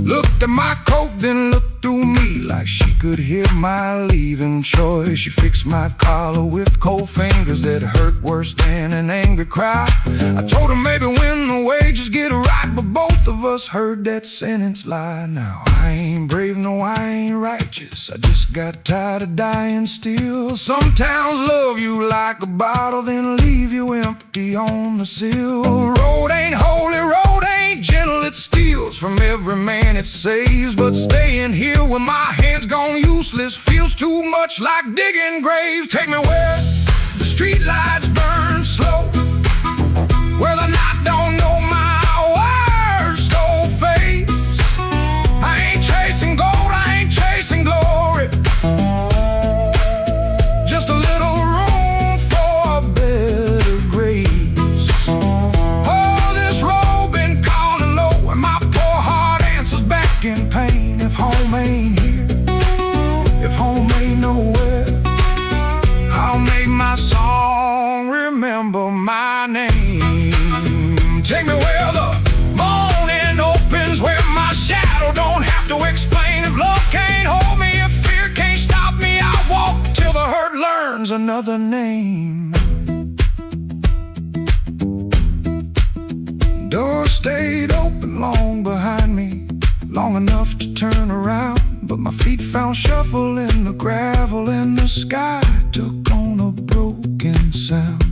Looked at my coat, then looked through me like she could hear my leaving choice. She fixed my collar with cold fingers that hurt worse than an angry cry. I told her maybe when the wages get right, but both of us heard that sentence lie. Now I ain't brave, no I ain't righteous, I just got tired of dying still. Some towns love you like a bottle, then leave you empty on the sill. Road ain't holy, road ain't gentle, it steals from every man it saves. But staying here with my hands gone useless feels too much like digging graves. Take me where the street lights burn slow, where the night don't know my worst old face. I ain't chasing gold, I ain't chasing glory, just a little room for a better grace. Oh, this road been calling low, and my poor heart answers back in pain. If home ain't here, if home ain't nowhere, I'll make my song remember my name. Take me where the morning opens, where my shadow don't have to explain. If love can't hold me, if fear can't stop me, I'll walk till the hurt learns another name. Door stayed open long behind me, long enough to turn around, but my feet found shuffle in the gravel, and the sky took on a broken sound.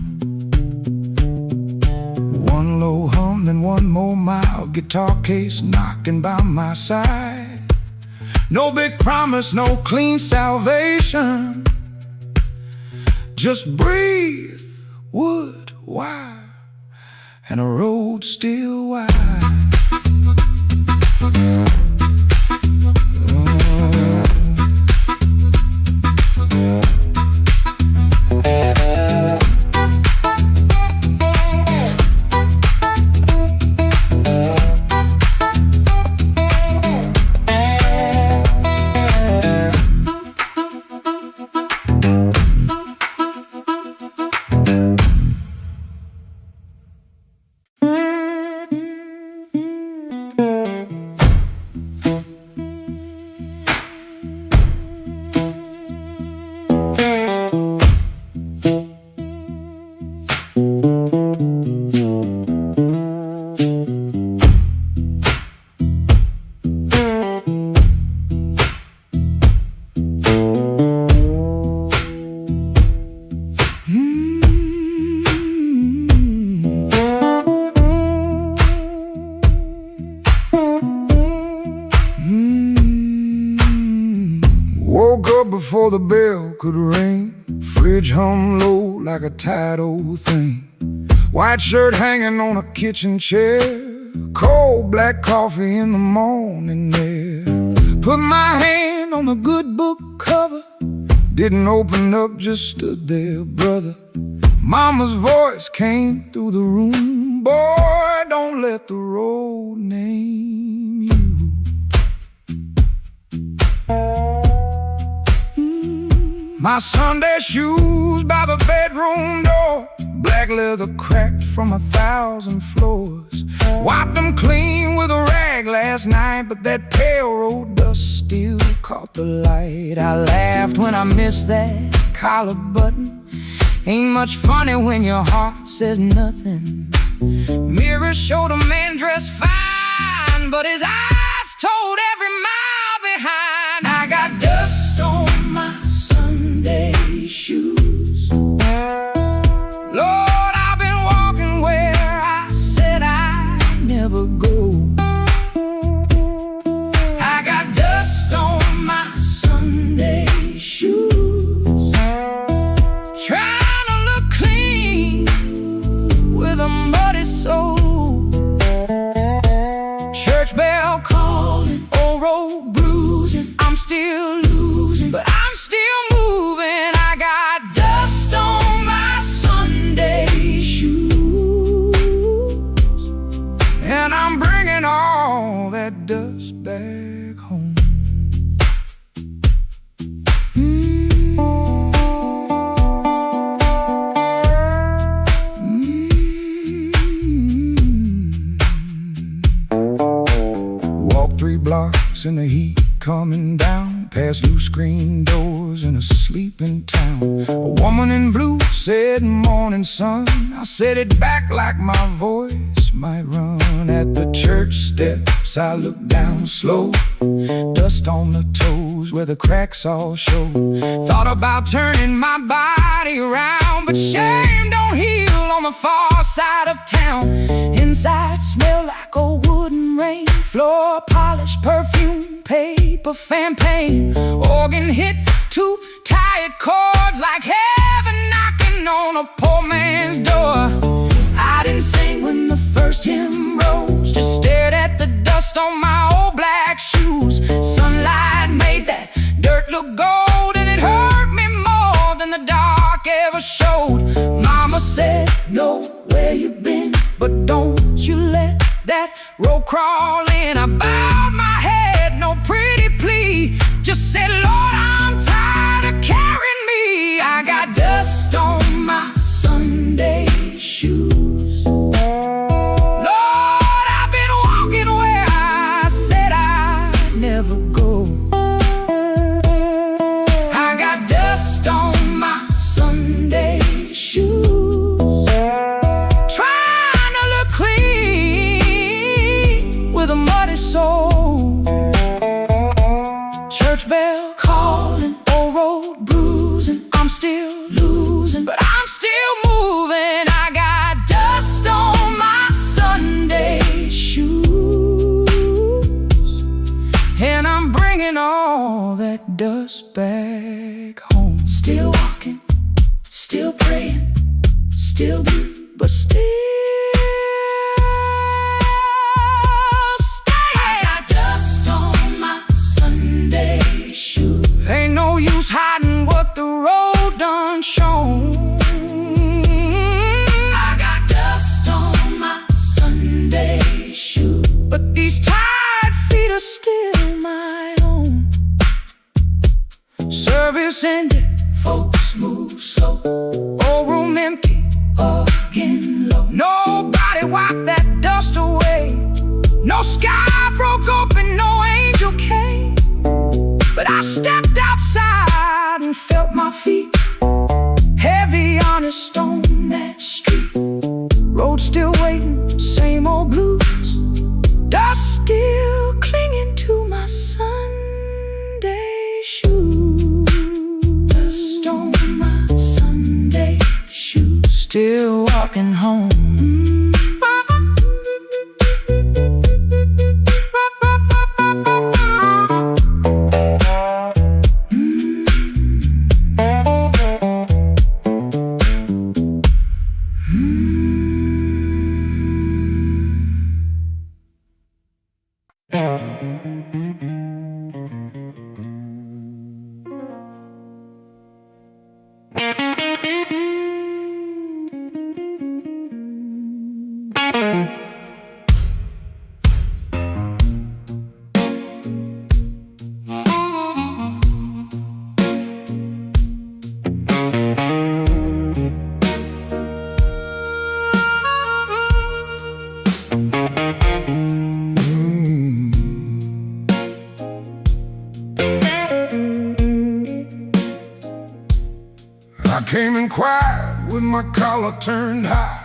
One low hum, then one more mild guitar case knocking by my side. No big promise, no clean salvation, just breathe, wood, wire, and a road still wide. Woke up before the bell could ring, fridge hum low like a tired old thing. White shirt hanging on a kitchen chair, cold black coffee in the morning air. Put my hand on the good book cover, didn't open up, just stood there, brother. Mama's voice came through the room, boy, don't let the road name you. My Sunday shoes by the bedroom door, black leather cracked from 1,000 floors. Wiped them clean with a rag last night, but that pale road dust still caught the light. I laughed when I missed that collar button. Ain't much funny when your heart says nothing. Mirrors showed a man dressed fine, but his eyes told every mile behind. I got dust on my Sunday shoes. Lord, I've been walking where I said I'd never go. I got dust on my Sunday shoes, trying to look clean with a muddy soul. Church bell calling, old road bruising. I'm still losing, but I'm still moving. I got dust on my Sunday shoes, and I'm bringing all that dust back home. 3 blocks in the heat coming down, past loose screen doors in a sleeping town. A woman in blue said, "Morning, sun." I said it back like my voice might run. At the church steps I looked down slow, dust on the toes where the cracks all show. Thought about turning my body around, but shame don't heal on the far side of town. Inside smelled like a wooden rain, floor polish, perfume, paper, fan paint. Organ hit 2 tired chords like heaven knocking on a poor man's door. I didn't sing when the first hymn rose, just stared at the dust on my old black shoes. Sunlight made that dirt look gold, and it hurt me more than the dark ever showed. Mama said, "Know where you've been, but don't you let that road crawl in." I bowed my head, no pretty plea, just said, "Lord, I'm tired of carrying me." I got dust on my Sunday shoes. Lord, I've been walking where I said I'd never go. I got dust on my Sunday shoes, trying to look clean with a muddy soul. Church bell calling, old road bruising. I'm still losing, but I'm still moving. I got dust on my Sunday shoes, and I'm bringing all that dust back home. Still walking, still praying, still blue, but still staying. I got dust on my Sunday shoes. Ain't no use hiding what the road done shown. I got dust on my Sunday shoes, but these tired feet are still my own. Service ended, folks move slow. Old room empty, organ low. Nobody wiped that dust away. No sky broke open, no angel came. But I stepped outside and felt my feet heavy on a stone that street. Road still waiting, same old blues. Dust still clinging to my Sunday shoes. Dust on my Sunday shoes, still walking home. I came in quiet with my collar turned high,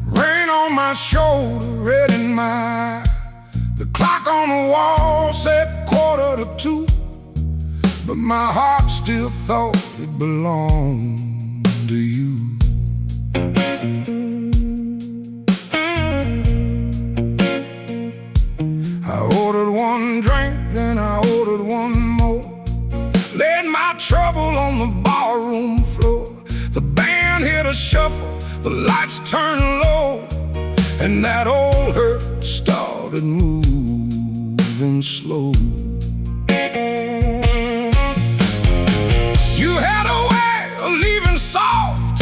rain on my shoulder, red in my eye. The clock on the wall said 1:45, but my heart still thought it belonged to you. I ordered 1 drink, then I ordered 1 more. Laid my trouble on the barroom floor. The band hit a shuffle, the lights turned low, and that old hurt started moving slow. You had a way of leaving soft,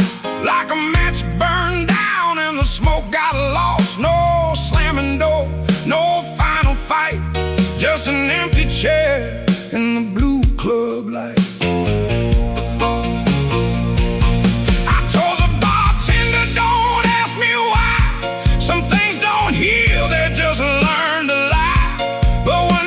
like a match burned down and the smoke got lost. No slamming door, no final fight, just an empty chair in the blue club light. I told the bartender, don't ask me why. Some things don't heal, they just learn to lie. But when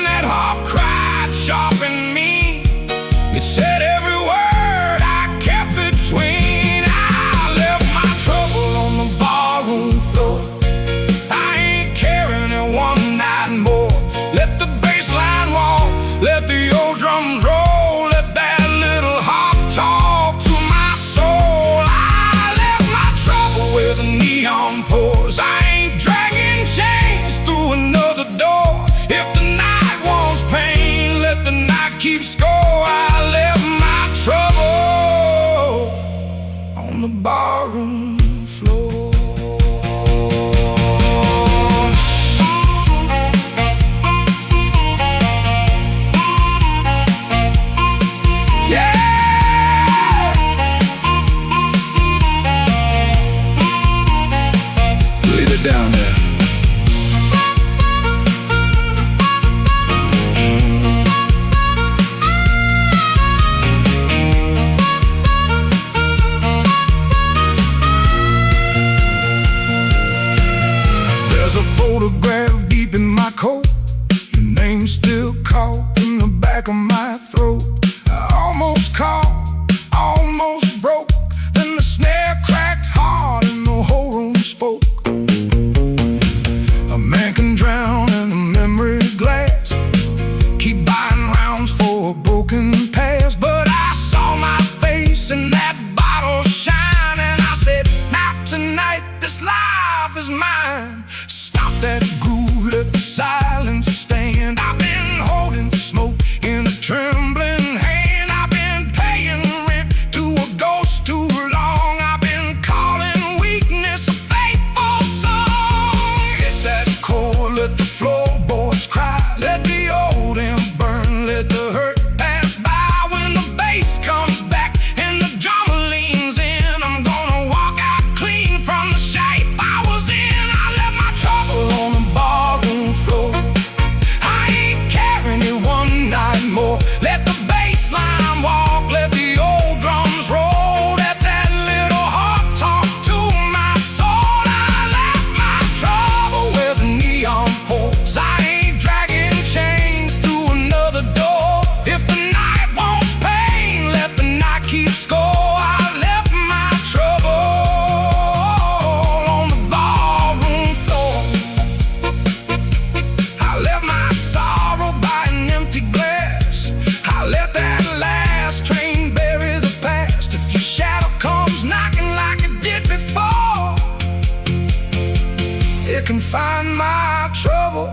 find my trouble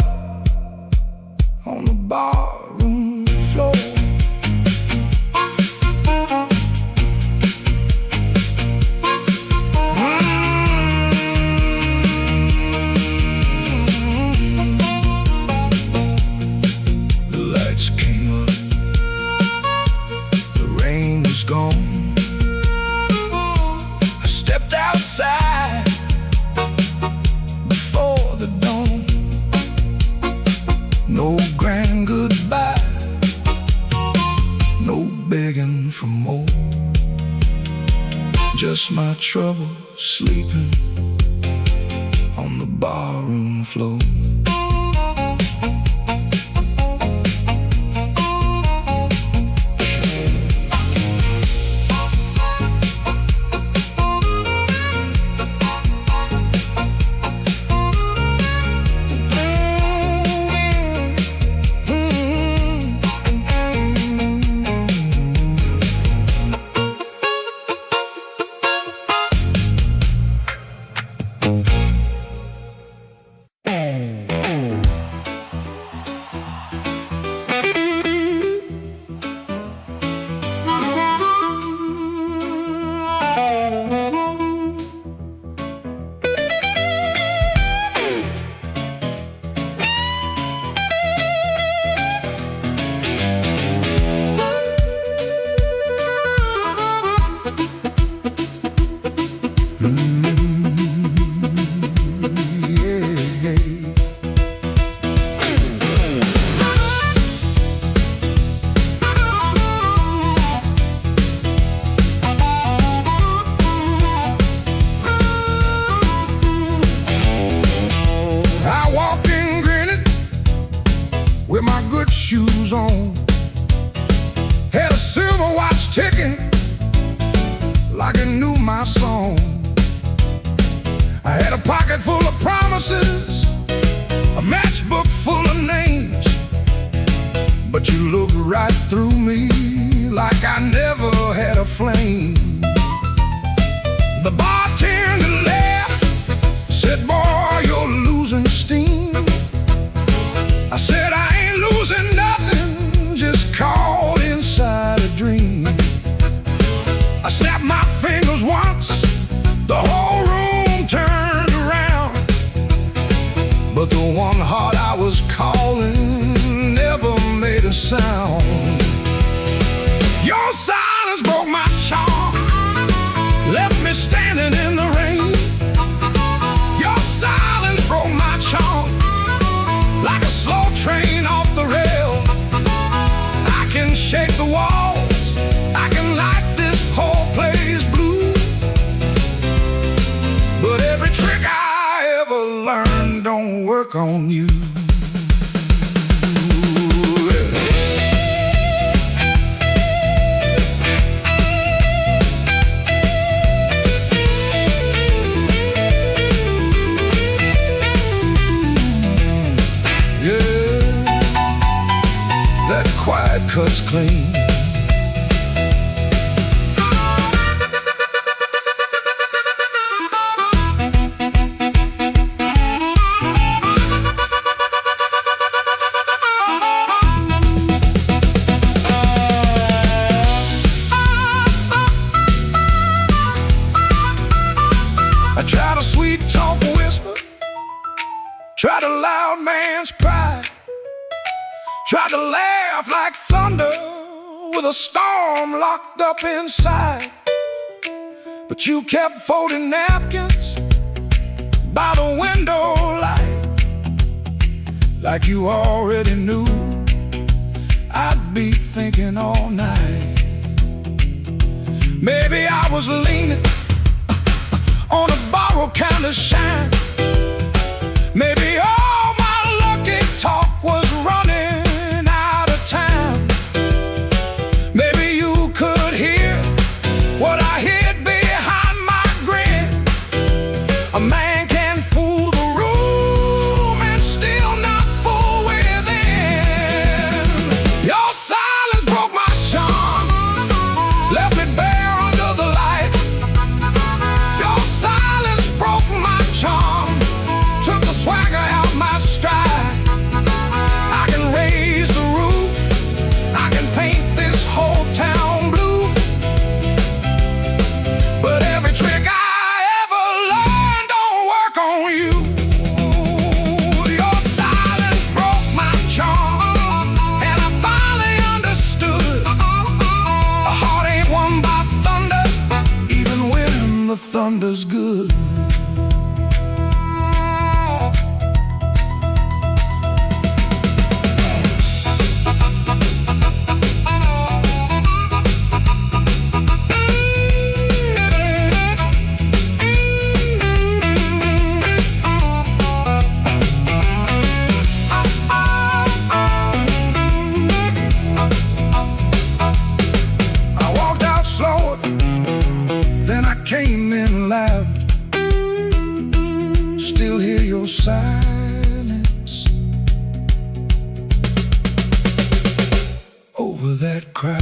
on the barroom floor. The lights came up, the rain was gone. I stepped outside before the dawn. No grand goodbye, no begging for more. Just my trouble sleeping on the barroom floor. With my good shoes on, had a silver watch ticking like it knew my song. I had a pocket full of promises, a matchbook full of names, but you looked right through me like I never had a flame. The bartender laughed, said, "Boy, you're losing steam." I said, "I ain't losing nothing, just caught inside a dream." I snapped my fingers once, the whole room turned around, but the one heart I was calling never made a sound. Your silence broke my charm, left me standing in the rain. Your silence broke my charm, like a slow train off the rail. I can shake the walls, I can light this whole place blue, but every trick I ever learned don't work on you. Quiet cuts clean. I tried a sweet talk whisper, tried a loud man's pride, tried to laugh like thunder with a storm locked up inside. But you kept folding napkins by the window light, like you already knew I'd be thinking all night. Maybe I was leaning on a borrowed kind of shine. Maybe all my lucky talk was running out of time. Maybe you could hear what I hid behind my grin. A man can fool the room and still not fool within. Your silence broke my charm, left me bare under the light. Your silence broke my charm. thunder's good. Came in loud, still hear your silence over that crowd.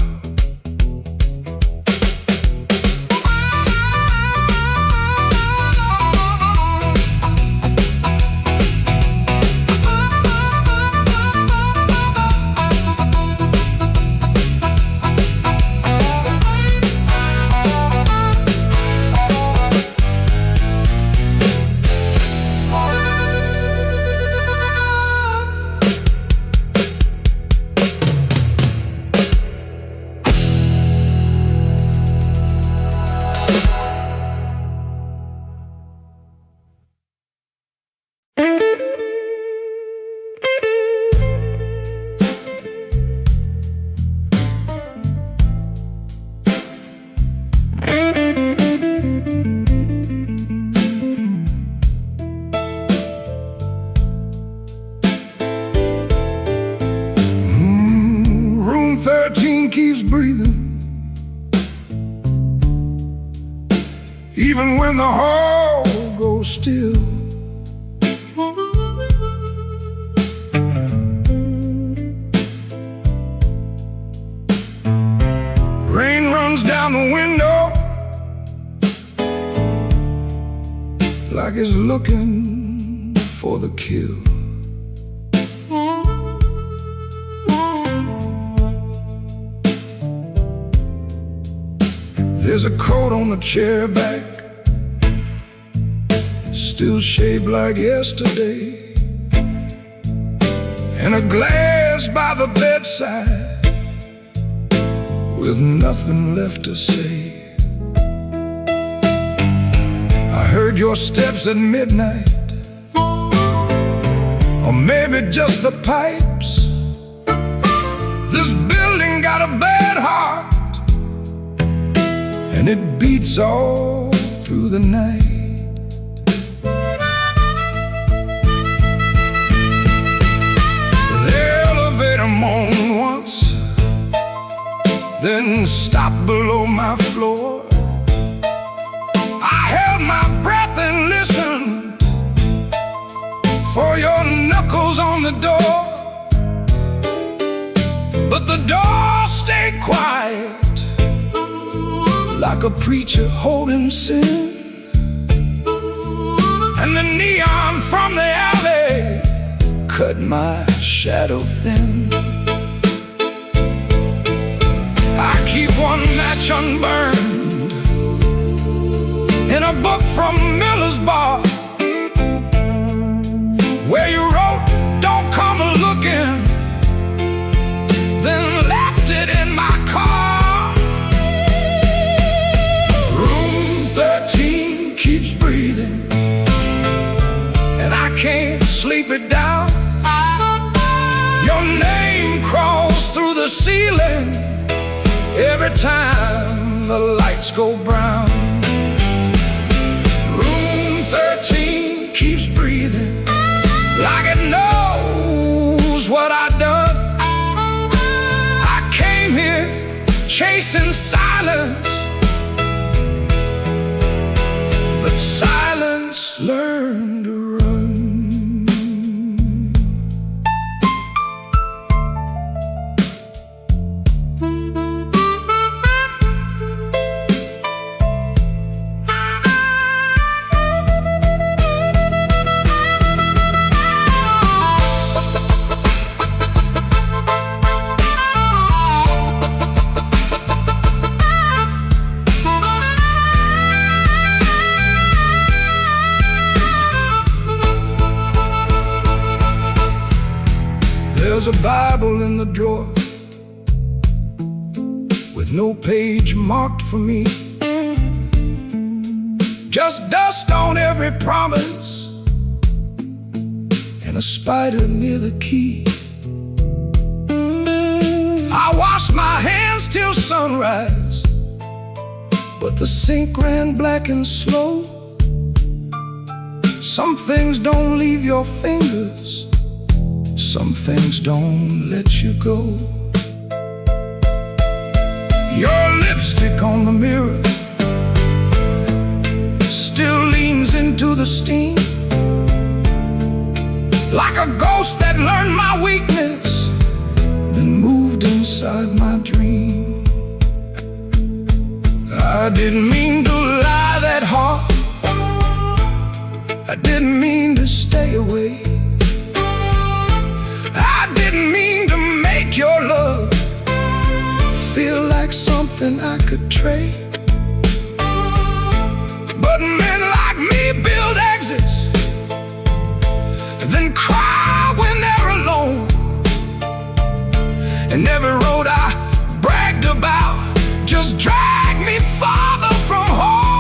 Keeps breathing, even when the hall goes still. Rain runs down the window like it's looking for the kill. There's a coat on the chair back, still shaped like yesterday, and a glass by the bedside with nothing left to say. I heard your steps at midnight, or maybe just the pipes. This building got a bad heart, and it beats all through the night. The elevator moaned once, then stopped below my floor. I held my breath and listened for your knuckles on the door, but the door stayed quiet, like a preacher holding sin. And the neon from the alley cut my shadow thin. I keep one match unburned in a book from Miller's bar, where you wrote, "Don't come looking," then left it in my car. Room 13 keeps breathing, and I can't sleep it down. Your name crawls through the ceiling every time the lights go brown. Room 13 keeps breathing, like it knows what I've done. I came here chasing silence, but silence learned to run. There's a Bible in the drawer with no page marked for me, just dust on every promise, and a spider near the key. I washed my hands till sunrise, but the sink ran black and slow. Some things don't leave your fingers, some things don't let you go. Your lipstick on the mirror still leans into the steam, like a ghost that learned my weakness, then moved inside my dream. I didn't mean to lie that hard, I didn't mean to stay away, I didn't mean to make your love feel like something I could trade. But men like me build exits, then cry when they're alone. And every road I bragged about just dragged me farther from home.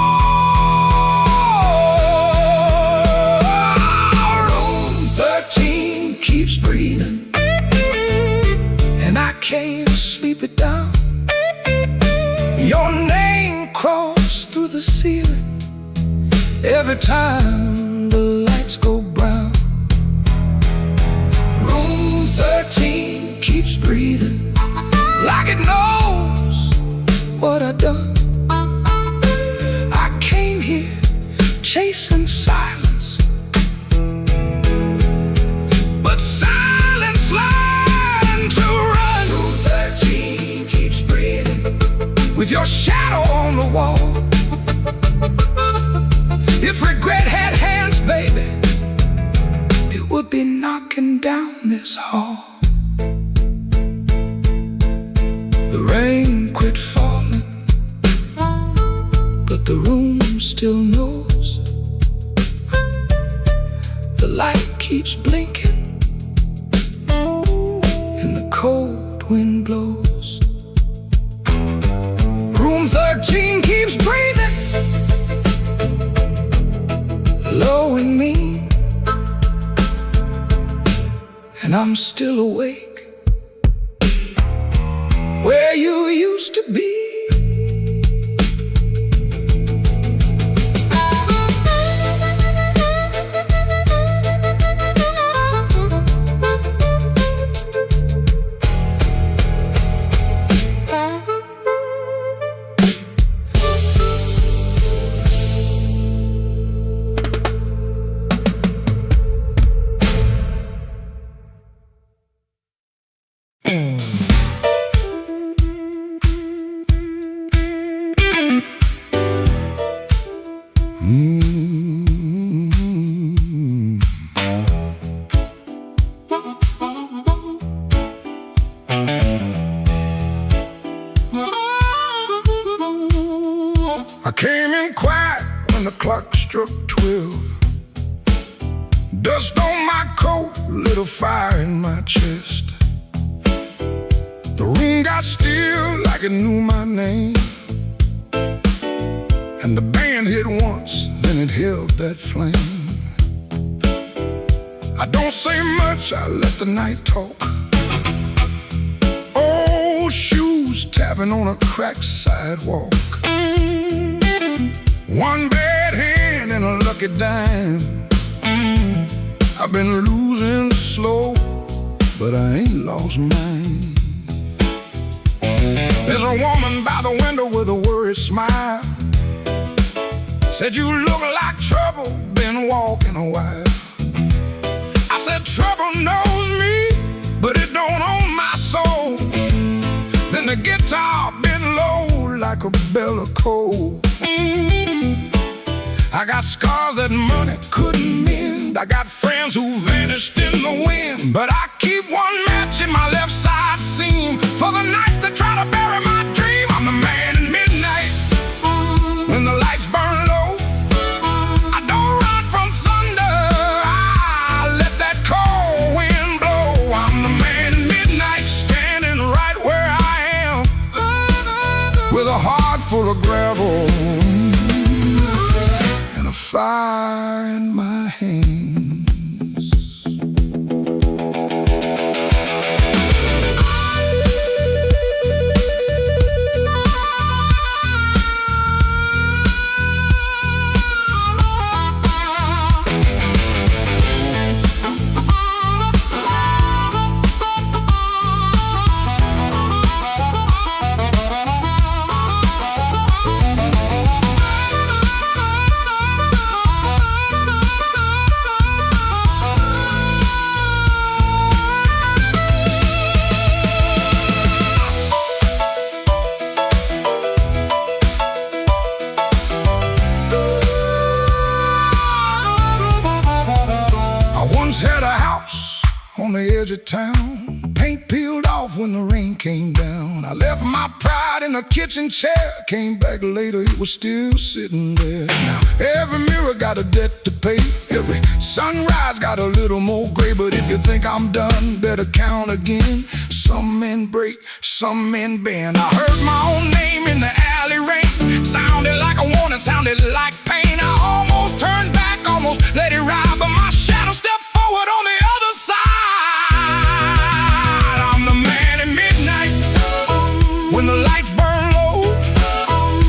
Room 13 keeps breathing, and I can't sleep it down. Your name crawls through the ceiling every time the lights go brown. Room 13 keeps breathing, like it knows what I've done. I came here chasing silence, but silence learned to run. Room 13 keeps breathing, with your shadow on the wall. If regret had hands, baby, it would be knocking down this hall. The rain quit falling, but the room still knows. The light keeps blinking, and the cold wind blows. Room 13 keeps breathing, low and mean, and I'm still awake where you used to be. I came in quiet when the clock struck 12. Dust on my coat, lit a fire in my chest. The room got still like it knew my name, and the band hit once, then it held that flame. I don't say much, I let the night talk. Old shoes tapping on a cracked sidewalk. One bad hand and a lucky dime. I've been losing slow, but I ain't lost mine. There's a woman by the window with a worried smile. Said, you look like trouble, been walking a while. I said, trouble knows me, but it don't own my soul. Then the guitar bent low like a bell of coal. I got scars that money couldn't mend. I got friends who vanished in the wind, but I keep one match in my left side seam for the nights that try to bury my dream. I'm the man in midnight when the lights burn low. I don't run from thunder, I let that cold wind blow. I'm the man in midnight, standing right where I am, with a heart full of gravel. fire in my hands. Had a house on the edge of town, paint peeled off when the rain came down. I left my pride in a kitchen chair, came back later, it was still sitting there. Now every mirror got a debt to pay, every sunrise got a little more gray. But if you think I'm done, better count again. Some men break, some men bend. I heard my own name in the alley rain, sounded like a warning, sounded like pain. I almost turned back, almost let it ride, but my shadow stepped forward on the other side. I'm the man at midnight, when the lights burn low.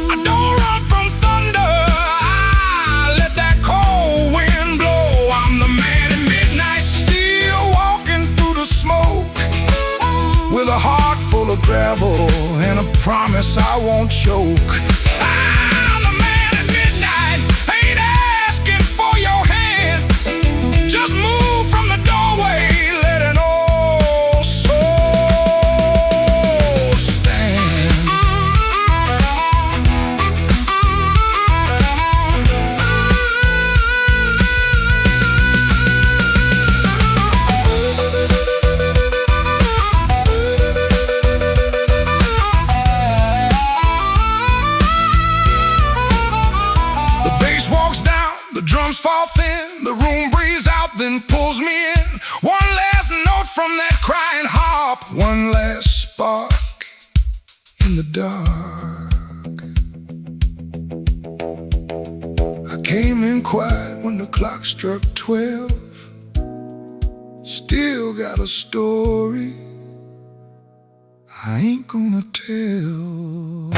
I don't run from thunder, I let that cold wind blow. I'm the man at midnight, still walking through the smoke, with a heart full of gravel and a promise I won't choke. I'm the man at midnight, ain't asking for your hand, just move from the doorway, let an old soul stand. The bass walks down, the drums fall thin, the room breathes out, then pulls me in. One last note from that crying harp, one last spark in the dark. I came in quiet when the clock struck 12. Still got a story I ain't gonna tell.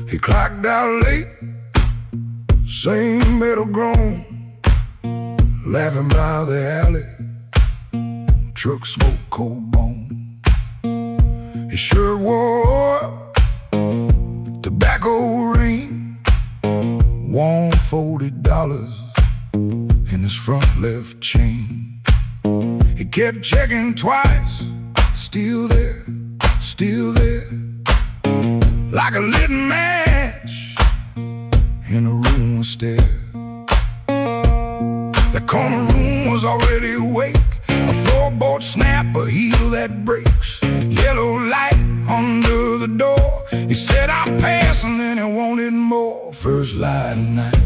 He clocked out late, same metal groan, laughing by the alley, truck smoke, cold bone. His shirt wore up, tobacco ring, warm $40 in his front left chain. He kept checking twice, still there, like a lit match in a room of stairs. The corner room was already awake, a floorboard snap, a heel that breaks, yellow light under the door. He said, I'm passing, and he wanted more. First light of night,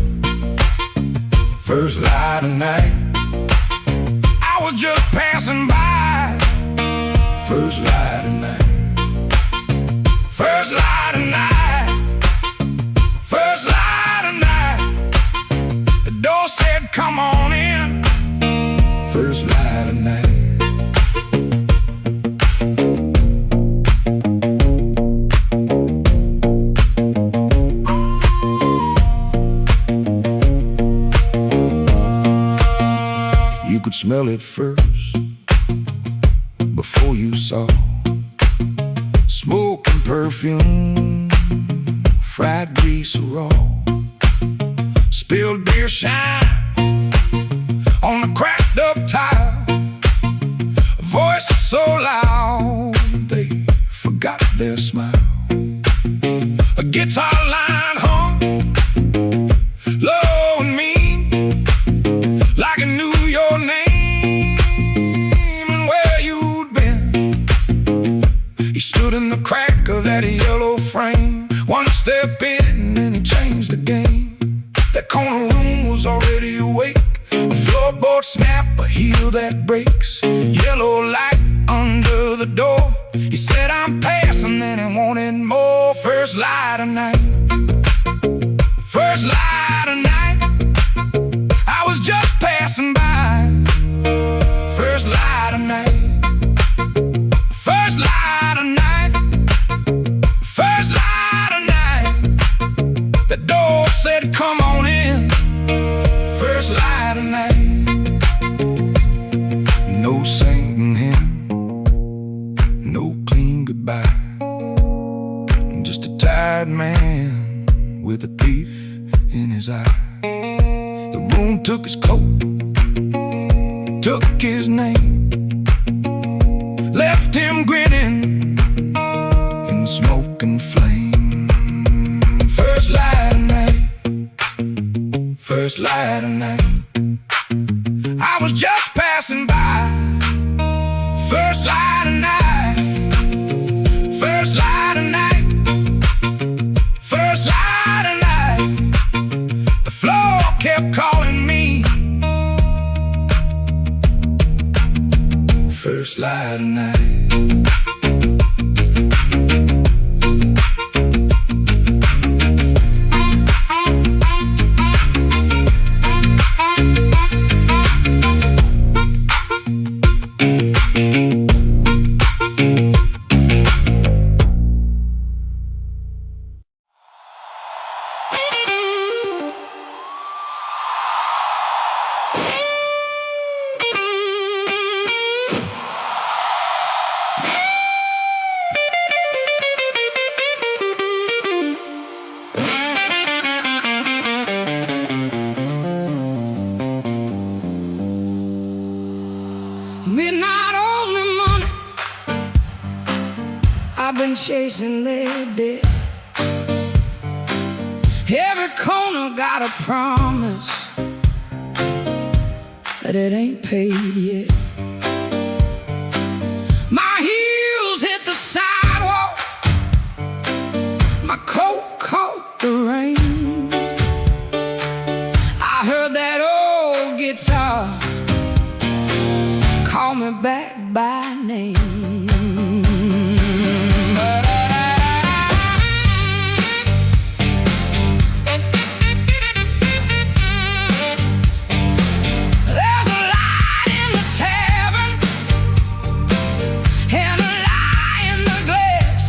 first light of night, I was just passing by. First light of night, first light of night, first light of night. The door said, come on in. could smell it first before you saw smoke and perfume, fried grease raw, spilled beer shine on the cracked up tile, a voice so loud they forgot their smile, a guitar line hung low and mean, like I knew your name and where you'd been. He stood in the crack of that yellow frame, one step in and he changed the game. That corner room was already awake, a floorboard snap, a heel that breaks, yellow light under the door. He said, I'm passing, then he wanted more. First light of night, first light of night, I was just passing by. First light of night, first light of night, first light of night. The door said, come on in. First light of night, no singing hymn, no clean goodbye, just a tired man with a thief in his eye. The room took his coat, took his name, left him grinning in smoke and flame. First light of night, first light of night, I was just passing by. First light of night, first light of night, first light of night. The floor kept calling me. First light of night. Midnight owes me money, I've been chasing their debt. Every corner got a promise that it ain't paid yet. My heels hit the sidewalk, my coat caught the rain. I heard that old guitar call me back by name. There's a light in the tavern and a lie in the glass.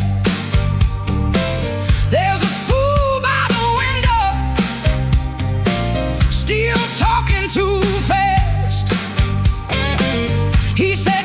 There's a fool by the window, still talking too fast. He said,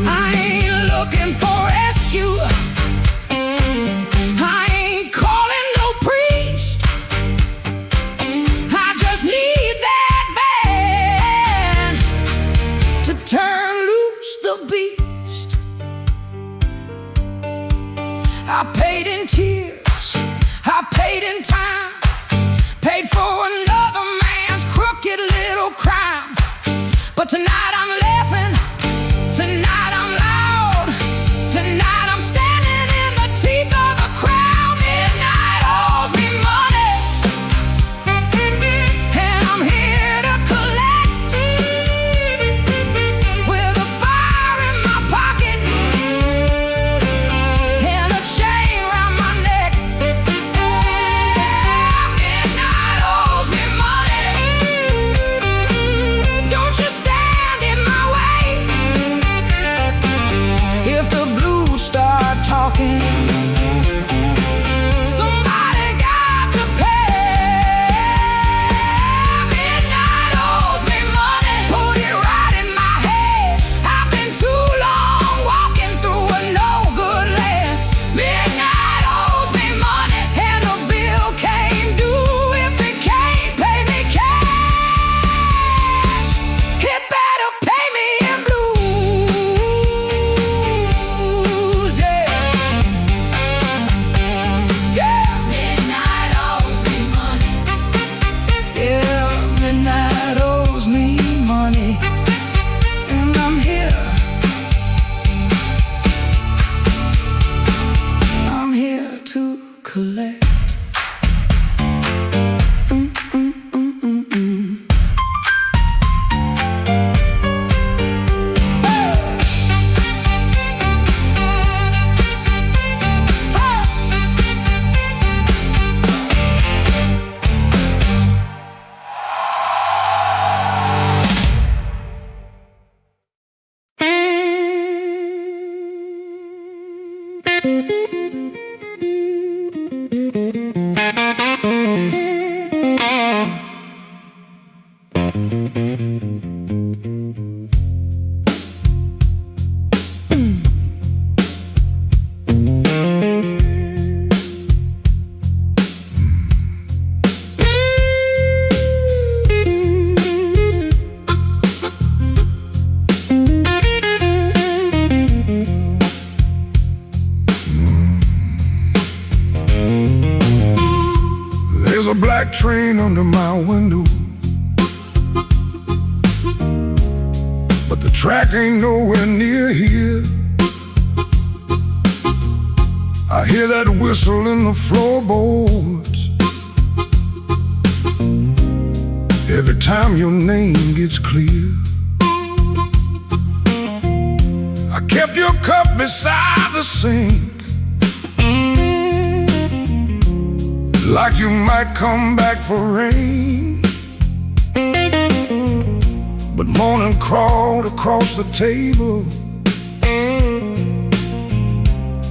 I ain't looking for rescue. I ain't calling no priest. I just need that band to turn loose the beast. I paid in tears, I paid in time, paid for another man's crooked little crime. But tonight I'm laughing, tonight I'm loud, tonight I'm standing in the teeth of the crowd. Midnight owes me money, and I'm here to collect. With a fire in my pocket and a chain round my neck. Midnight owes me money. Don't you stand in my way. If the blues start talking, somebody got to pay. Midnight owes me money. Put it right in my head. I've been too long walking through a no-good land. Midnight owes me money, and the bill came due. If it can't pay me cash, it better pay me in blues. Yeah, yeah. Midnight owes me money. Yeah, midnight owes me money, and I'm here. I'm here to collect. There's a black train under my window, but the track ain't nowhere near here. I hear that whistle in the floorboards every time your name gets clear. I kept your cup beside the sink, like you might come back for rain. But morning crawled across the table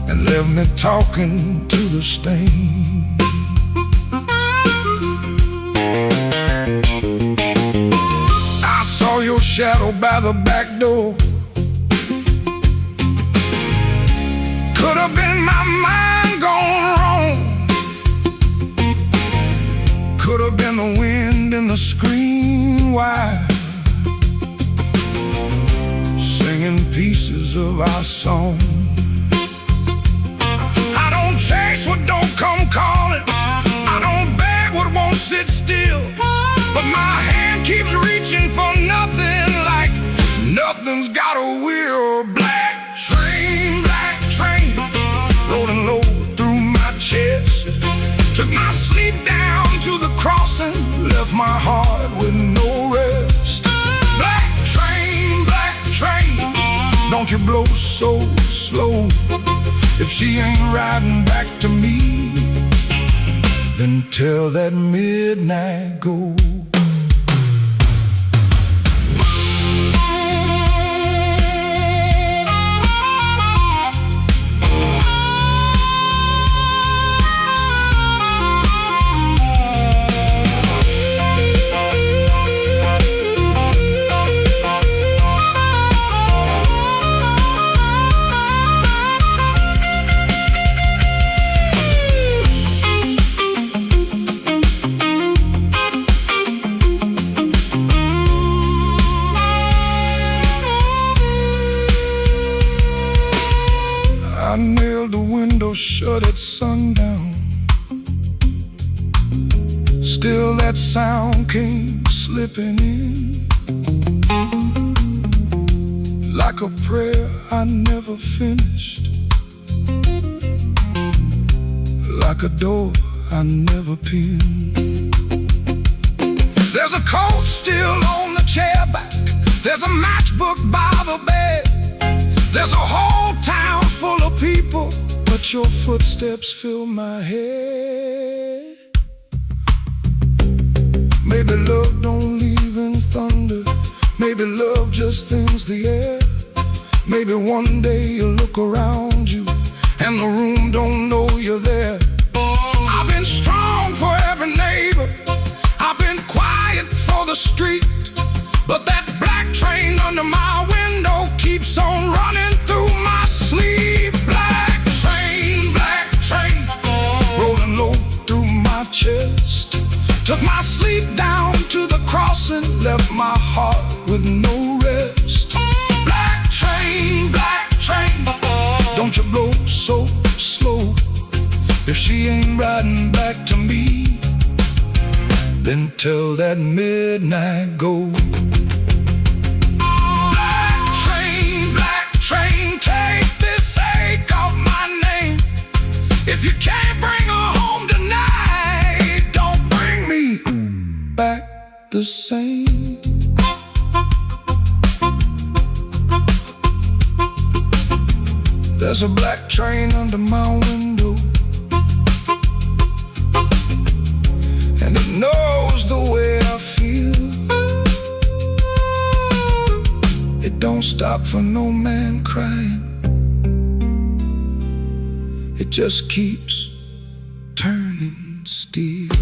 and left me talking to the stain. I saw your shadow by the back door. Could have been my mind gone wrong. Could have been the wind in the screen wire, singing pieces of our song. I don't chase what don't come calling. I don't beg what won't sit still. But my hand keeps reaching for nothing, like nothing's got a wheel. Black train, rolling low through my chest. Took my sleep down to the crossing, left my heart with no rest. Black train, don't you blow so slow. If she ain't riding back to me, then tell that midnight go. shut at sundown. Still that sound came slipping in, like a prayer I never finished, like a door I never pinned. There's a coat still on the chair back, there's a matchbook by the bed, there's a whole town full of people, but your footsteps fill my head. Maybe love don't leave in thunder, maybe love just thins the air. Maybe one day you look around you and the room don't know you're there. I've been strong for every neighbor, I've been quiet for the street, but that black train under my window keeps on running through my sleep. Black train, rolling low through my chest, took my sleep down to the crossing, left my heart with no rest. Black train, don't you go so slow. If she ain't riding back to me, then tell that midnight go. Black train, take this ache off my name. If you can't bring her home tonight, don't bring me back the same. There's a black train under my window, and it knows the way I feel. It don't stop for no man crying, it just keeps turning steel.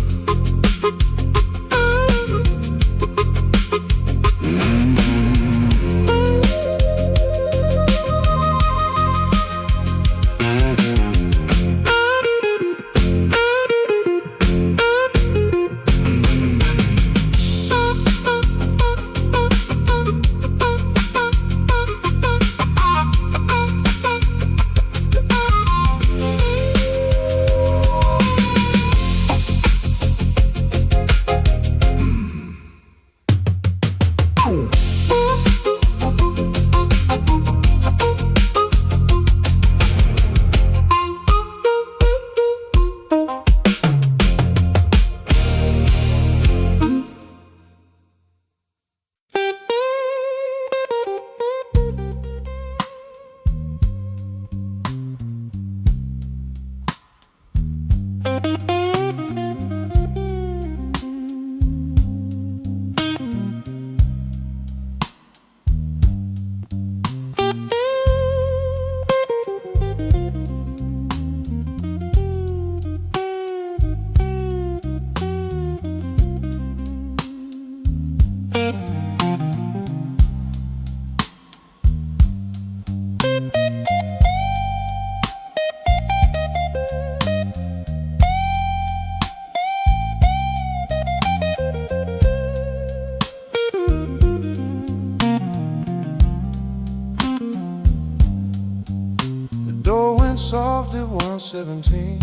Soft at 117,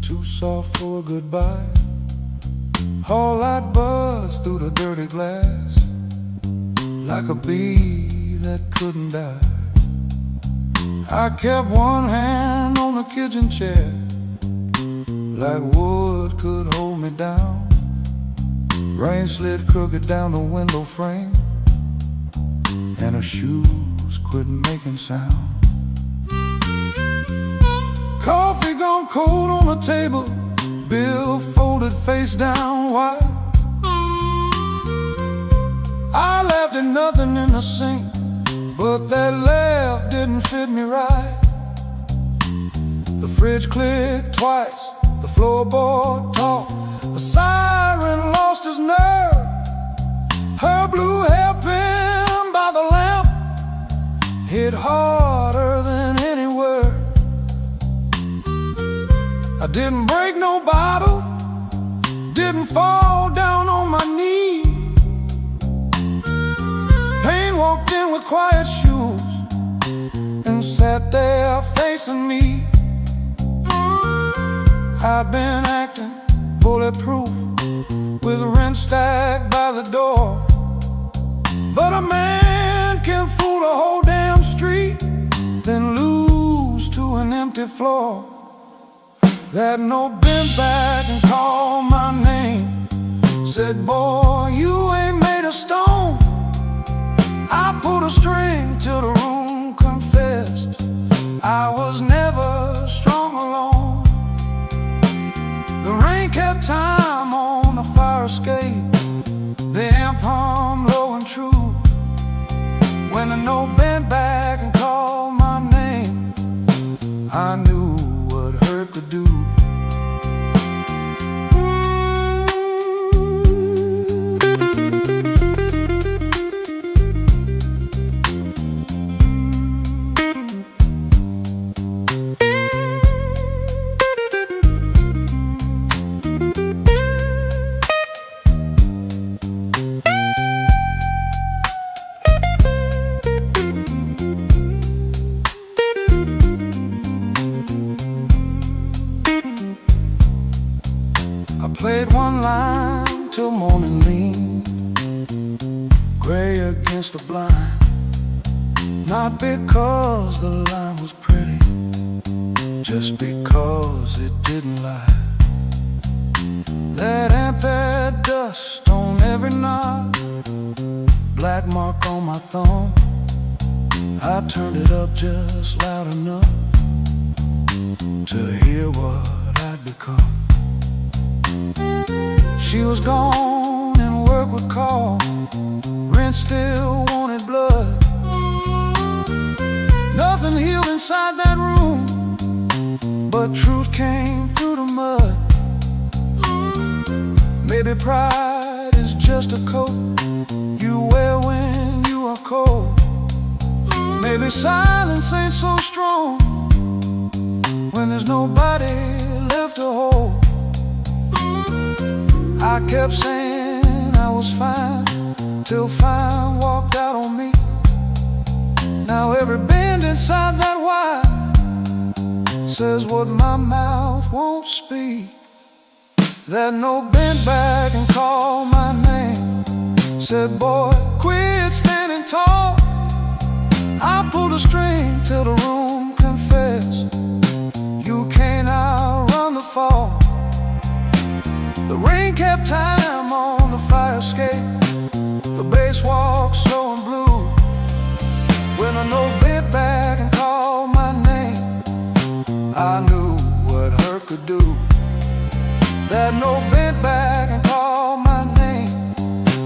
too soft for a goodbye. Whole light buzzed through the dirty glass, like a bee that couldn't die. I kept one hand on the kitchen chair, like wood could hold me down. Rain slid crooked down the window frame, and her shoes quit making sound. Coffee gone cold on the table, bill folded face down wide. I laughed at nothing in the sink, but that laugh didn't fit me right. The fridge clicked twice, the floorboard talked, the siren lost his nerve. Her blue hairpin by the lamp hit harder than any word. I didn't break no bottle, didn't fall down on my knee. Pain walked in with quiet shoes and sat there face chasing me. I've been acting bulletproof with rent stacked by the door. But a man can fool the whole damn street, then lose to an empty floor. That note bent back and called my name, said, boy, you ain't made of stone. I pulled a string till the room confessed I was never strong alone. The rain kept time on the fire escape, the amp hummed low and true. When the note bent back and called my name, I knew what hurt could do. Played one line till morning leaned gray against the blind. Not because the line was pretty, just because it didn't lie. That amp had dust on every knob, black mark on my thumb. I turned it up just loud enough to hear what I'd become. She was gone and work would call, rent still wanted blood. Nothing healed inside that room, but truth came through the mud. Maybe pride is just a coat you wear when you are cold. Maybe silence ain't so strong when there's nobody left to hold. I kept saying I was fine, till fine walked out on me. Now every bend inside that wire says what my mouth won't speak. That note bent back and called my name, said, boy, quit standing tall. I pulled a string till the room confessed you can't outrun the fall. The rain kept time on the fire escape, the bass walked slow and blue. When a note bent back and called my name, I knew what hurt could do. That note bent back and called my name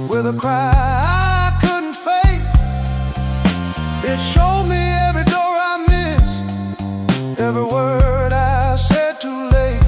with a cry I couldn't fake. It showed me every door I missed, every word I said too late.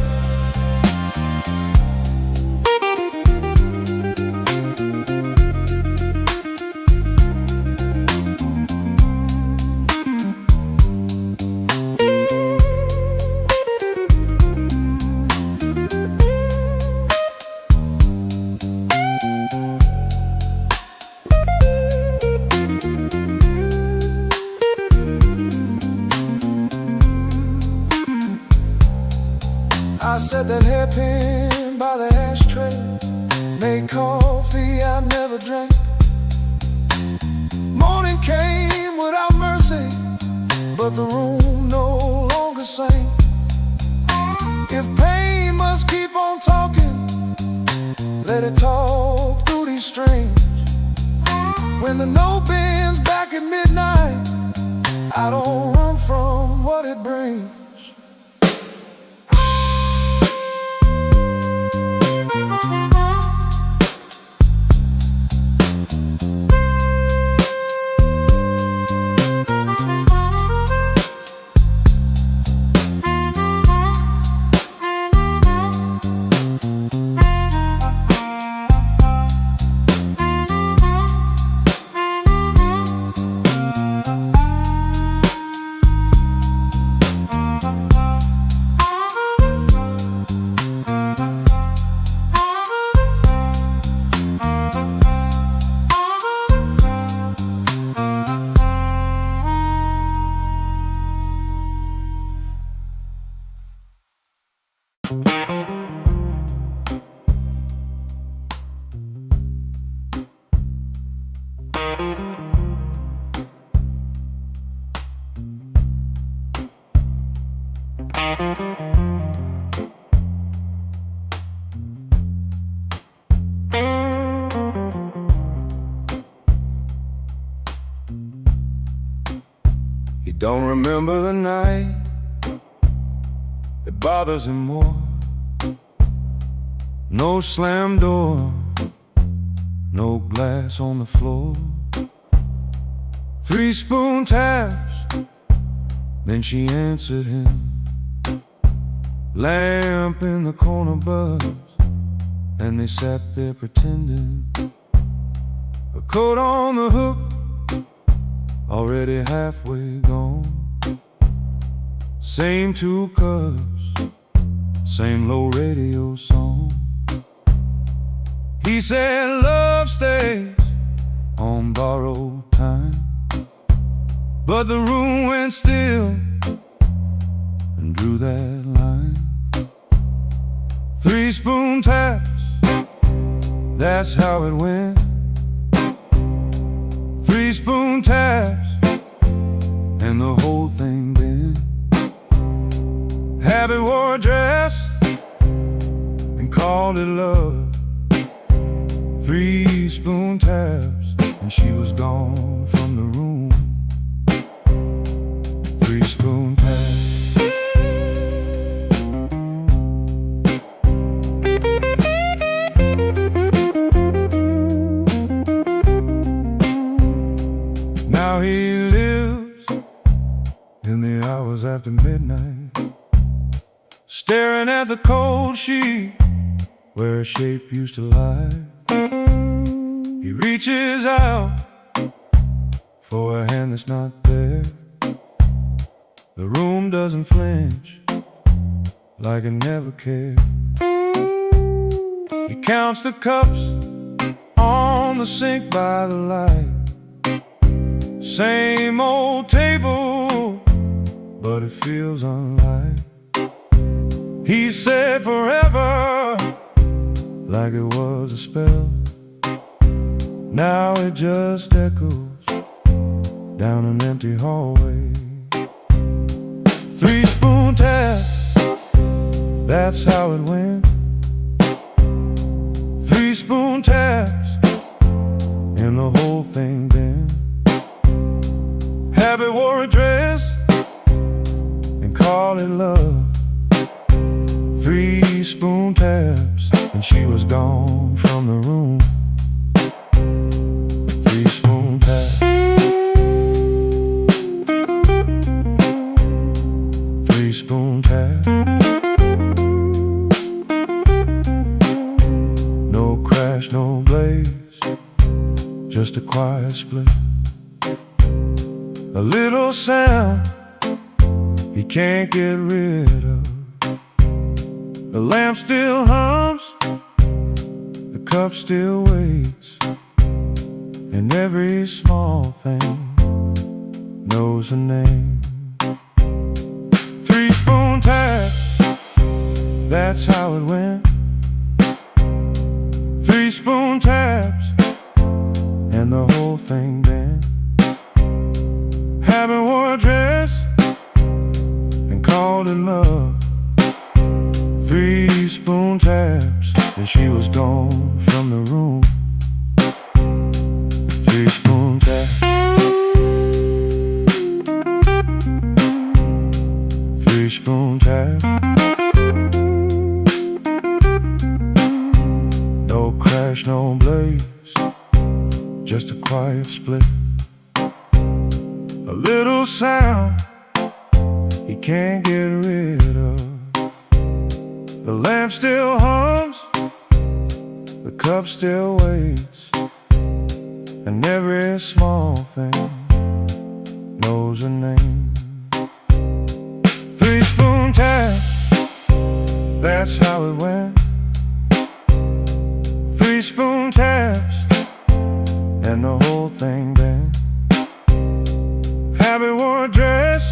I set that hairpin by the ashtray, made coffee I never drank. Morning came without mercy, but the room no longer sang. If pain must keep on talking, let it talk through these strings. When the note bends back at midnight, I don't run from what it brings. He don't remember the night. It bothers him more. No slam door, no glass on the floor. 3 spoon taps, then she answered him. Lamp in the corner buzzed, and they sat there pretending. A coat on the hook, already halfway gone. Same 2 cups, same low radio song. He said love stays on borrowed time, but the room went still and drew that line. 3 spoon taps, that's how it went. 3 spoon taps, and the whole thing bent. Habit wore a dress and called it love. 3 spoon taps, and she was gone from the room. 3 spoon taps. Now he lives in the hours after midnight, staring at the cold sheet where a shape used to lie. He reaches out for a hand that's not there. The room doesn't flinch, like it never cared. He counts the cups on the sink by the light. Same old table, but it feels unlike. He said forever, like it was a spell. Now it just echoes down an empty hallway. 3 spoon taps, that's how it went. 3 spoon taps, and the whole thing bent. Habit wore a dress and called it love. 3 spoon taps, and she was gone from the room. 3 spoon taps. 3 spoon taps. No crash, no blaze, just a quiet split. A little sound he can't get rid of. The lamp still hums, the cup still waits, and every small thing knows a name. 3 spoon taps, that's how it went. 3 spoon taps, and the whole thing bent. Habit wore a dress and called it love. 3 spoon taps, and she was gone from the room. 3 spoon taps. 3 spoon taps. No crash, no blaze, just a quiet split. A little sound he can't get rid of. The lamp still hums, the cup still waits, and every small thing knows a name. 3 spoon taps, that's how it went. 3 spoon taps, and the whole thing bent. Habit wore a dress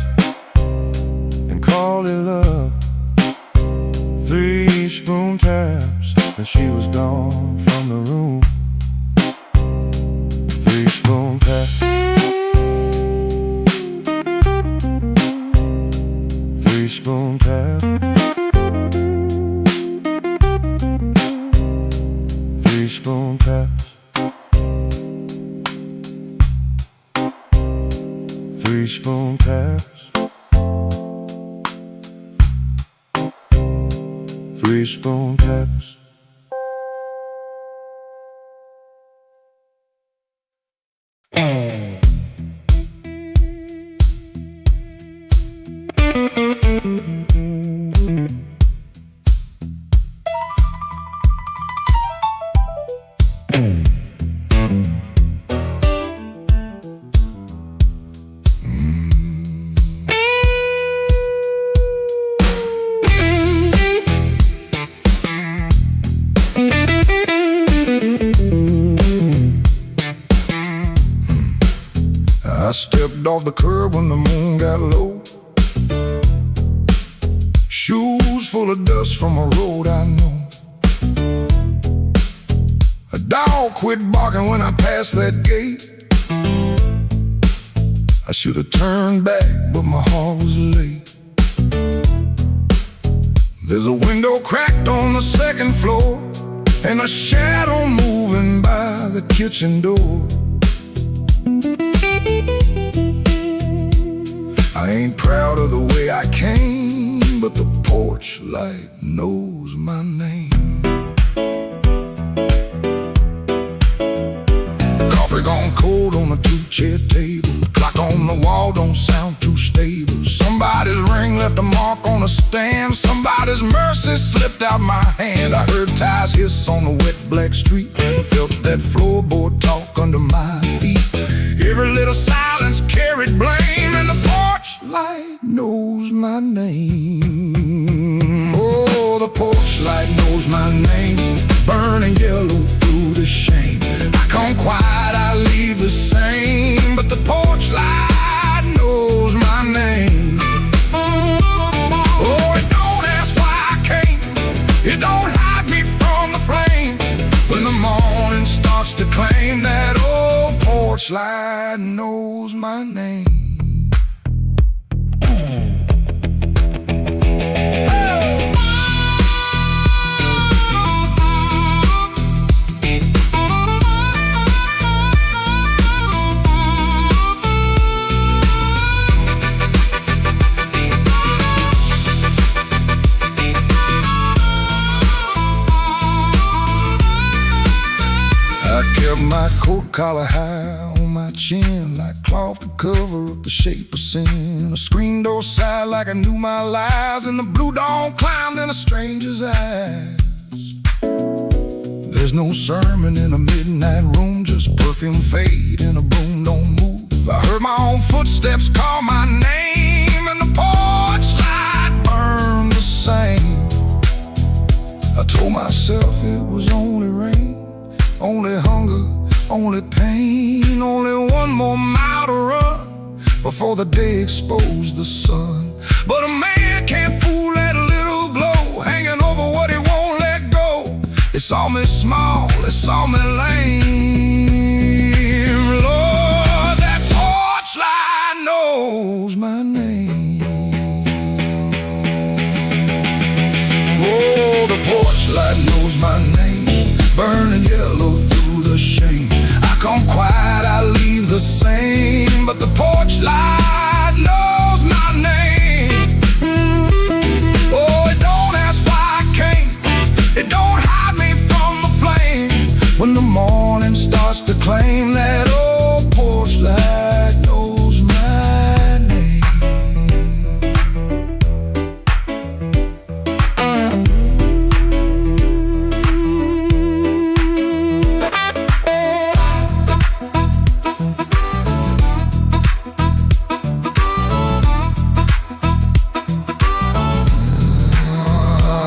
and called it love. 3 spoon taps, and she was gone from the room. 3 spoon taps. 3 spoon taps. 3 spoon taps. Three spoon taps. Three spoon taps. I stepped off the curb when the moon got low. Shoes full of dust from a road I know. A dog quit barking when I passed that gate. I should have turned back, but my heart was late. There's a window cracked on the second floor, and a shadow moving by the kitchen door. I ain't proud of the way I came, but the porch light knows my name. Coffee gone cold on a two-chair table. Clock on the wall don't sound too stable. Somebody's ring left a mark on a stand. Somebody's mercy slipped out my hand. I heard tires hiss on the wet black street. Felt that floorboard talk under my feet. Every little silence carried blame, and the porch light knows my name. Oh, the porch light knows my name. Burning yellow through the shame. I come quiet, I leave the same, but the porch light knows my name. Oh, it don't ask why I came. It don't hide me from the flame. When the morning starts to claim, that old porch light knows my name. I kept my coat collar high on my chin, like cloth to cover up the shape of sin. A screen door side like I knew my lies, and the blue dawn climbed in a stranger's eyes. There's no sermon in a midnight room, just perfume fade and a broom don't move. I heard my own footsteps call my name, and the porch light burned the same. I told myself it was only rain, only hunger, only pain, only one more mile to run before the day exposed the sun. But a man can't fool that little glow hanging over what he won't let go. They saw me small, they saw me lame. Lord, that porch light knows my name. Oh, the porch light knows my name. Burning yellow through the shame. I come quiet, I leave the same, but the porch light knows my name. Oh, it don't ask why I came. It don't hide me from the flame. When the morning starts to claim, that old porch light knows my name.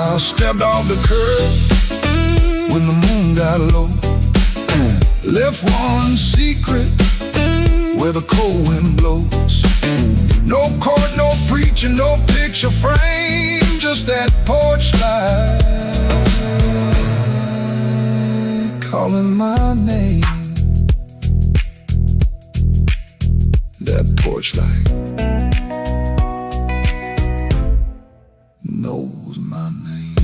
I stepped off the curb when the moon got low. Left one secret where the cold wind blows. No court, no preacher, no picture frame, just that porch light calling my name. That porch light knows my name.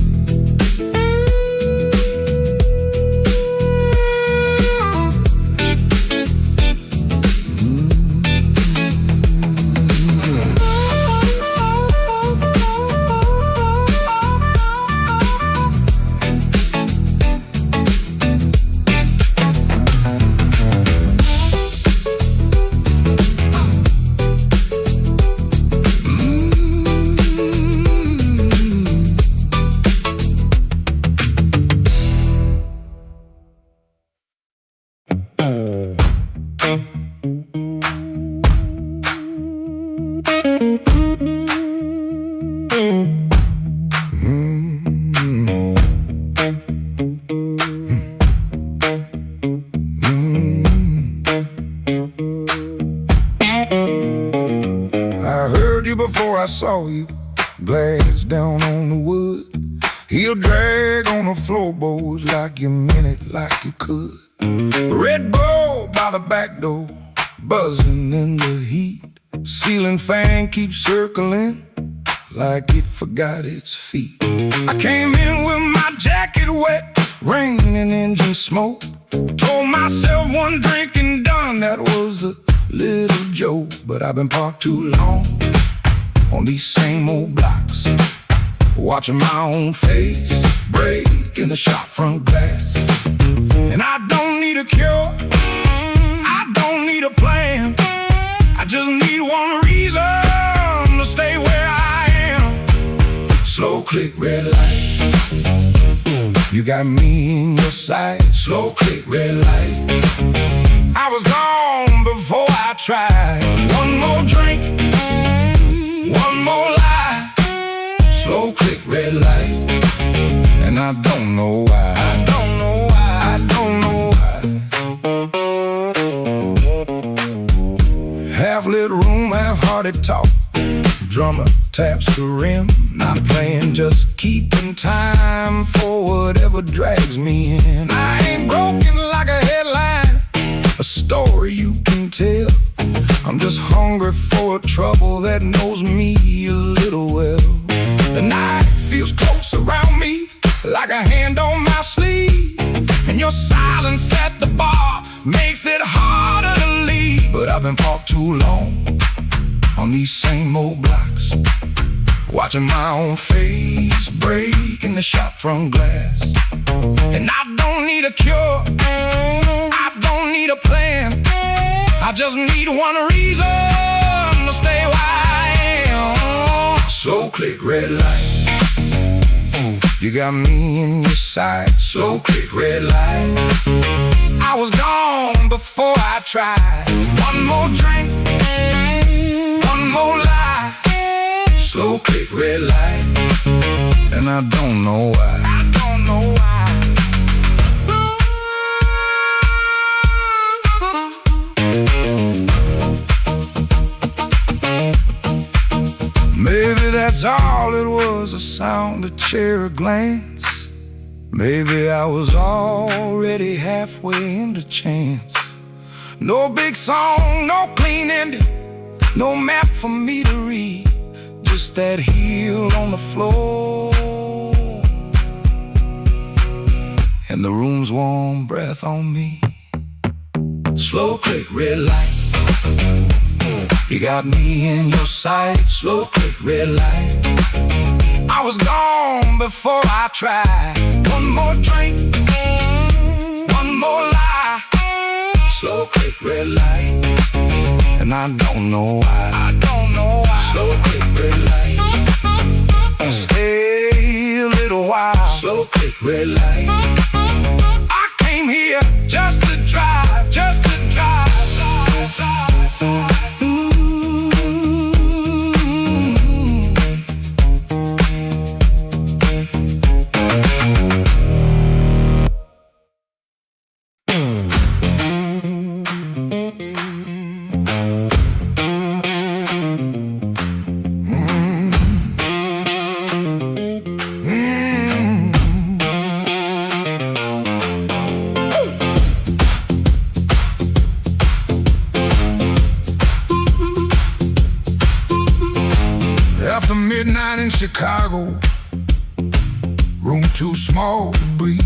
you before I saw you. Glass down on the wood, heel drag on the floorboards like you meant it, like you could. Red Bull by the back door, buzzing in the heat. Ceiling fan keeps circling like it forgot its feet. I came in with my jacket wet, rain and engine smoke. Told myself one drink and done, that was a little joke. But I've been parked too long on these same old blocks, watching my own face break in the shop front glass. And I don't need a cure, I don't need a plan, I just need one reason to stay where I am. Slow click, red light, you got me in your sight. Slow click, red light, I was gone before I tried. One more drink, one more lie. Slow click, red light, and I don't know why. I don't know why. I don't know why. Half lit room, half-hearted talk. Drummer taps the rim, not playing, just keeping time for whatever drags me in. I ain't broken like a headline, a story you can tell. I'm just hungry for a trouble that knows me a little well. The night feels close around me, like a hand on my sleeve, and your silence at the bar makes it harder to leave. But I've been parked too long on these same old blocks, watching my own face break in the shop front glass. And I don't need a cure, I don't need a plan, I just need one reason to stay where I am. Slow click, red light, you got me in your sight. Slow click, red light, I was gone before I tried. One more drink, one more lie. Slow click, red light, and I don't know why. I don't know why. Maybe that's all it was, a sound, a chair, a glance. Maybe I was already halfway into chance. No big song, no clean ending, no map for me to read, just that heel on the floor and the room's warm breath on me. Slow click, red light, you got me in your sight. Slow click, red light, I was gone before I tried. One more drink, one more lie. Slow click, red light, and I don't know why. I don't know why. Slow click, red light, stay a little while. Slow click, red light, I came here just to drive, just to drive. After midnight in Chicago, room too small to breathe.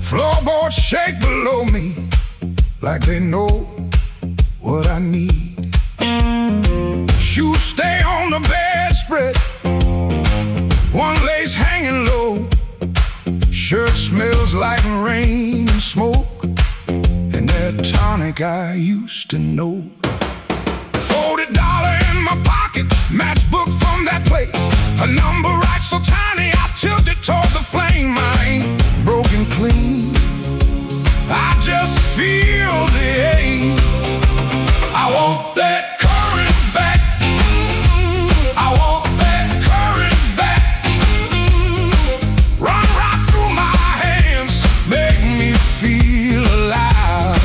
Floorboards shake below me like they know what I need. Shoes stay on the bedspread, one lace hanging low. Shirt smells like rain and smoke, and that tonic I used to know. $40 in my pocket, matchbook from that place. A number right so tiny, I tilted toward the flame. I ain't broken clean, I just feel the ache. I want that current back, I want that current back. Run right through my hands, make me feel alive.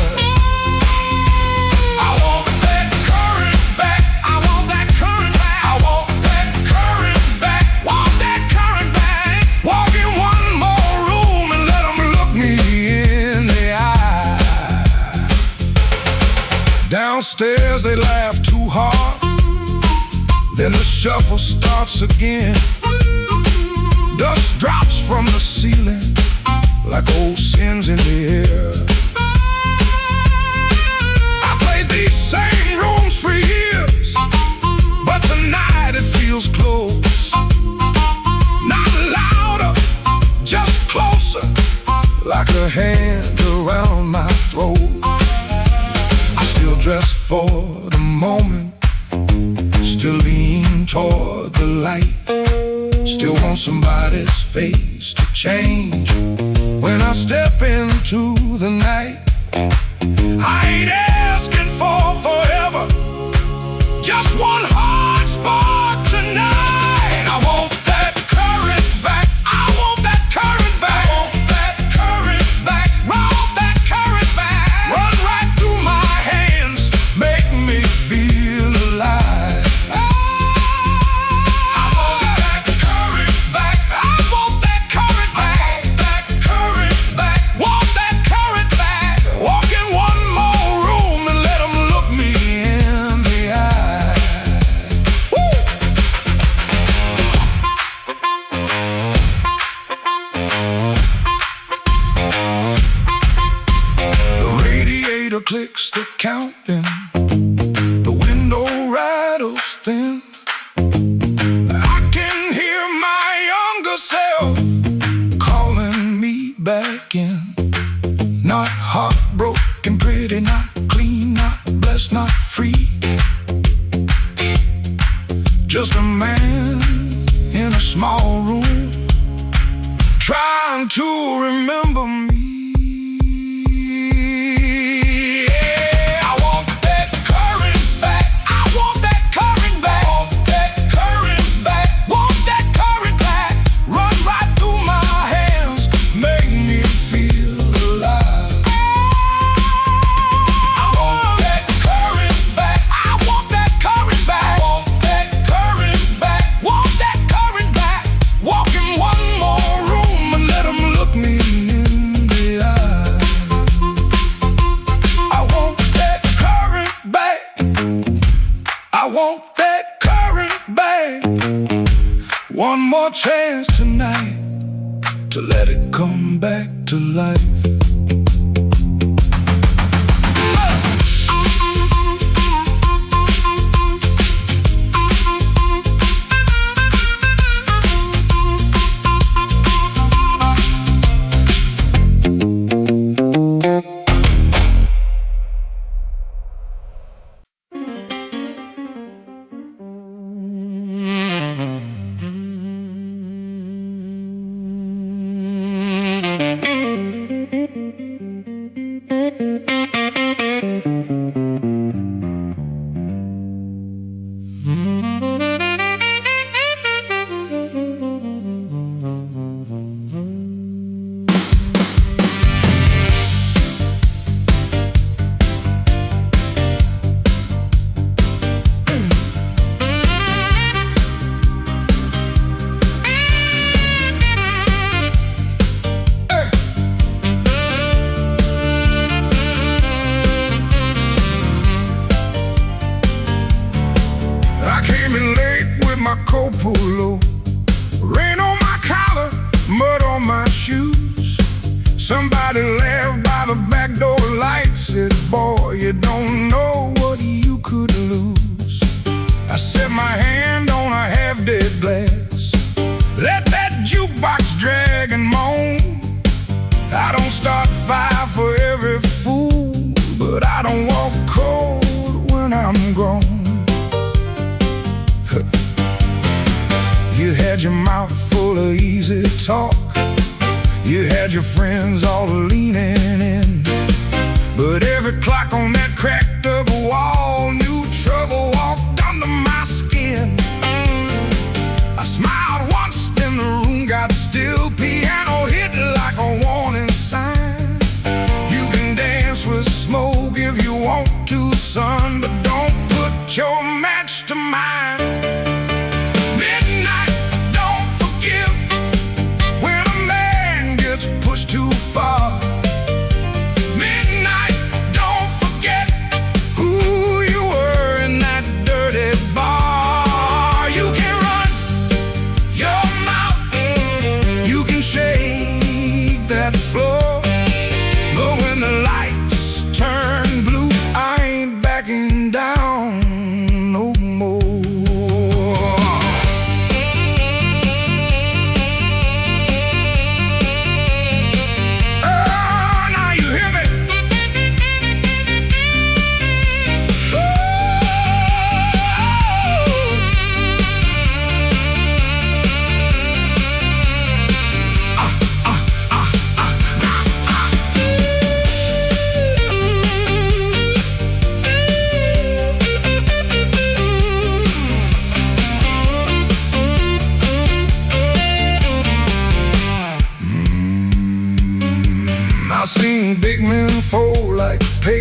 I want that current back, I want that stairs, they laugh too hard. Then the shuffle starts again. Dust drops from the ceiling like old sins in the air. I played these same rooms for years, but tonight it feels close. Not louder, just closer, like a hand around my throat. I still dress for the moment, still lean toward the light, still want somebody's face to change when I step into the night. I ain't asking for forever, just one hard spark tonight. I want that current back, I want that current back, I want that current back, I want that current back. Run right through my hands, make me feel alive. I want that current back, I want that current back, that current back, want that current back. Walk in one more room and let them look me in the eye. Woo! The radiator clicks the counting, the window rattles thin. I can hear my younger self calling me back in. Not heartbroken, pretty, not clean, not blessed, not free. Just a man in a small room, trying to remember me. Yeah, I want that current back, I want that current back, want that current back, want that current back. Run right through my hands, make me feel alive. I want that current back, I want that current back, want that current back, want that current back. Walk in one more room and let them look me in the eye. I want that current back, I want that current back. One more chance tonight to let it come back to life. Polo, rain on my collar, mud on my shoes. Somebody laughed by the back door light, said, boy, you don't know what you could lose. I set my hand on a half-dead glass, let that jukebox drag and moan. I don't start fire for every fool, but I don't walk cold when I'm grown. You had your mouth full of easy talk, you had your friends all leaning in, but every clock on that cracked up wall knew trouble walked under my skin. I smiled once, then the room got still. Piano hit like a warning sign. You can dance with smoke if you want to, son, but don't put your match to mine. Midnight don't forgive when a man gets pushed too far. Midnight don't forget who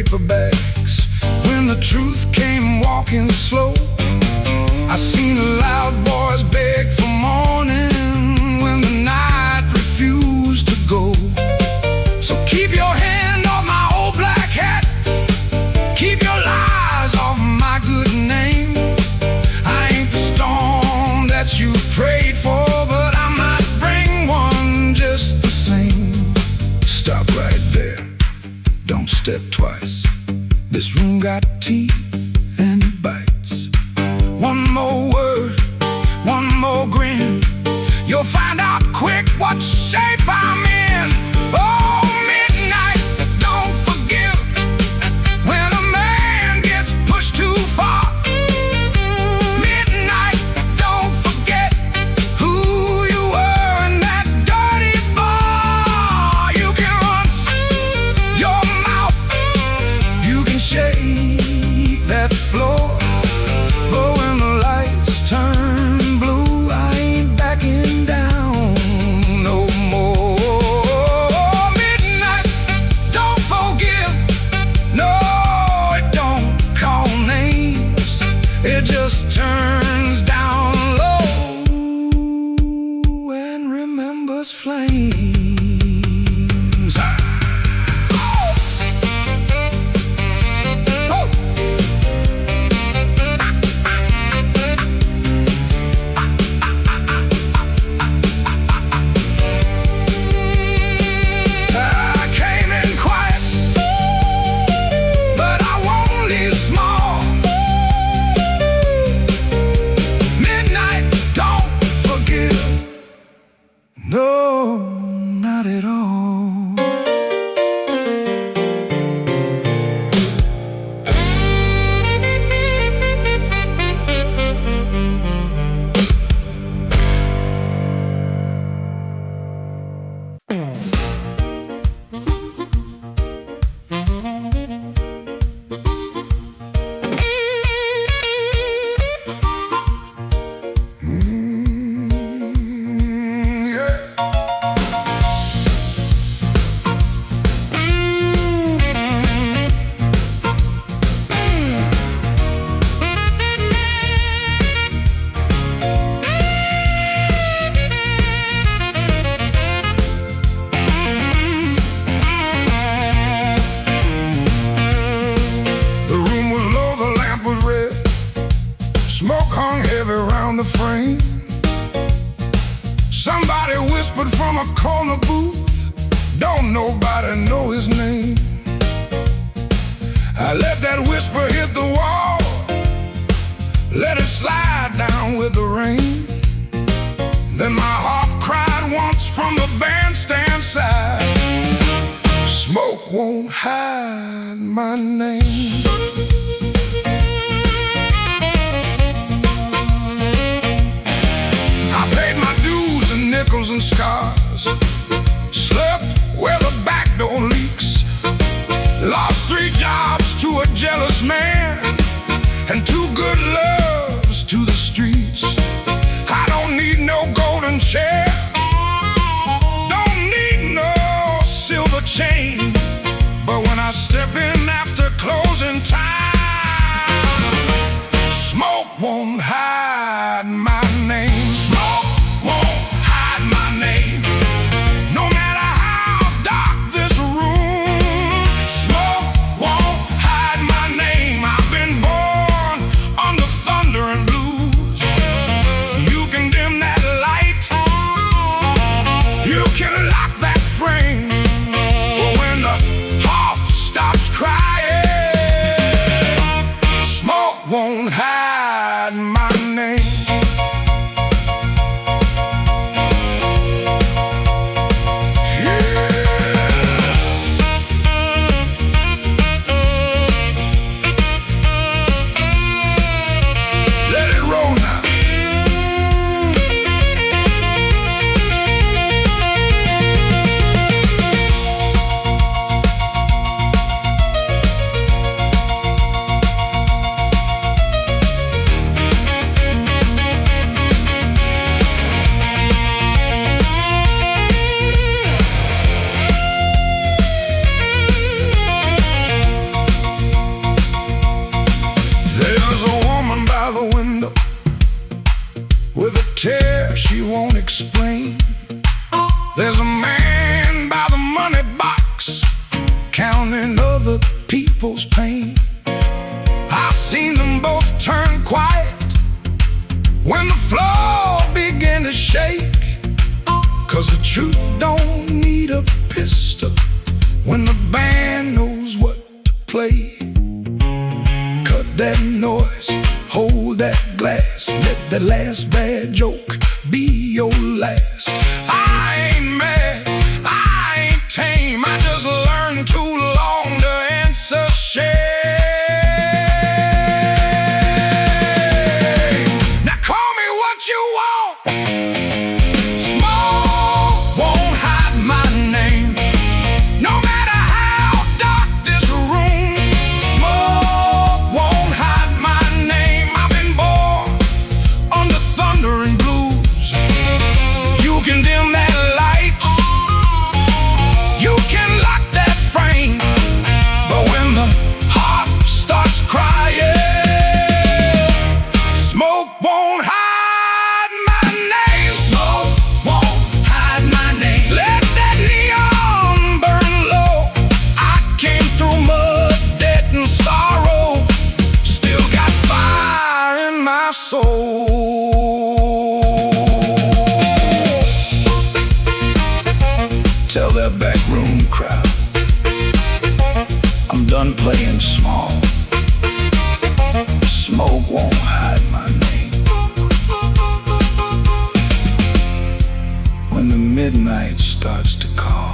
paper bags. When the truth came walking slow, I seen loud boys beg for morning when the night refused to go. So keep your hand off my old black hat, keep your lies off my good name. I ain't the storm that you prayed for, but I might bring one just the same. Stop right there, don't step twice. This room got teeth and it bites. One more word, one more grin, you'll find out quick what shape I'm in. Oh, midnight, don't forgive when a man gets pushed too far. Midnight, don't forget who you were in that dirty bar. You can run your mouth, you can shake that floor, but when the lights turn blue, I ain't backing down no more. Midnight, don't forgive, no, it don't call names, it just turns down low and remembers flames. I came in quiet, but I won't leave small. Midnight, don't forgive, no, not at all. Yeah. The room was low, the lamp was red, smoke hung heavy around the frame. Somebody whispered from a corner booth, don't nobody know his name. I let that whisper hit the wall, let it slide down with the rain. Then my heart cried once from the bandstand side, smoke won't hide my name. I paid my dues in nickels and scars, slept where the back door leaks, lost 3 jobs to a jealous man and 2 good loves to the streets. I don't need no golden chair, don't need no silver chain, but when I step in after closing time, smoke won't hide my name. Smoke won't hide my name, no matter how dark this room. Smoke won't hide my name. I've been born under thunder and blues. You can dim that light, you can lock that frame, but when the heart stops crying, smoke won't hide my name. Let it roll now. There's a woman by the window with a tear she won't explain. There's a man by the money box counting other people's pain. I've seen them both turn quiet when the floor began to shake. 'Cause the truth don't need a pistol when the band knows what to play. Cut that noise, hold that glass, let that last bad joke be your last. I ain't mad, I ain't tame, I just learned too long to answer shame. Now call me what you want, smoke won't hide my name. No matter how dark this room, smoke won't hide my name. I've been born under thunder and blues. You can dim that light, you can lock that frame, but when the heart starts crying, smoke won't hide my name. Smoke won't hide my name. Let that neon burn low. I came through mud, debt, and sorrow, still got fire in my soul. Tell that backroom crowd I'm done playing small. Smoke won't hide my name. When the midnight starts to call,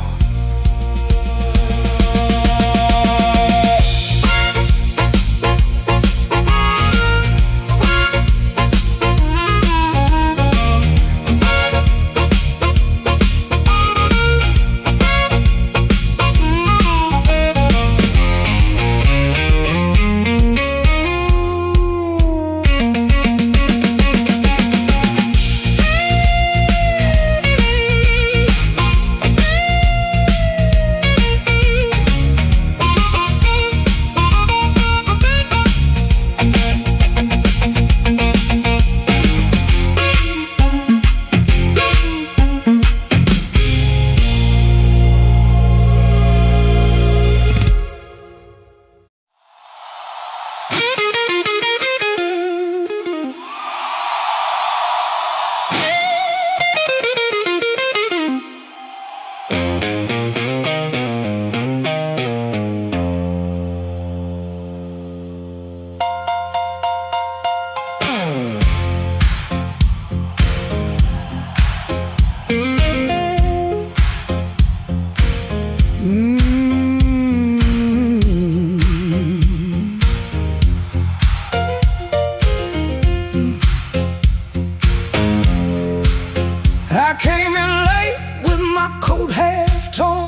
I came in late with my coat half torn,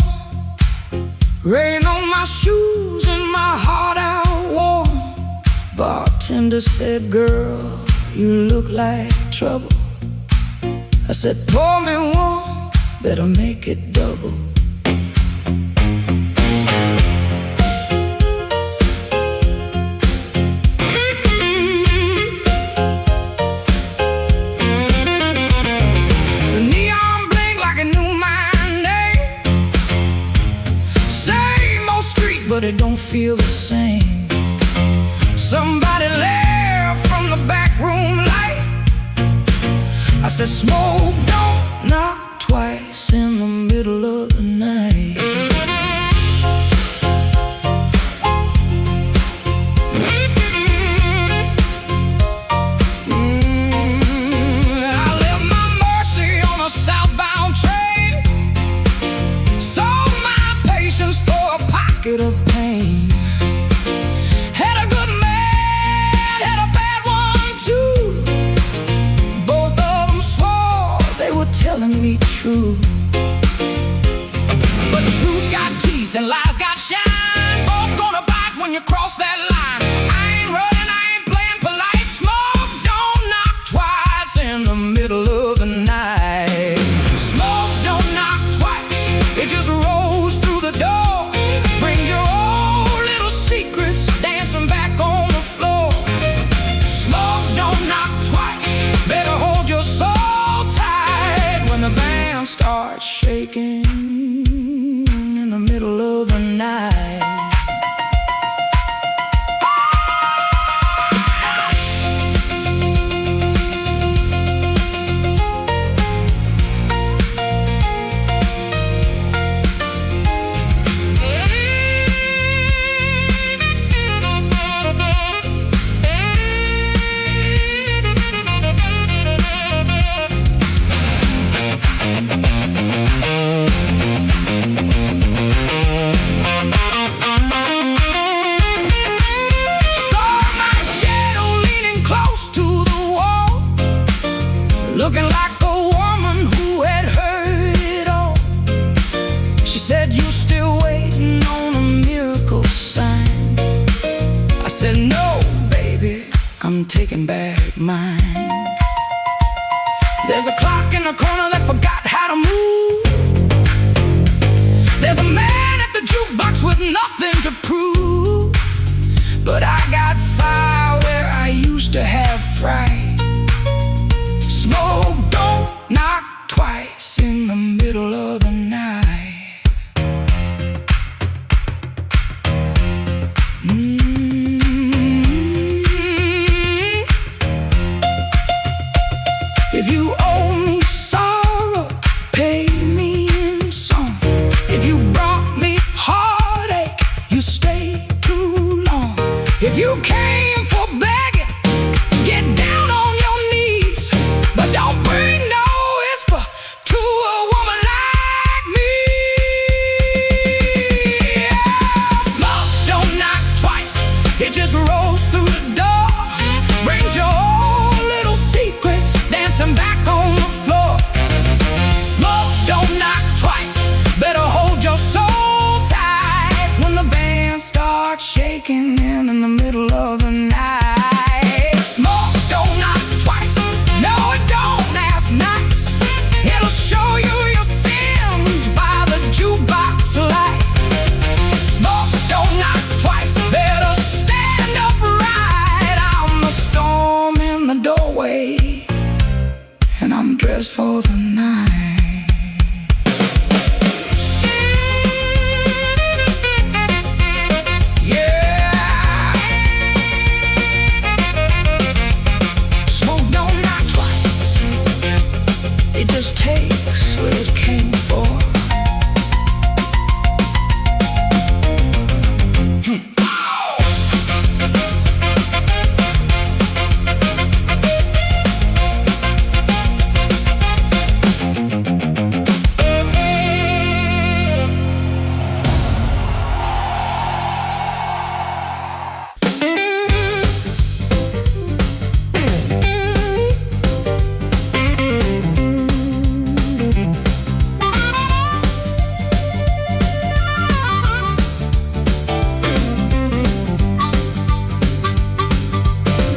rain on my shoes and my heart out warm. Bartender said, "Girl, you look like trouble." I said, "Pour me one, better make it double." But it don't feel the same. Somebody left from the back room light. I said, "Smoke don't knock twice in the middle of the night." I left my Mercy on a southbound train, sold my patience for a pocket of pain. Had a good man, had a bad one too. Both of them swore they were telling me true. But truth got teeth and lies got shine. Both gonna bite when you cross that line. I ain't running, I ain't playing polite. Smoke don't knock twice in the middle of the night. Smoke don't knock twice, it just rolls through the door. Brings your old little secrets dancing back on the floor. looking like a woman who had heard it all. She said, "You still waiting on a miracle sign?" I said, "No, baby, I'm taking back mine." There's a clock in the corner that forgot how to move. There's a man at the jukebox with nothing to prove. But I got fire where I used to have fright. Smoke don't knock twice in the middle of the night. If you owe me sorrow, pay me in song. If you brought me heartache, you stay too long. If you came for begging, get down on your knees. But don't bring no whisper to a woman like me. Smoke don't knock twice, it just rolls through the door. Brings your old little secrets dancing back on the floor. Smoke don't knock twice, better hold your soul tight when the band starts shaking in the middle of the night. Smoke don't knock twice, no it don't, that's nice. It'll show you your sins by the jukebox light. Smoke don't knock twice, better stand upright. I'm the storm in the doorway, and I'm dressed for the night. Yeah. Smoke don't knock twice, it just takes what it came for.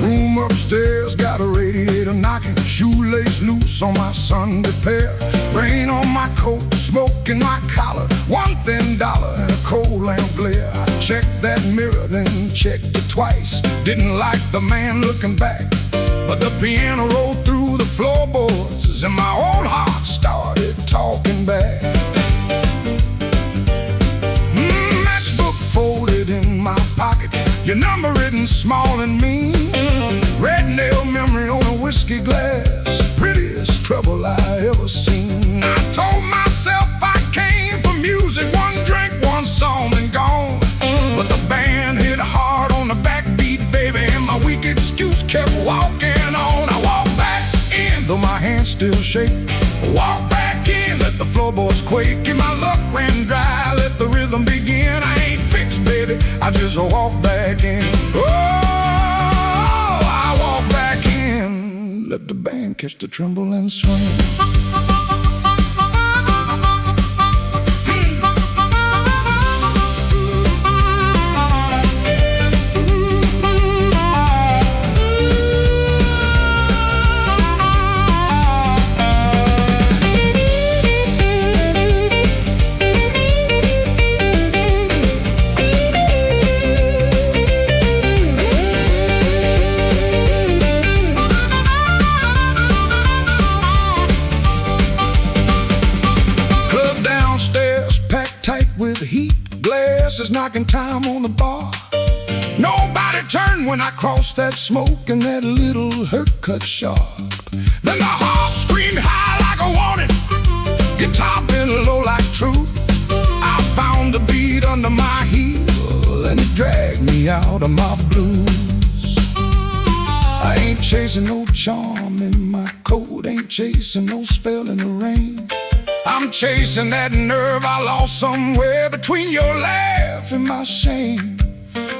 Room upstairs got a radiator knocking, shoelace loose on my Sunday pair. Rain on my coat, smoke in my collar, one thin dollar and a cold lamp glare. I checked that mirror, then checked it twice. Didn't like the man looking back, but the piano rolled through the floorboards and my old heart started talking back. Matchbook folded in my pocket, your number written small and mean. Red nail memory on a whiskey glass, prettiest trouble I ever seen. I told myself I came for music, one drink, one song and gone. But the band hit hard on the backbeat, baby, and my weak excuse kept walking on. I walked back in, though my hands still shake. Walk back in, let the floorboards quake. And my luck ran dry, let the rhythm begin. I ain't fixed, baby, I just walk back in. Oh, I walk back in, let the band catch the tremble and swing. With heat, glasses knocking time on the bar. Nobody turned when I crossed that smoke, and that little hurt cut sharp. Then the harp screamed high like a warning, guitar bent low like truth. I found the beat under my heel, and it dragged me out of my blues. I ain't chasing no charm in my coat, ain't chasing no spell in the rain. I'm chasing that nerve I lost somewhere between your laugh and my shame.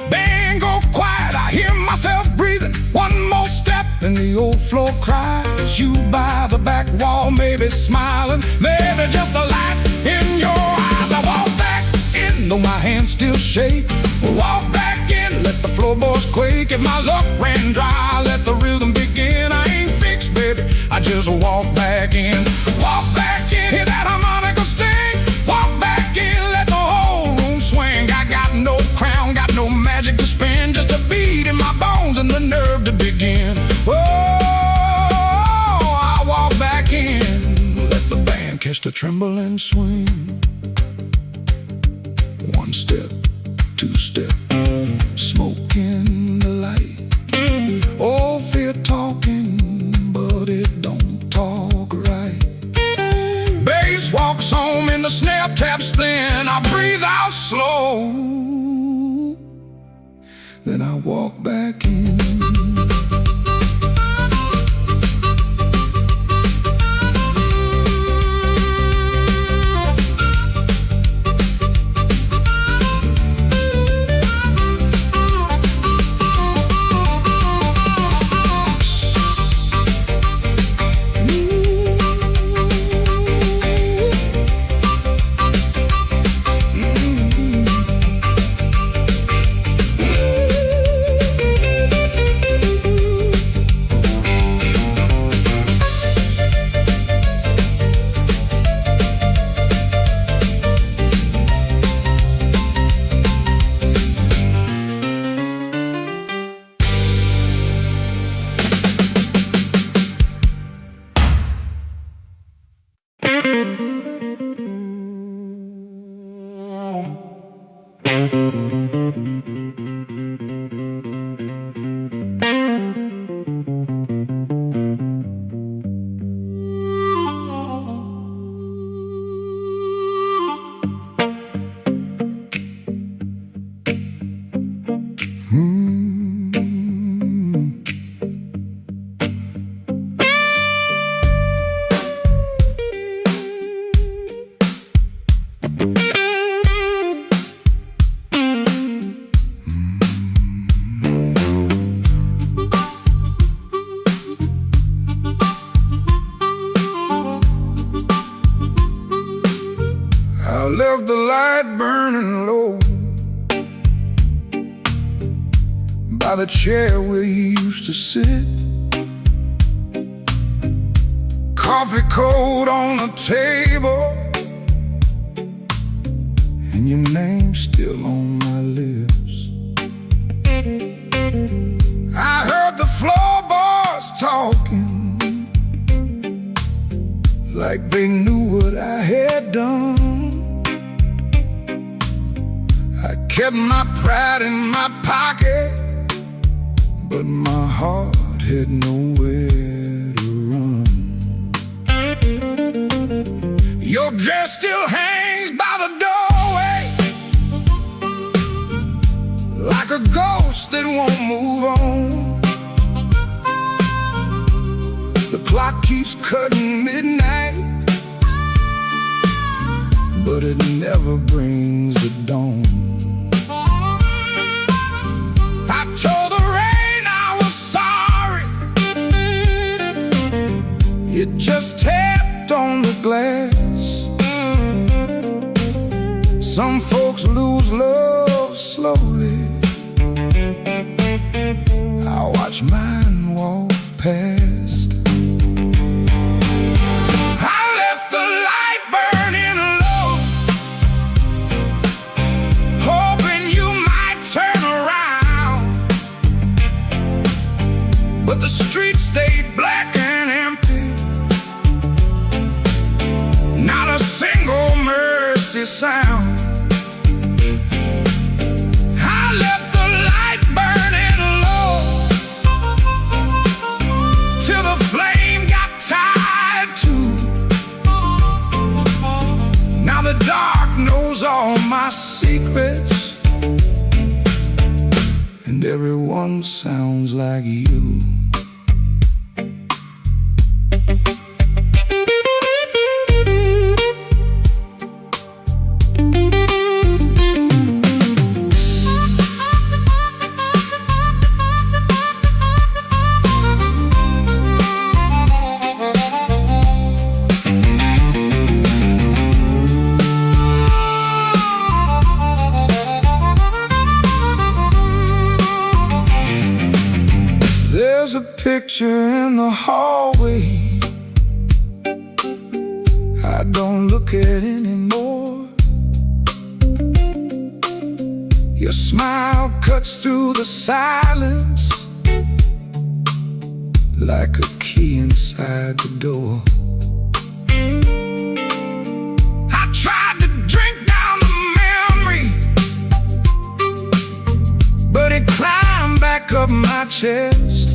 Band go quiet, I hear myself breathing. One more step and the old floor cries. eyes, you by the back wall, maybe smiling, maybe just a light in your eyes. I walk back in, though my hands still shake. Walk back in, let the floorboards quake. If my luck ran dry, let the rhythm begin. I ain't fixed, baby, I just walk back in. Walk back in, hear that harmonica sting. Walk back in, let the whole room swing. I got no crown, got no magic to spin, just a beat in my bones and the nerve to begin. Oh, I walk back in, let the band catch the tremble and swing. One step, two step, smoke in the light. Oh, fear talking, but it don't talk right. Bass walks home and the snare taps thin. I breathe out slow, then I walk back in. I left the light burning low by the chair where you used to sit. Coffee cold on the table, and your name's still on my lips. I heard the floorboards talking like they knew what I had done. I kept my pride in my pocket, but my heart had nowhere to run. Your dress still hangs by the doorway like a ghost that won't move on. The clock keeps cutting midnight, but it never brings the dawn. I told the rain I was sorry, it just tapped on the glass. Some folks lose love slowly, I watch mine walk past. I left the light burning low, hoping you might turn around, but the street stayed black and empty, not a single mercy sound. I left the light burning low till the flame got tired too. Now the dark knows all my secrets, and everyone sounds like you. There's a picture in the hallway I don't look at anymore. Your smile cuts through the silence like a key inside the door. I tried to drink down the memory, but it climbed back up my chest.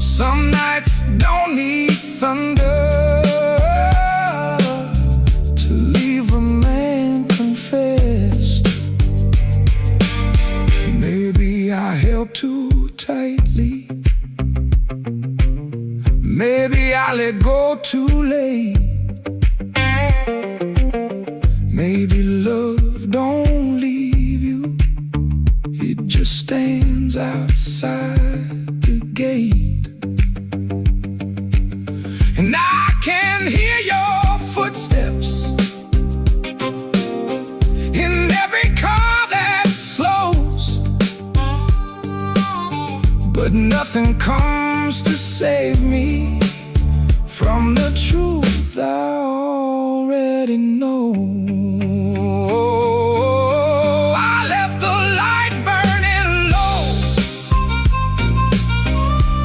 Some nights don't need thunder to leave a man confessed. Maybe I held too tightly, maybe I let go too late. Maybe love don't leave you, it just stands outside the gate. And I can hear your footsteps in every car that slows, but nothing comes to save me from the truth I already know. I left the light burning low,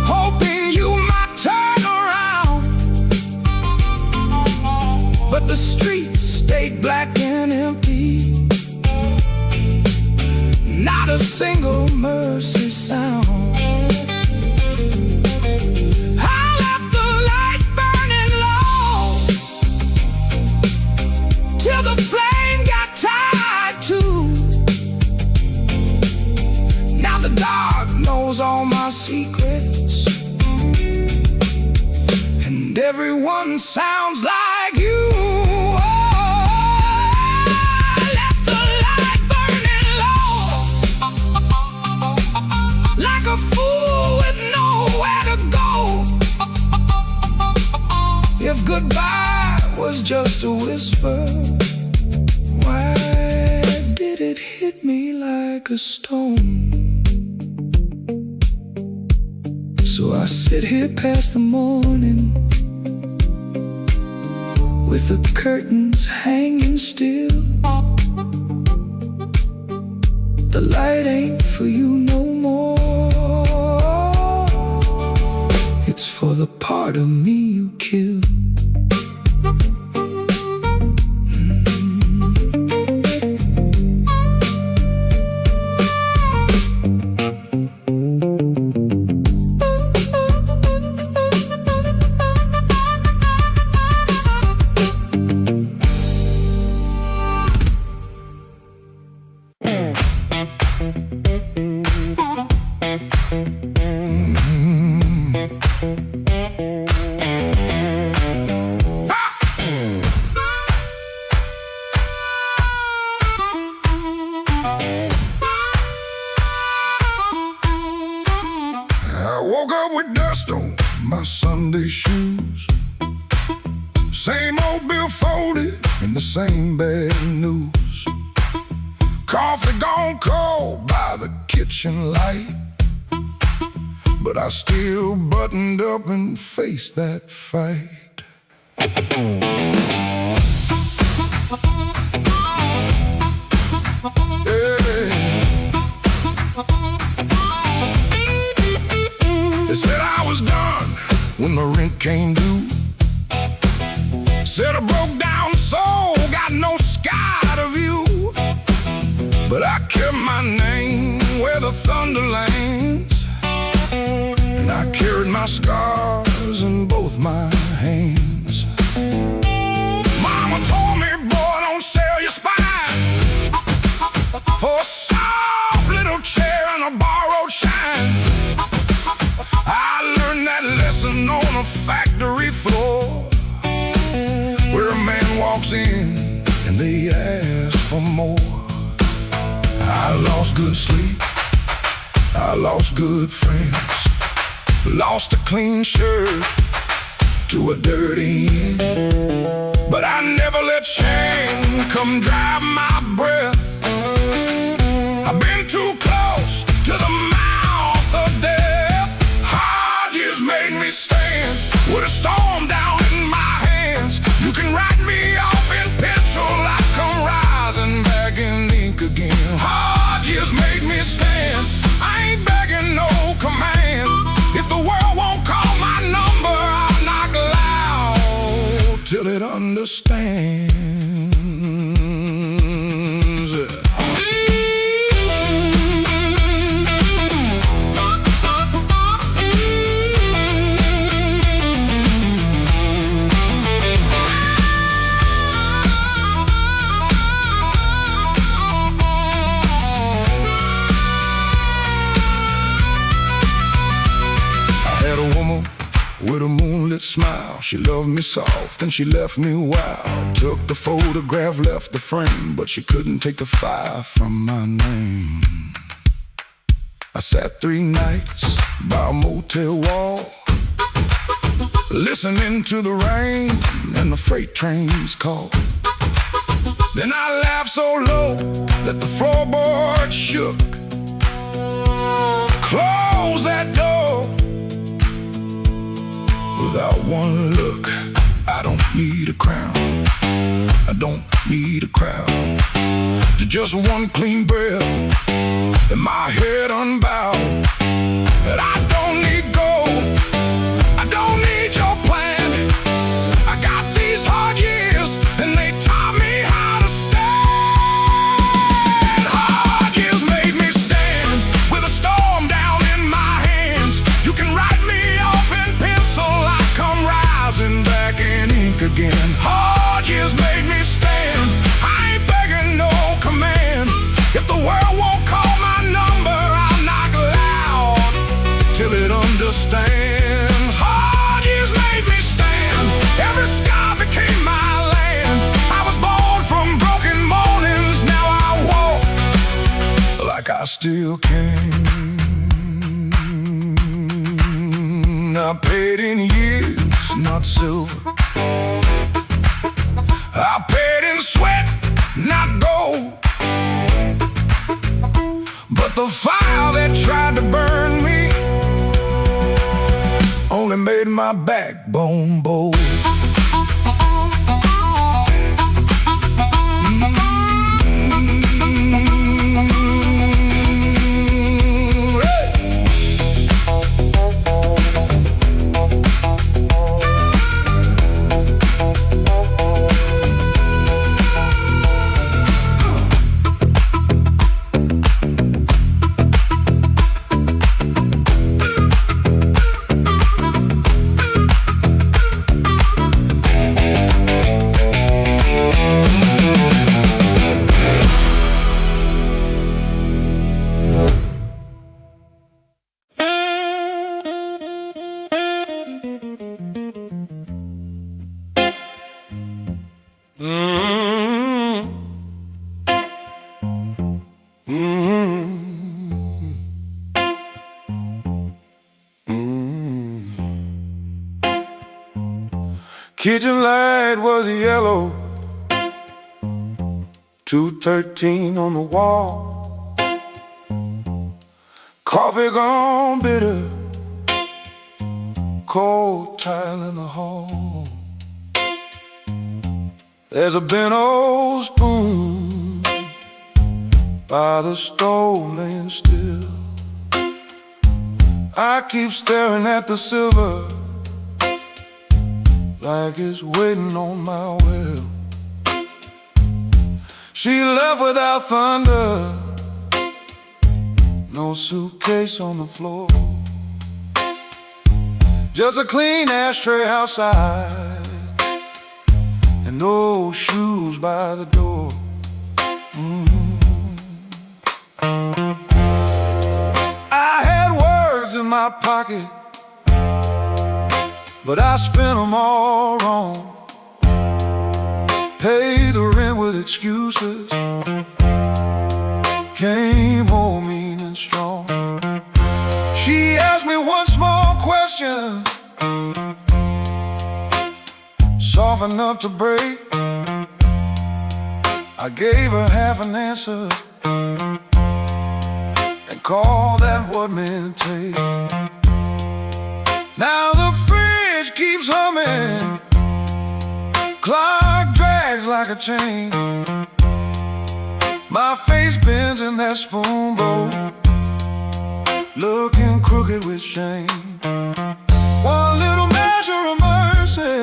hoping you might turn around, but the streets stayed black and empty, not a single mercy sound. The flame got tied too. Now the dark knows all my secrets, and everyone sounds like you. Oh, I left the light burning low, like a fool with nowhere to go. If goodbye was just a whisper, why did it hit me like a stone? So I sit here past the morning, with the curtains hanging still. The light ain't for you no more, it's for the part of me you killed. Woke up with dust on my Sunday shoes, same old bill folded and the same bad news. Coffee gone cold by the kitchen light, but I still buttoned up and faced that fight. They said I was done when the rent came due. Said a broke down soul got no sky to view, but I kept my name where the thunder lands, and I carried my scars in both my hands. Mama told me, boy, don't sell your spine for a soft little chair and a borrowed shine. I learned that lesson on a factory floor, where a man walks in and they ask for more. I lost good sleep, I lost good friends, lost a clean shirt to a dirty end, but I never let shame come drive my breath. I've been too close to the mouth of understands. With a moonlit smile, she loved me soft and she left me wild. Took the photograph, left the frame, but she couldn't take the fire from my name. I sat 3 nights by a motel wall, listening to the rain and the freight trains call. Then I laughed so low that the floorboard shook. Close that door. Without one look, I don't need a crown, I don't need a crowd. Just one clean breath and my head unbowed. And I don't need gold, I don't need your plan. I got these hard years and they taught me how to stand. Hard years made me stand with a storm down in my hands. You can write me off in pencil, come rising back in ink again. Hard years made me stand. I ain't begging no command. If the world won't call my number, I'll knock loud till it understands. Hard years made me stand. Every scar became my land. I was born from broken mornings. Now I walk like I still can. I paid in years, not silver. I paid in sweat, not gold. But the fire that tried to burn me only made my backbone bold. Kitchen light was yellow, 213 on the wall. Coffee gone bitter, cold tile in the hall. There's a bent old spoon by the stove laying still. I keep staring at the silver like it's waiting on my will. She left without thunder, no suitcase on the floor, just a clean ashtray outside and no shoes by the door. I had words in my pocket, but I spent them all wrong. Paid the rent with excuses, came home mean and strong. She asked me one small question, soft enough to break. I gave her half an answer and called that what men take. Now the fridge keeps humming, clock drags like a chain. My face bends in that spoon bowl, looking crooked with shame. One little measure of mercy,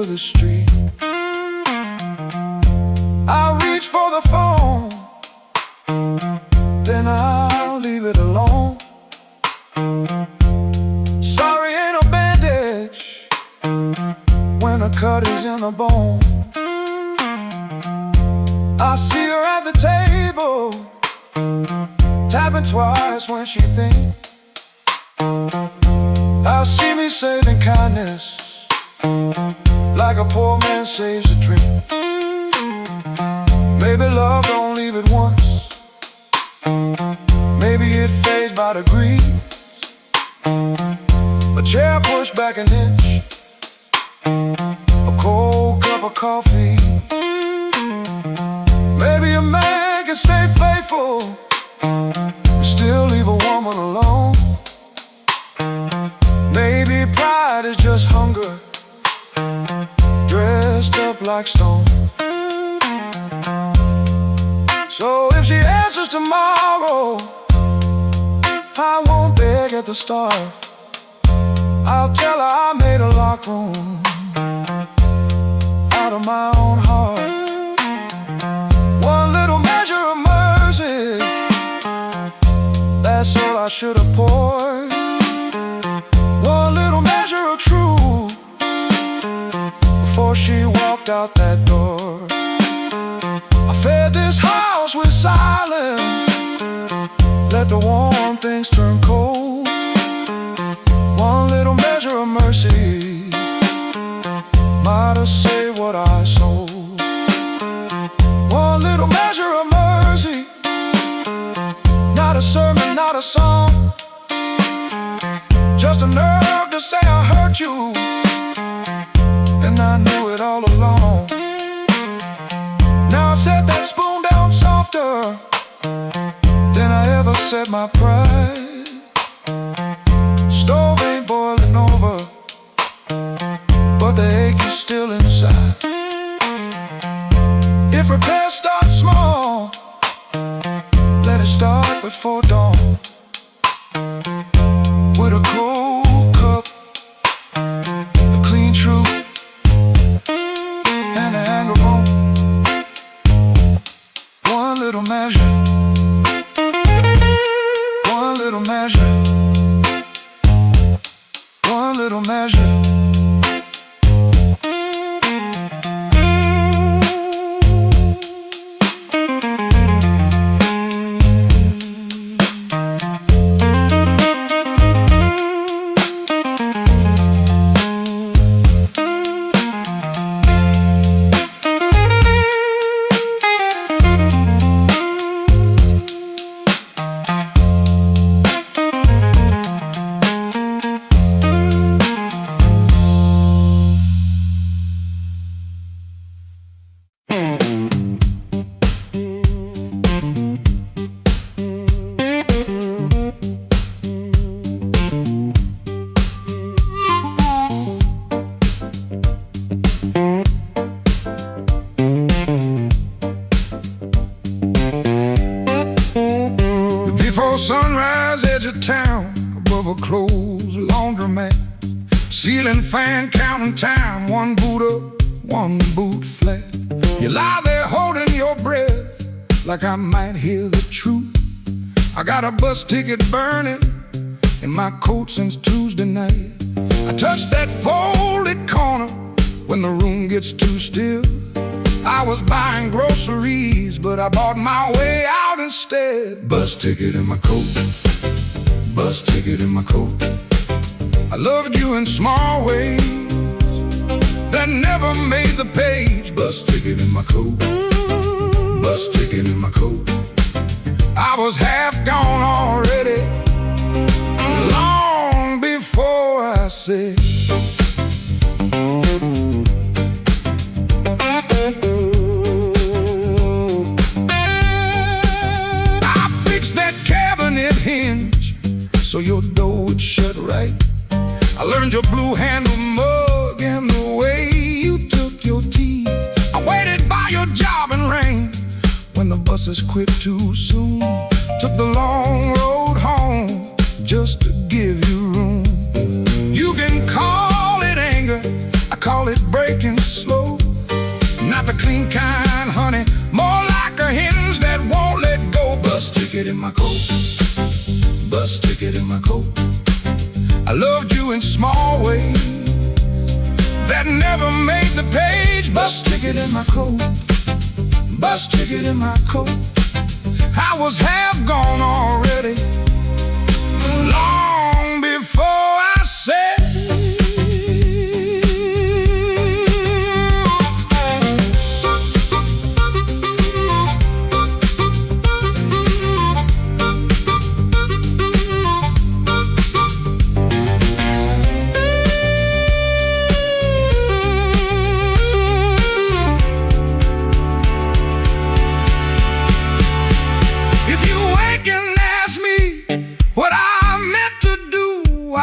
the street. I reach for the phone, then I'll leave it alone. Sorry ain't a bandage when a cut is in the bone. I see her at the table, tapping twice when she thinks. I see me saving kindness like a poor man saves a drink. Maybe love don't leave it once, maybe it fades by degrees. A chair pushed back an inch, a cold cup of coffee. Maybe a man can stay faithful and still leave a woman alone. Maybe pride is just hunger dressed up like stone. So if she answers tomorrow, I won't beg at the start. I'll tell her I made a locked room out of my own heart. One little measure of mercy, that's all I should have poured. One little measure of truth before she walked out that door. I fed this house with silence, let the warm things turn cold. One little measure of mercy might have saved what I sold. One little measure of mercy, not a sermon, not a song, just a nerve to say I hurt you, and I knew it all along. Now I set that spoon down softer than I ever set my pride. Stove ain't boiling over, but the ache is still inside. If repairs start small, let it start before dawn. With a cold cup, a clean truth, and an anger bone. One little measure, one little measure, one little measure. Sunrise, edge of town, above a closed laundromat. Ceiling fan counting time, one boot up, one boot flat. You lie there holding your breath, like I might hear the truth. I got a bus ticket burning in my coat since Tuesday night. I touch that folded corner when the room gets too still. I was buying groceries, but I bought my way out instead. Bus ticket in my coat, bus ticket in my coat. I loved you in small ways that never made the page. Bus ticket in my coat, bus ticket in my coat. I was half gone already, long before I said so your door would shut right. I learned your blue handle mug and the way you took your tea. I waited by your job in rain when the buses quit too soon. Took the long road home just to give you room. You can call it anger, I call it breaking never made the page. Bus ticket in my coat, bus ticket in my coat. I was half gone already, long before I said.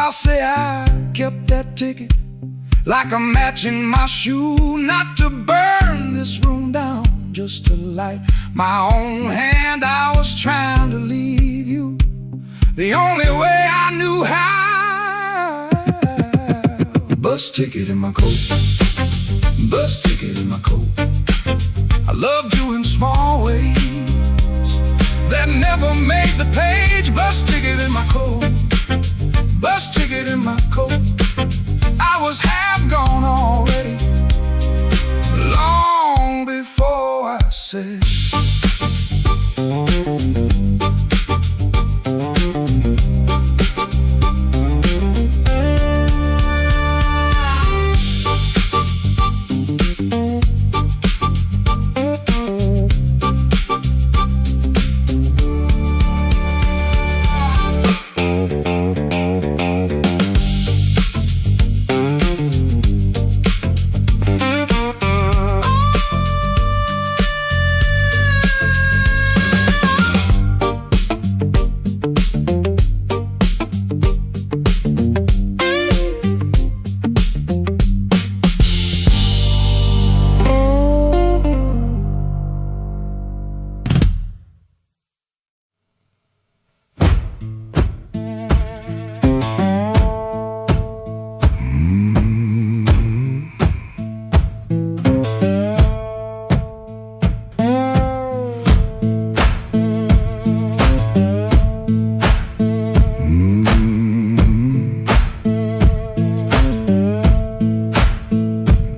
I'll say I kept that ticket like a match in my shoe, not to burn this room down, just to light my own hand. I was trying to leave you the only way I knew how. Bus ticket in my coat, bus ticket in my coat. I loved you in small ways that never made the page. Bus ticket in my coat, bus ticket in my coat. I was half gone already, long before I said.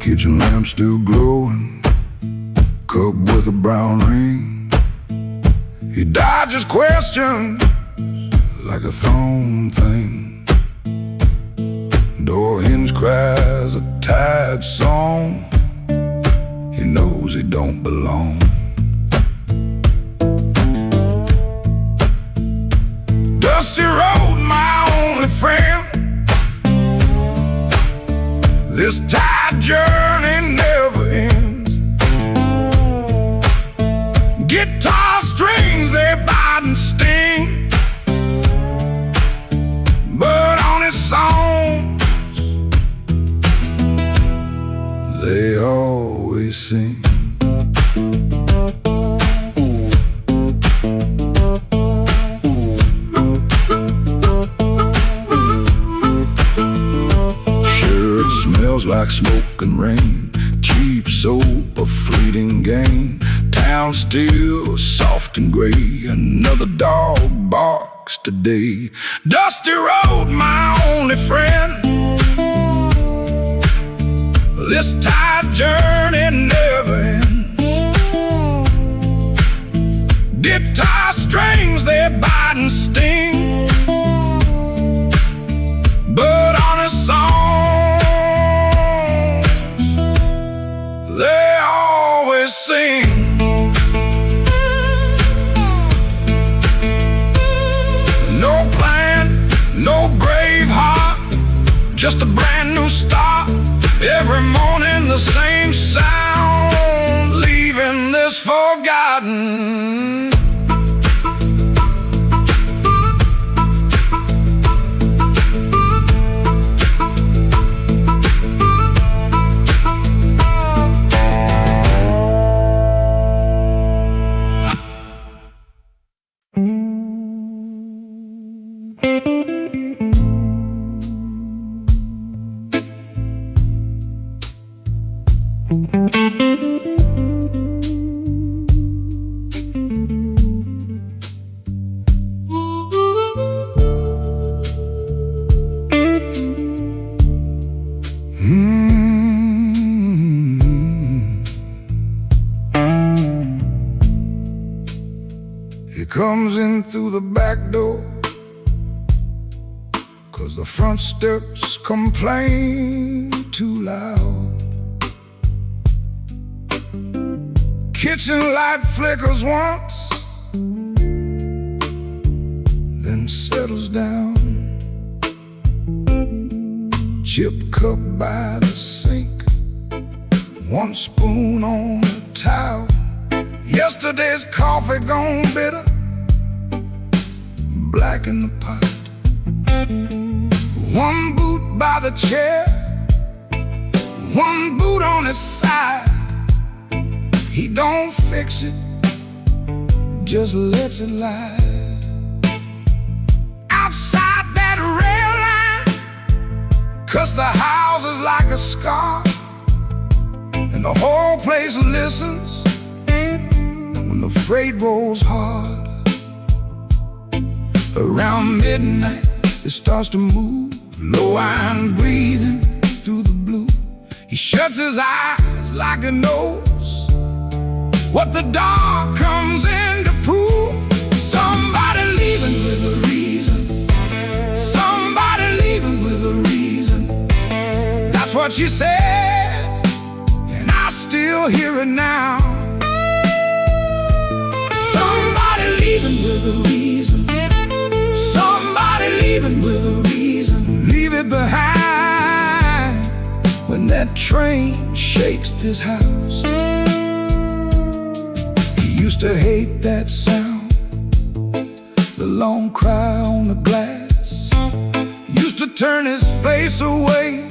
Kitchen lamp still glowing, cup with a brown ring. He dodges questions like a thrown thing. Door hinge cries a tired song. He knows he don't belong. Dusty road, my only friend. This tired journey never ends. Guitar strings, they bite and sting, but on his songs, they always sing. Smells like smoke and rain, cheap soap, a fleeting gain. Town still soft and gray, another dog barks today. Dusty road, my only friend. This tired journey never ends. Guitar strings, they bite and sting, but on his songs, they always sing. No plan, no brave heart, just a brand new start. Every morning the same sound, leaving this forgotten. through the back door, 'cause the front steps complain too loud. Kitchen light flickers once, then settles down. Chip cup by the sink, one spoon on the towel. Yesterday's coffee gone bitter, black in the pot. One boot by the chair, one boot on its side. He don't fix it, just lets it lie. Outside that rail line, 'cause the house is like a scar, and the whole place listens when the freight rolls hard. Around midnight it starts to move, low iron breathing through the blue. He shuts his eyes like he knows what the dark comes in to prove. Somebody leaving with a reason, somebody leaving with a reason. That's what she said, and I still hear it now. Somebody leaving with a reason, somebody leaving with a reason. Leave it behind when that train shakes this house. He used to hate that sound, the long cry on the glass. Used to turn his face away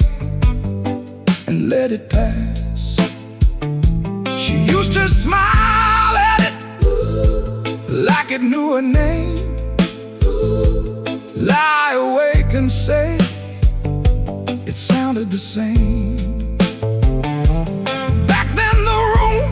and let it pass. She used to smile at it like it knew her name. Lie awake and say it sounded the same. Back then the room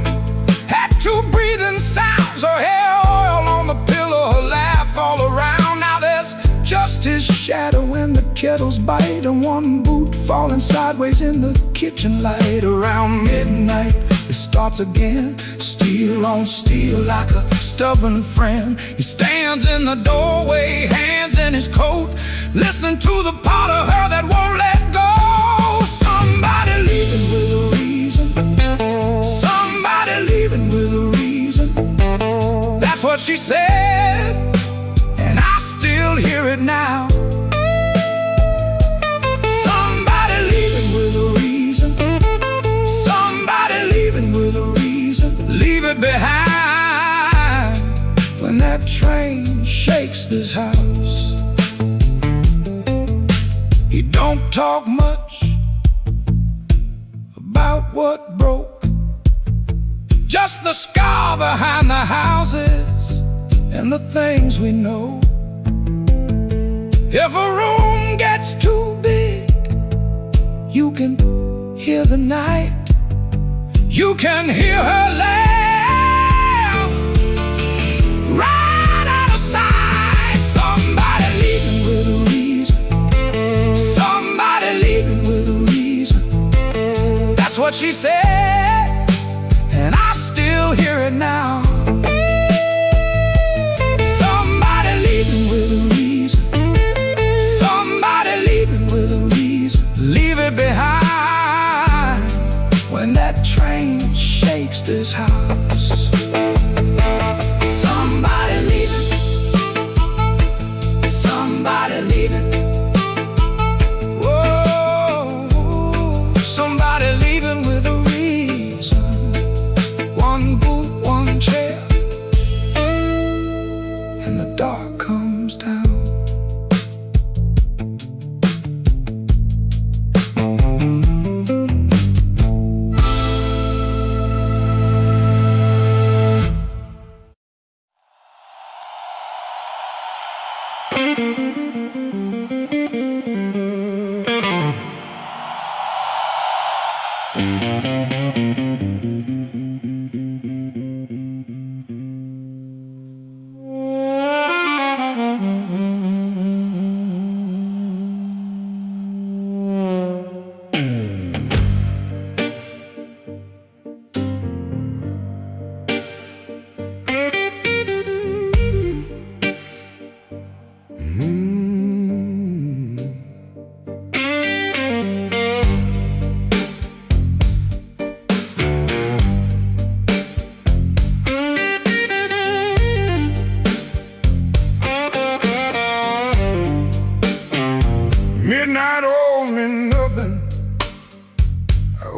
had two breathing sounds, her hair oil on the pillow, her laugh all around. Now there's just his shadow when the kettles bite, and one boot falling sideways in the kitchen light. Around midnight it starts again, steel on steel like a stubborn friend. He stands in the doorway, hands in his coat, listening to the part of her that won't let go. Somebody leaving with a reason, somebody leaving with a reason. That's what she said, and I still hear it now. Somebody leaving with a reason, somebody leaving with a reason. Leave it behind when that train shakes this house. He don't talk much about what broke, just the scar behind the houses and the things we know. If a room gets too big, you can hear the night, you can hear her laugh right out of sight. Somebody leaving with a reason, somebody leaving with a reason. That's what she said, and I still hear it now. Somebody leaving with a reason, somebody leaving with a reason. Leave it behind when that train shakes this house. Somebody leaving, somebody leaving. Whoa, somebody leaving with a reason. One boot, one chair, and the dark comes down.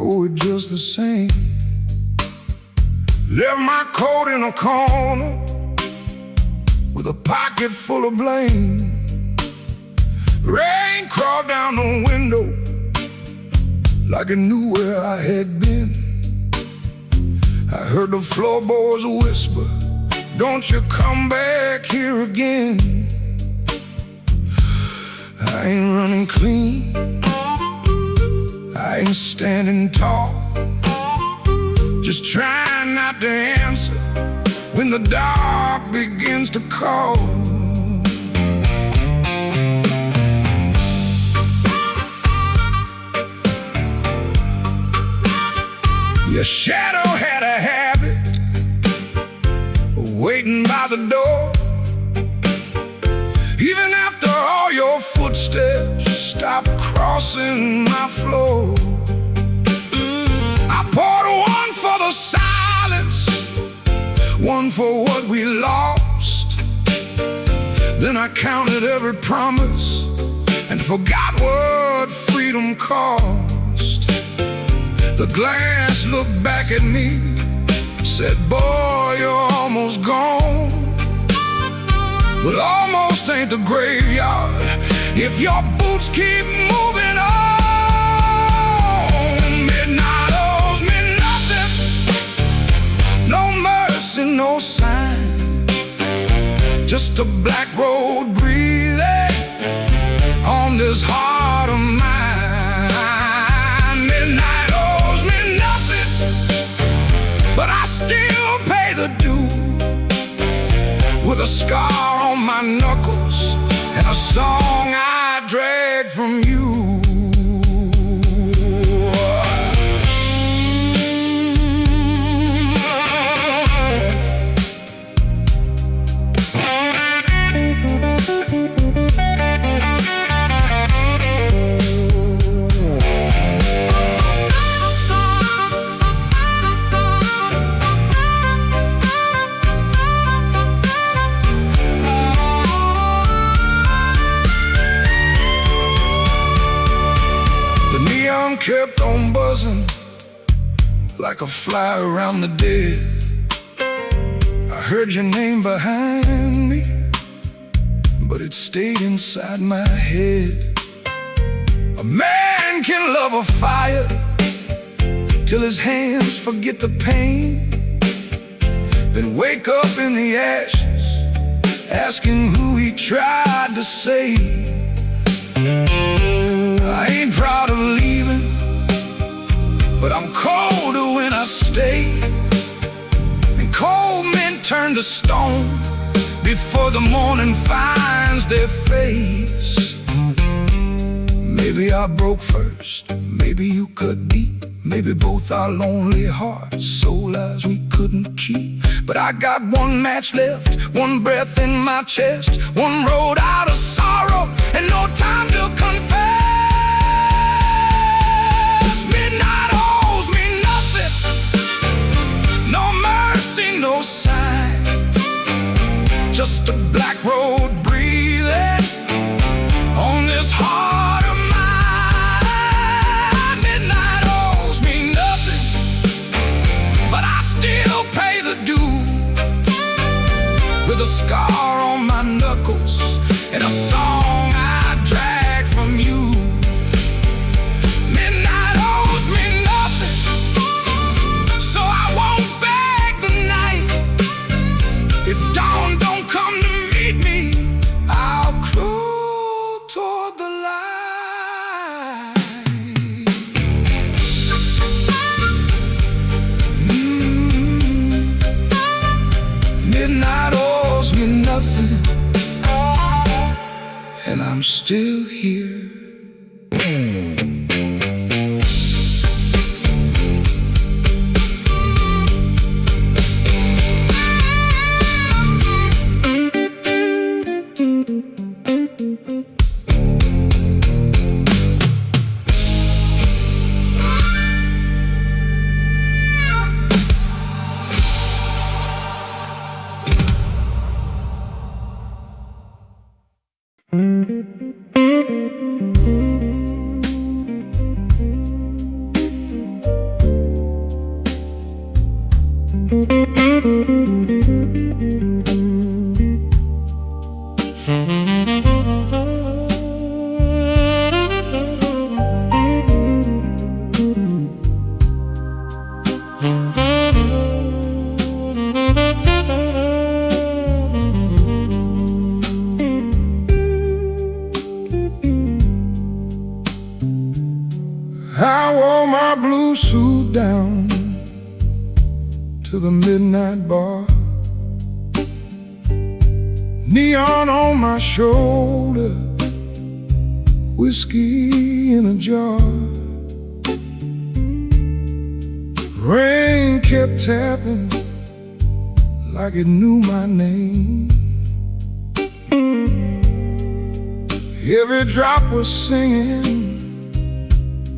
owe it just the same. Left my coat in a corner with a pocket full of blame. Rain crawled down the window like it knew where I had been. I heard the floorboards whisper, "Don't you come back here again." I ain't running clean, I ain't standing tall, just trying not to answer when the dark begins to call. Your shadow had a habit of waiting by the door. Even after all your footsteps stopped crossing my floor. I poured one for the silence, one for what we lost. Then I counted every promise and forgot what freedom cost. The glass looked back at me, said, "Boy, you're almost gone." But almost ain't the graveyard if your boots keep moving on. Midnight owes me nothing, no mercy, no sign, just a black road breathing on this heart of mine. Midnight owes me nothing, but I still pay the due, with a scar on my knuckles and a song I drag from you. Kept on buzzing like a fly around the dead. I heard your name behind me, but it stayed inside my head. A man can love a fire till his hands forget the pain, then wake up in the ashes asking who he tried to save. I ain't proud of leaving, but I'm colder when I stay. And cold men turn to stone before the morning finds their face. Maybe I broke first, maybe you cut deep, maybe both our lonely hearts, soul lives we couldn't keep. But I got one match left, one breath in my chest, one road out of sorrow, and no time to confess. Midnight owes me nothing, no mercy, no sign, just a black road breathing on this heart of mine. Midnight owes me nothing, but I still pay the due, with a scar on my knuckles and a song I drag from you. I wore my blue suit down to the midnight bar, neon on my shoulder, whiskey in a jar. Rain kept tapping like it knew my name. Every drop was singing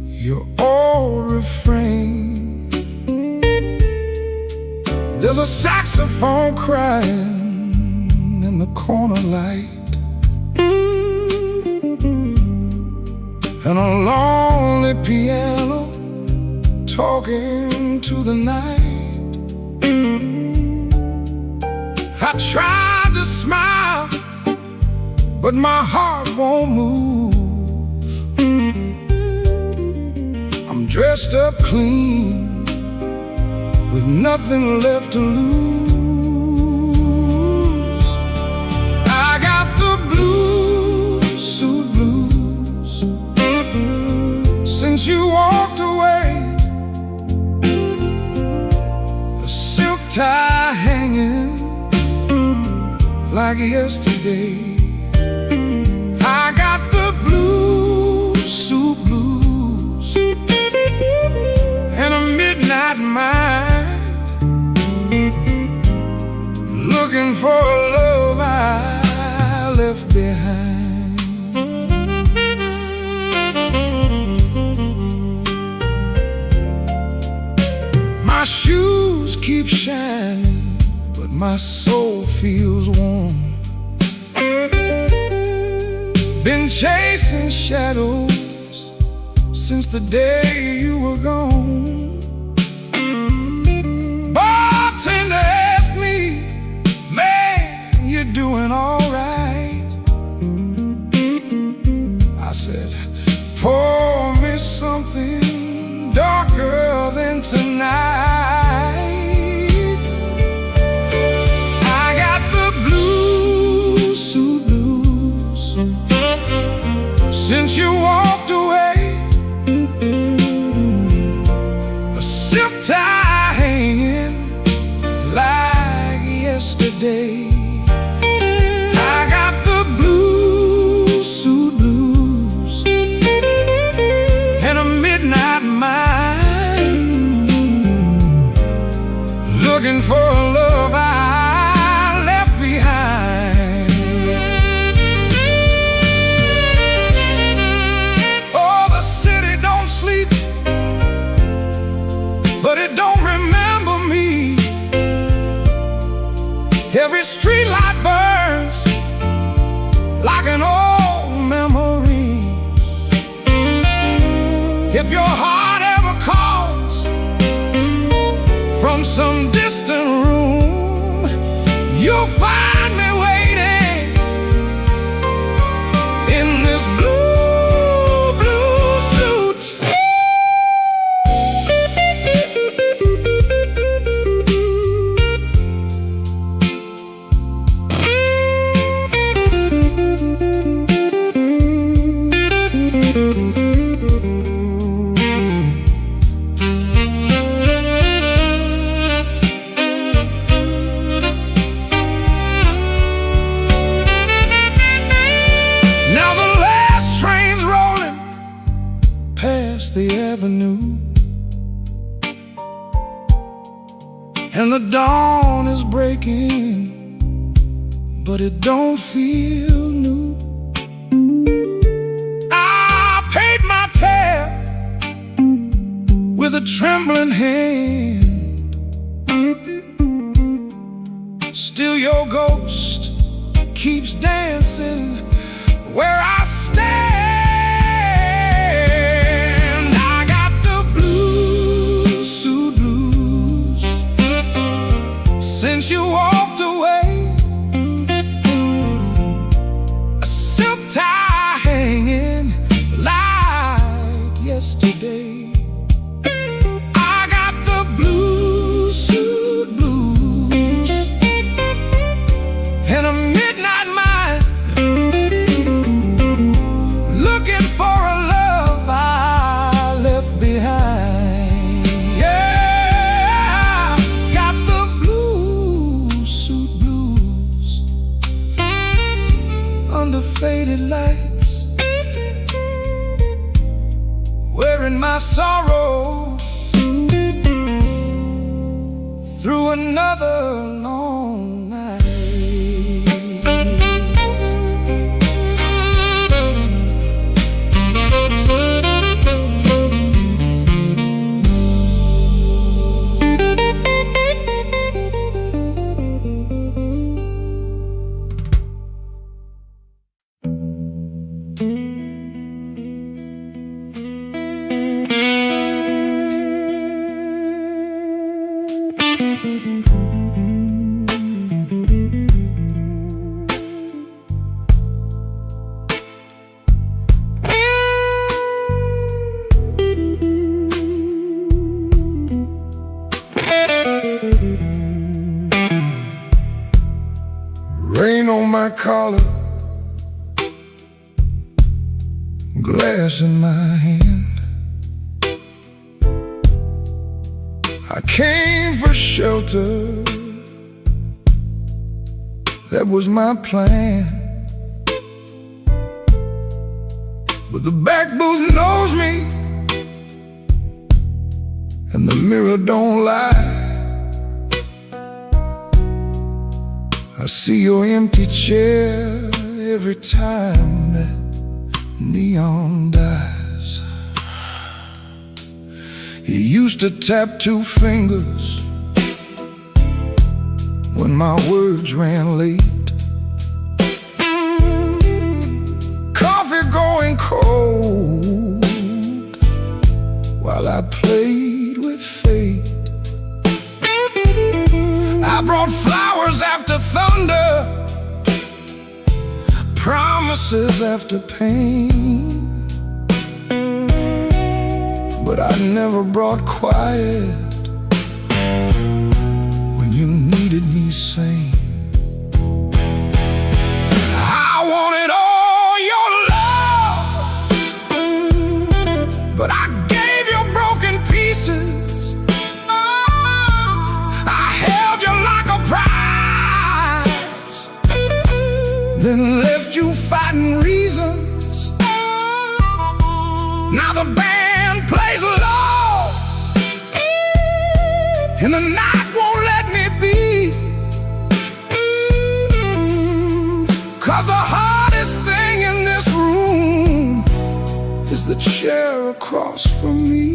your old refrain. There's a saxophone crying in the corner light, and a lonely piano talking to the night. I tried to smile, but my heart won't move. I'm dressed up clean, with nothing left to lose. I got the blues, suit blues, since you walked away. A silk tie hanging like yesterday. I got the blues, suit blues, and a midnight mind, looking for a love I left behind. My shoes keep shining, but my soul feels warm. Been chasing shadows since the day you were gone. Bartender asked me, man, you doing all right? I said, pour me something darker than tonight. I got the blues, suit blues, since you walked away. A silk tie hanging like yesterday. I got the blues, suit blues, and a midnight mind, looking for a love I left behind. Oh, the city don't sleep, but it don't remember me. Every street light burns like an old memory. If your heart ever calls from some distant room, you'll find me waiting in this blue, blue suit. Now the last train's rolling past the avenue, and the dawn is breaking, but it don't feel new. I paid my tab with a trembling hand. Still your ghost keeps dancing where I stand. I got the blues, suit blues, since you walked away. A silk tie hanging like yesterday. I got the blues, suit blues, and a midnight mind, looking for a love I left tomorrow through another long night. Rain on my collar, glass in my hand. I came for shelter, that was my plan. But the back booth knows me, and the mirror don't lie. I see your empty chair every time that neon dies. You used to tap two fingers when my words ran late. Coffee going cold while I played with fate. I brought flowers after thunder, promises after pain, but I never brought quiet when you needed me sane. I wanted all your love, but I gave you broken pieces. Then left you fighting reasons. Now the band plays low, and the night won't let me be. 'Cause the hardest thing in this room is the chair across from me.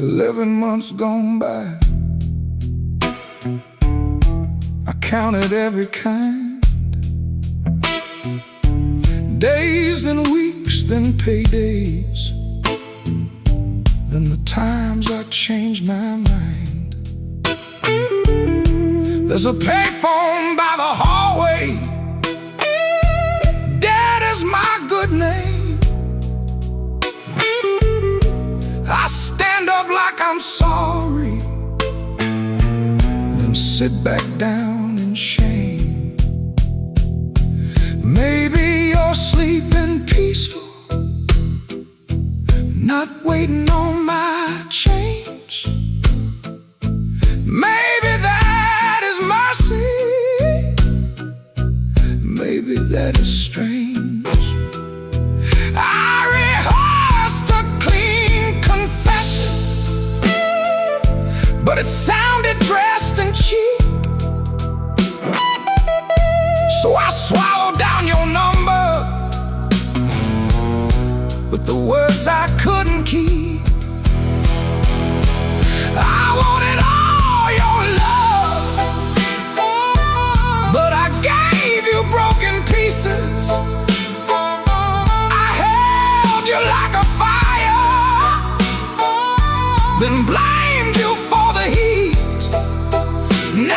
11 months gone by, I counted every kind. Days, then weeks, then paydays, then the times I changed my mind. There's a payphone by the hallway, Dad is my good name. I stand up like I'm sorry, then sit back down in shame. Maybe you're sleeping peaceful, not waiting on my change. Maybe that is mercy, maybe that is strange. I rehearsed a clean confession, but it sounded dressed and cheap. So I swallowed down your number with the words I couldn't keep. I wanted all your love, but I gave you broken pieces. I held you like a fire, then blamed you for the heat.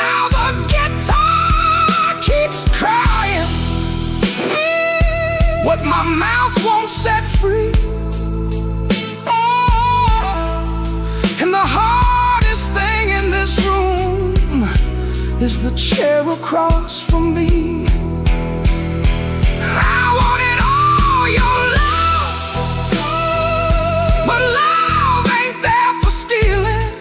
Now the guitar keeps crying what my mouth won't set free. is the chair across from me. I wanted all your love, but love ain't there for stealing.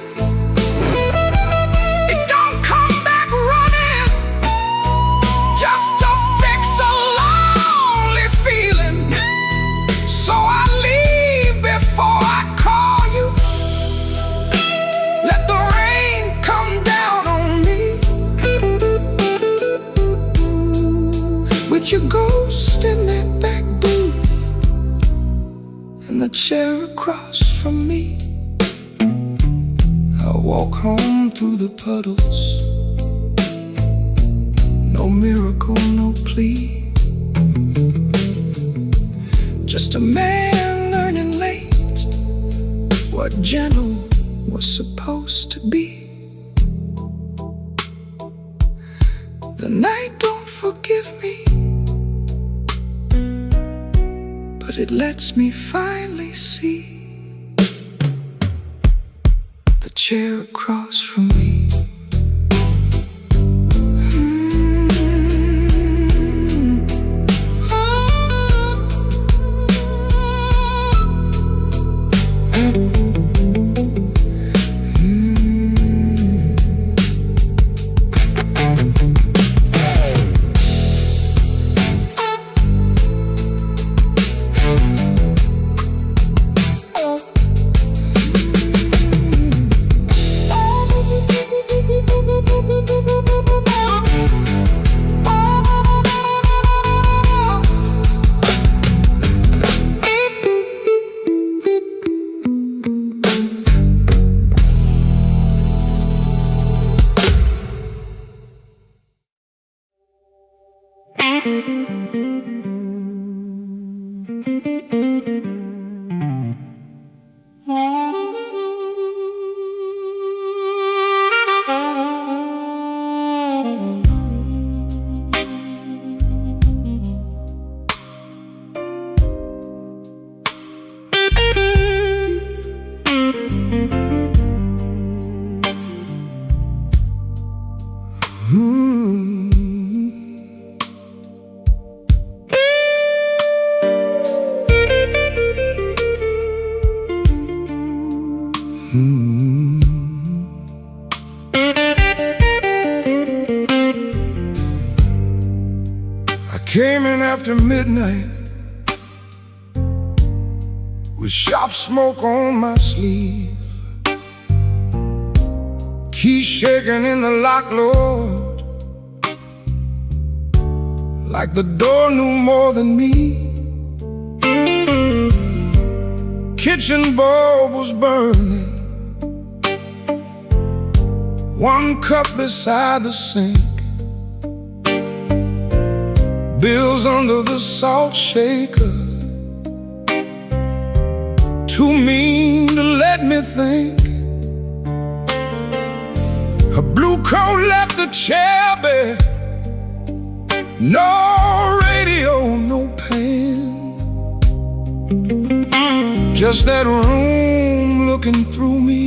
It don't come back running just to fix a lonely feeling. So I leave before I call you. Let the rain come down on me with your ghost in that back booth and the chair across from me. I walk home through the puddles. No miracle, no plea. Just a man learning late what gentle was supposed to be. The night don't forgive me, but it lets me finally see the chair across from me. I came in after midnight with shop smoke on my sleeve, keys shaking in the lock, Lord, like the door knew more than me. Kitchen bulb was burning, one cup beside the sink, bills under the salt shaker, too mean to let me think. Her blue coat left the chair bare, no radio, no pen, just that room looking through me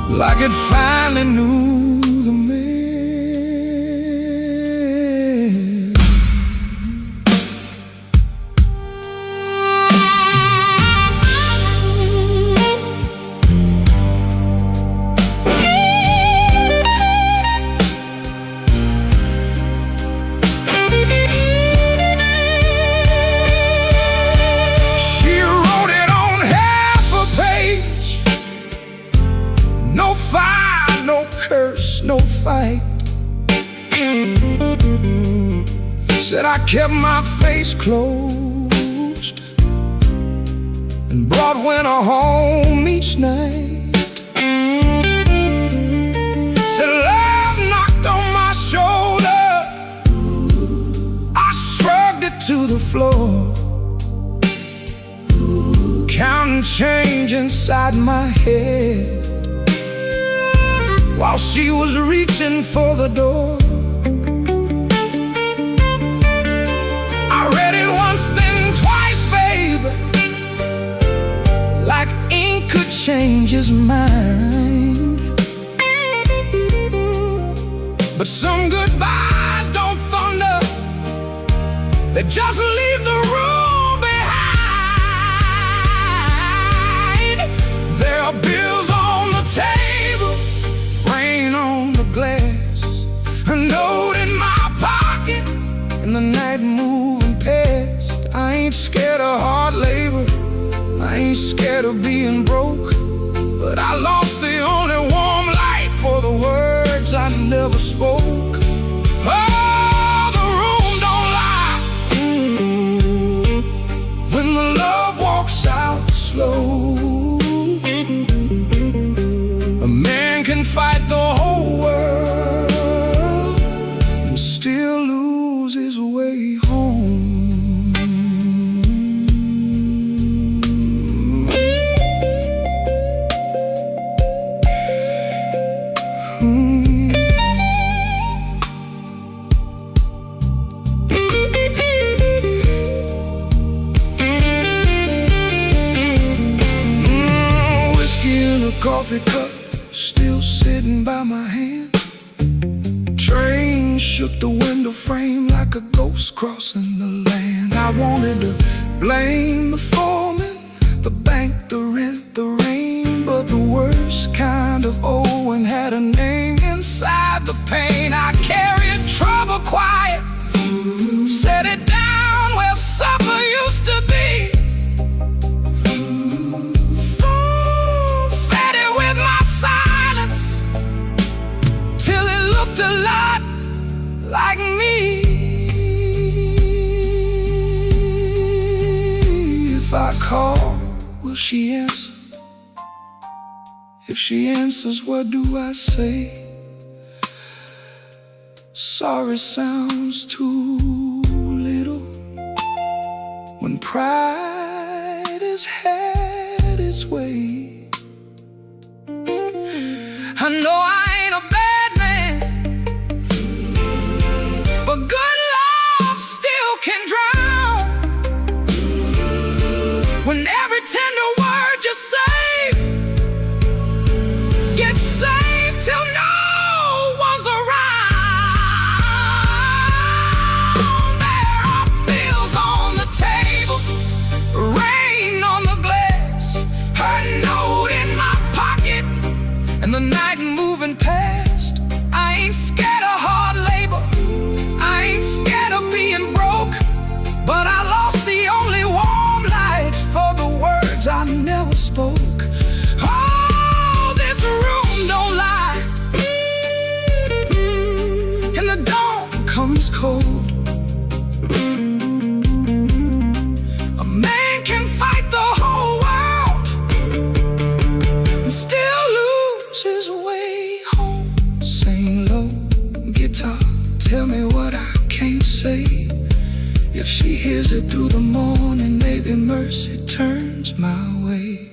like it finally knew the man. She wrote it on half a page. No fire, no curse, no fight. Said I kept my face closed and brought winter home each night. Said love knocked on my shoulder, I shrugged it to the floor, counting change inside my head while she was reaching for the door. I read it once, then twice, babe, like ink could change his mind. But some goodbyes don't thunder, they just leave the room behind. There are bills on the table, rain on the glass, a note in my pocket, and the night moving past. I ain't scared of hard labor, I ain't scared of being broke, but I lost the only warm light for the words I never spoke. Oh, the room don't lie when the love walks out slow. A man can fight the whole world and still lose his way home. Coffee cup still sitting by my hand. Train shook the window frame like a ghost crossing the land. I wanted to blame the foreman, the bank, the rent, the rain, but the worst kind of Owen had a name. Inside the pain I carried trouble quiet, set it down where supper used to be. A lot like me. If I call, will she answer? If she answers, what do I say? Sorry sounds too little when pride has had its way. I know I ain't a bad man, but good love still can drown. When every tender word you save gets saved till no one's around. There are bills on the table, rain on the glass, her note in my pocket, and the night moving past. I ain't scared of hard labor, I ain't scared of being broke, but I lost the only warm light for the words I never spoke. Oh, this room don't lie, and the dawn comes cold. A man can fight the whole world and still lose his way home. Sing low, guitar, tell me what I can't say. If she hears it through the morning, maybe mercy turns my way.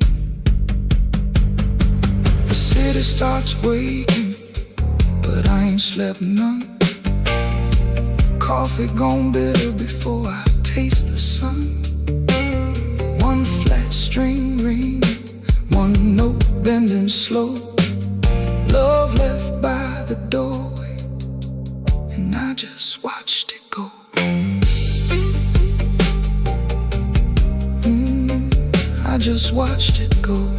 The city starts waking, but I ain't slept none. Coffee gone bitter before I taste the sun. One flat string ring, one note bending slow. Love left by the doorway, and I just watched it go. I just watched it go.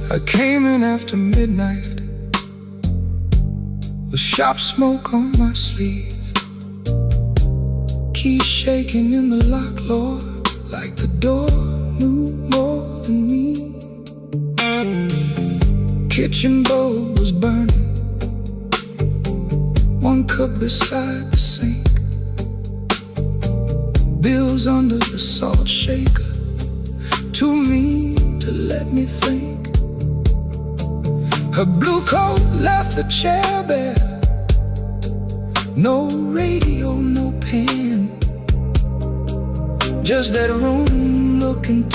I came in after midnight with sharp smoke on my sleeve, keys shaking in the lock, Lord, like the door knew more than me. Kitchen bulb was burning, one cup beside the sink, bills under the salt shaker, too mean to let me think. Her blue coat left the chair bare, no radio, no pen, just that room looking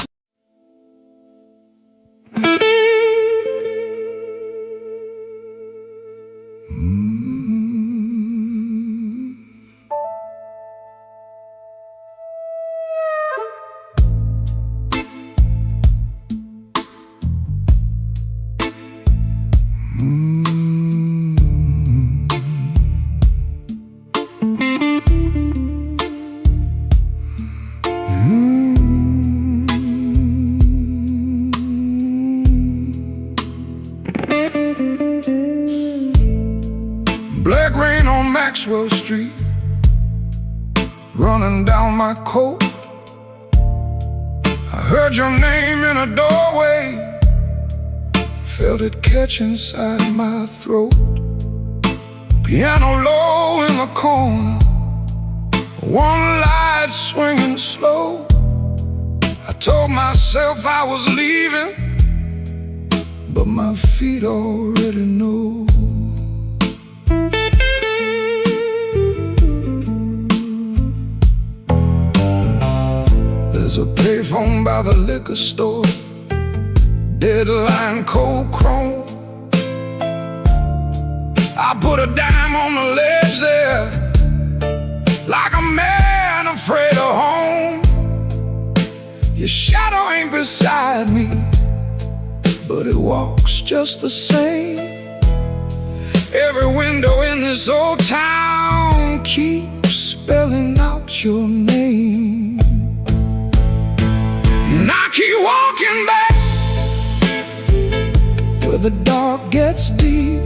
Maxwell Street, running down my coat. I heard your name in a doorway, felt it catch inside my throat. Piano low in the corner, one light swinging slow. I told myself I was leaving, but my feet already know. There's a payphone by the liquor store, deadline cold chrome. I put a dime on the ledge there, like a man afraid of home. Your shadow ain't beside me, but it walks just the same. Every window in this old town keeps spelling out your name. And I keep walking back where the dark gets deep,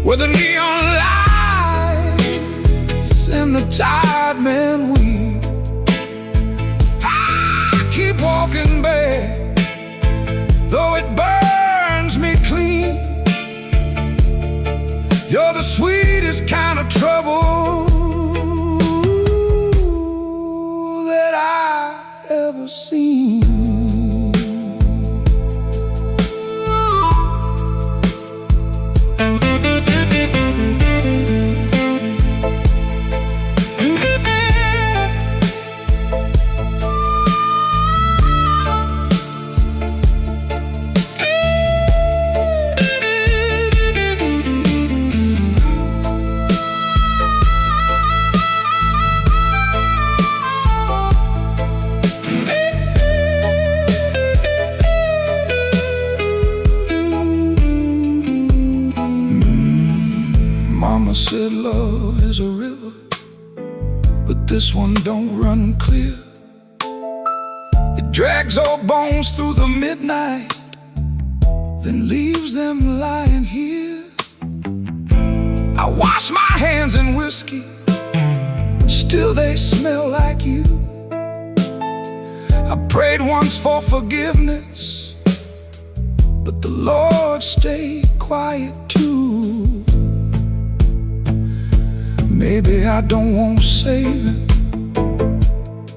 where the neon lights and the tired men weep. I keep walking back, though it burns me clean. You're the sweetest kind of trouble that I ever seen. Mama said love is a river, but this one don't run clear. It drags old bones through the midnight, then leaves them lying here. I wash my hands in whiskey, still they smell like you. I prayed once for forgiveness, but the Lord stayed quiet too. Maybe I don't want saving,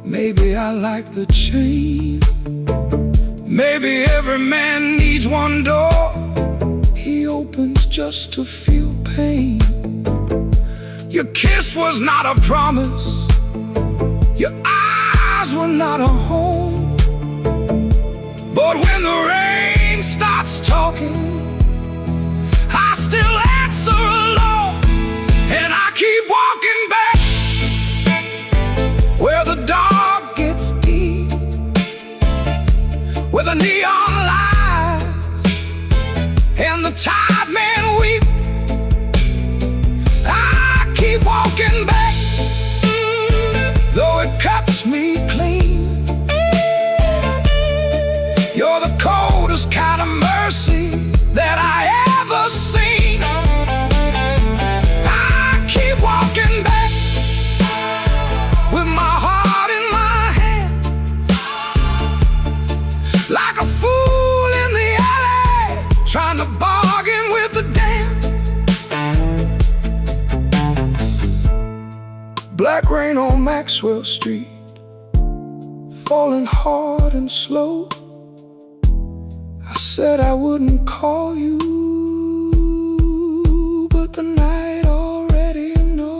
maybe I like the chain. Maybe every man needs one door he opens just to feel pain. Your kiss was not a promise, your eyes were not a home. But when the rain starts talking, I still answer alone. And I keep walking back where the dark gets deep, where the neon lights and the tired men weep. I keep walking back, though it cuts me clean. You're the coldest kind of mercy that I ever seen. Walking back with my heart in my hand, like a fool in the alley, trying to bargain with the damned. Black rain on Maxwell Street, falling hard and slow. I said I wouldn't call you, but the night already knows.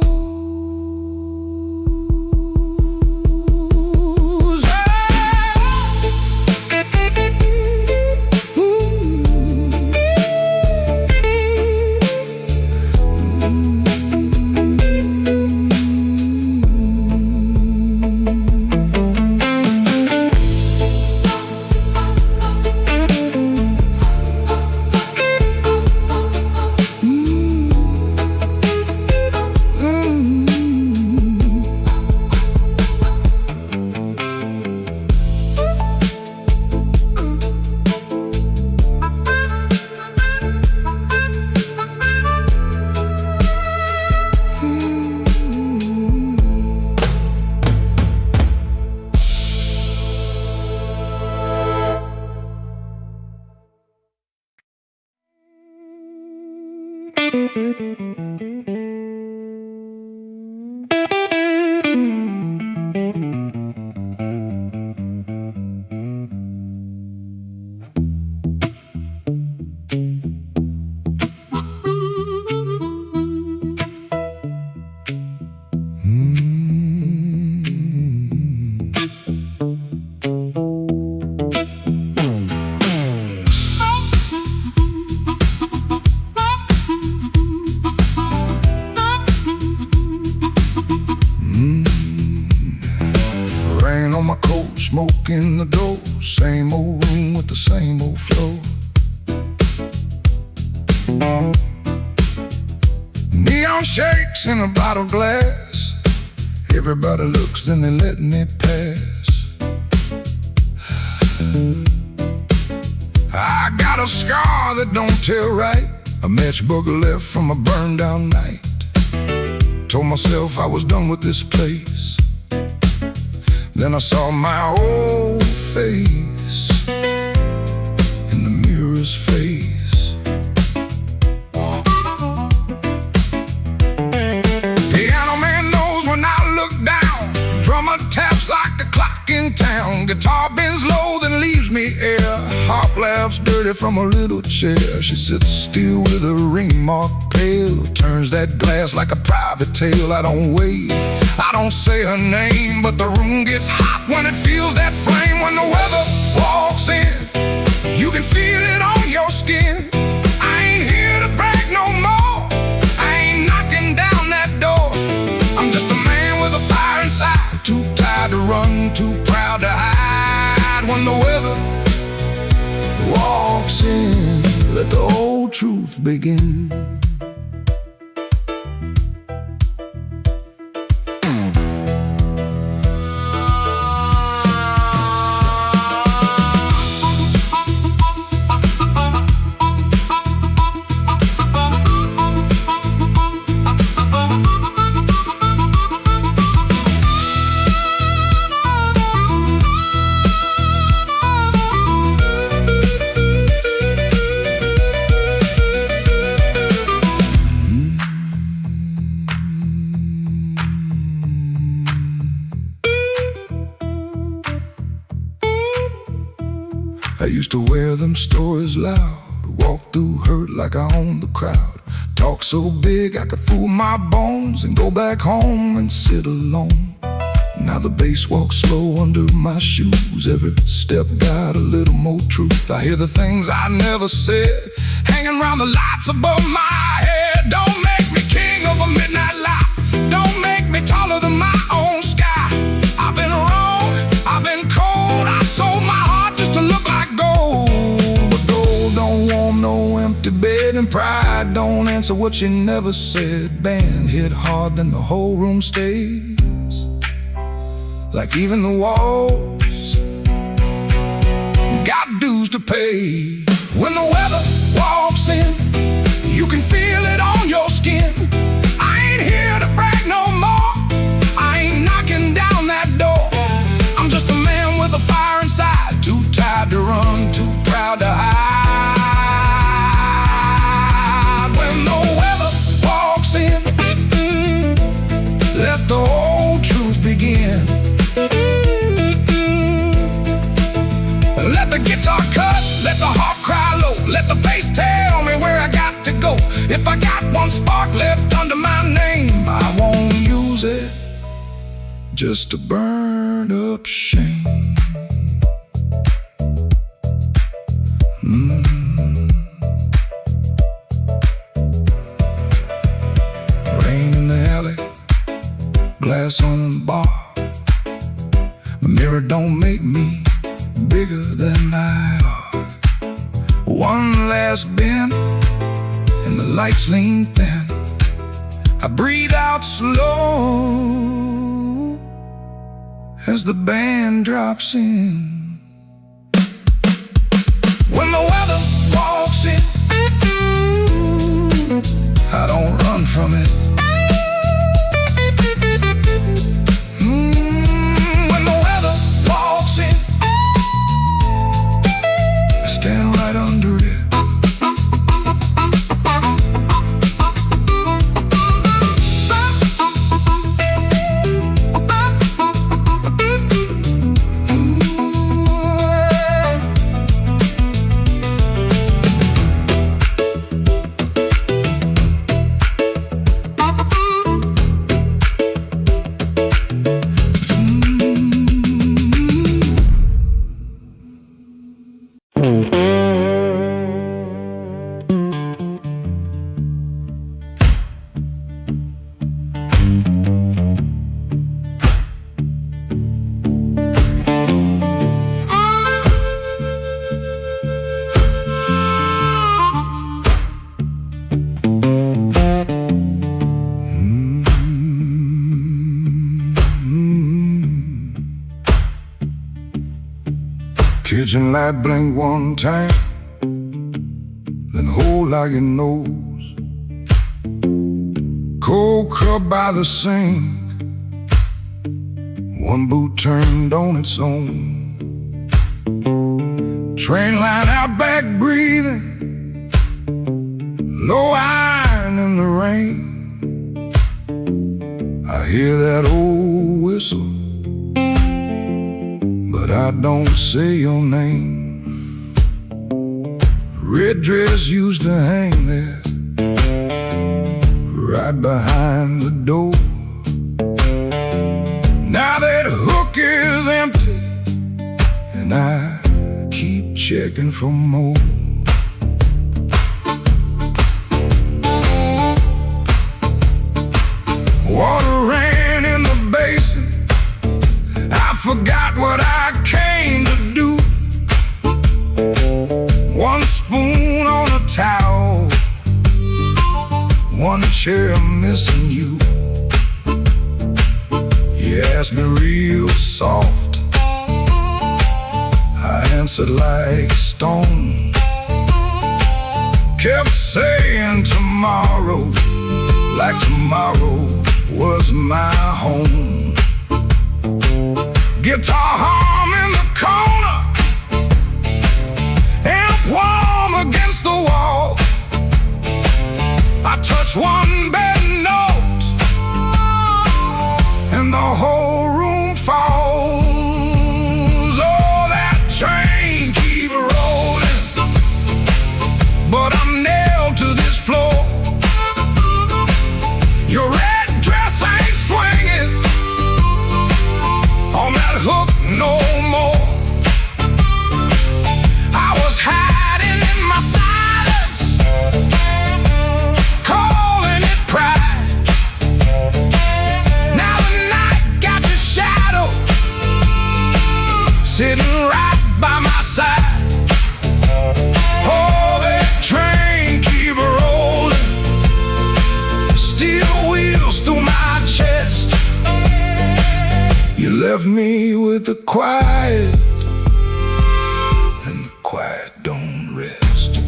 smoke in the door, same old room with the same old floor. Neon shakes in a bottle glass. Everybody looks, then they let me pass. I got a scar that don't tell right, a matchbook left from a burned down night. Told myself I was done with this place. Then I saw my old face in the mirror's face. Piano man knows when I look down. Drummer taps like the clock in town. Guitar bends low, then leaves me air. Harp laughs dirty from a little chair. She sits still with her ring mark pale. Turns that glass like a private tale. I don't wait, I don't say her name, but the room gets hot when it feels that flame. When the weather walks in, you can feel it on your skin. I ain't here to brag no more, I ain't knocking down that door. I'm just a man with a fire inside, too tired to run, too proud to hide. When the weather walks in, let the old truth begin. I used to wear them stories loud, walk through hurt like I owned the crowd. Talk so big I could fool my bones and go back home and sit alone. Now the bass walks slow under my shoes. Every step got a little more truth. I hear the things I never said hanging around the lights above my head. Don't make me king of a midnight lie. Don't make me taller than my own sky. I've been wrong, I've been cold. I sold my heart just to look like gold. But gold don't want no empty bed, and pride don't answer what you never said. Band hit hard, then the whole room stays like even the walls got dues to pay. When the weather walks in, you can feel it on your skin. I ain't here to brag no more, I ain't knocking down that door. I'm just a man with a fire inside, too tired to run, too proud to hide. When the weather walks in, let the old truth begin. Let the guitar cut, let the harp cry low. Let the bass tell me where I got to go. If I got one spark left under my name, I won't use it just to burn up shame. Rain in the alley, glass on the bar. My mirror don't make me bigger than I are. One last bend, and the lights lean thin. I breathe out slow as the band drops in. When the weather walks in, I don't run from it. When the weather walks in, I stand right under it. Kitchen light blink one time, then hold like your nose. Cold cup by the sink, one boot turned on its own. Train line out back breathing, low iron in the rain. I hear that old whistle, but I don't say your name. Red dress used to hang there, right behind the door. Now that hook is empty, and I keep checking for more. Water ran in the basin, I forgot what I came to do. One spoon on a towel, one chair missing you. You asked me real soft, I answered like stone. Kept saying tomorrow, like tomorrow was my home. Guitar hum in the corner, amp warm against the wall. I touch one bad note, and the whole room falls. Oh, that train keep rolling, but I'm nailed to this floor. Your red dress ain't swinging on that hook no more. I was hiding in my silence, calling it pride. Now the night got your shadow sitting right by my side. Oh, that train keep rolling, steel wheels through my chest. You left me with the quiet, and the quiet don't rest.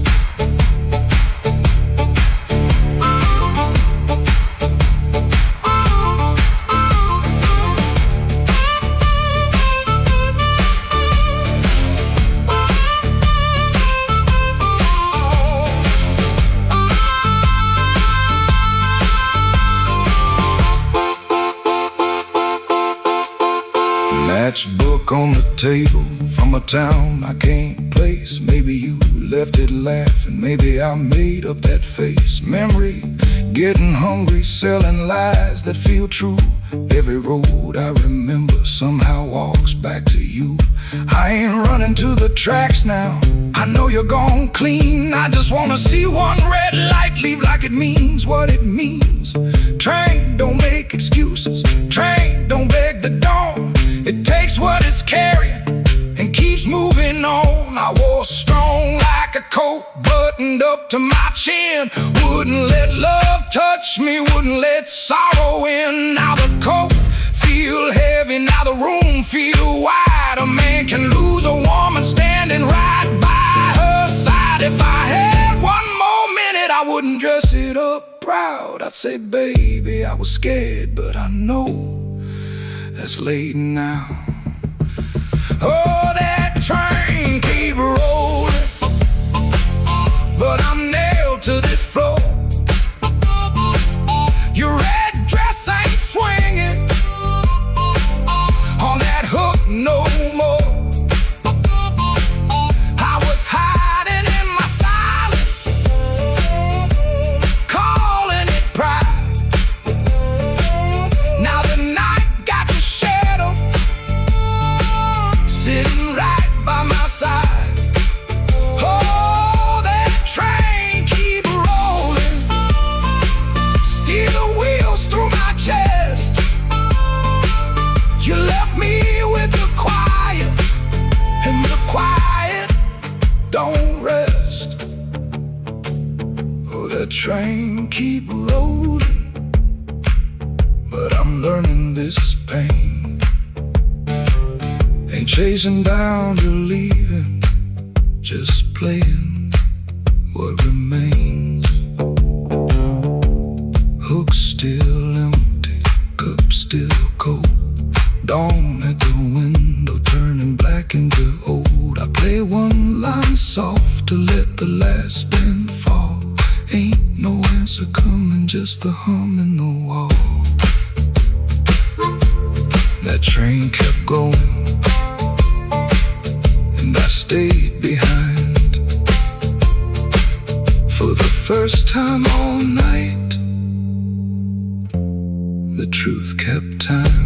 Matchbook on the table from a town I can't place. Maybe you left it laughing, maybe I made up that face. Memory, getting hungry, selling lies that feel true. Every road I remember somehow walks back to you. I ain't running to the tracks now, I know you're gone clean. I just wanna see one red light leave like it means what it means. Train, don't make excuses. Train, don't beg the dawn. It takes what it's carrying and keeps moving on. I wore strong like a coat, buttoned up to my chin. Wouldn't let love touch me, wouldn't let sorrow in. Now the coat feel heavy, now the room feel wide. A man can lose a woman standing right by her side. If I had one more minute, I wouldn't dress it up proud. I'd say, baby, I was scared, but I know that's late now. Oh, that train keep rolling, but I'm nailed to this floor. Your red dress ain't swinging on that hook no more. I was hiding in my silence, calling it pride. Now the night got your shadow sitting right by my side. Oh, that train keep rolling, steel wheels through my chest. You left me with the quiet, and the quiet don't rest. Oh, that train keep rolling, but I'm learning this pain Ain't chasing down your leaving, just playing what remains. Hook still empty, cup still cold. Dawn at the window turning black into old. I play one line soft to let the last spin fall. Ain't no answer coming, just the hum in the wall. That train kept going, and I stayed behind. For the first time all night, the truth kept time.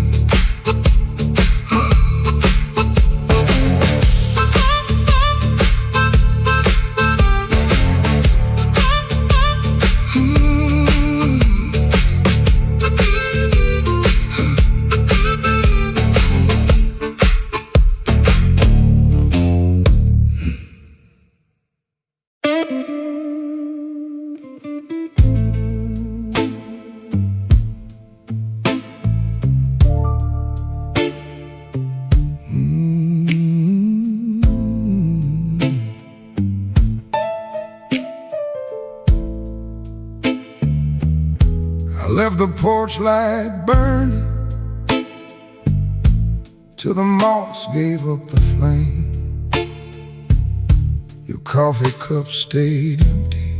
Left the porch light burning till the moss gave up the flame. Your coffee cup stayed empty,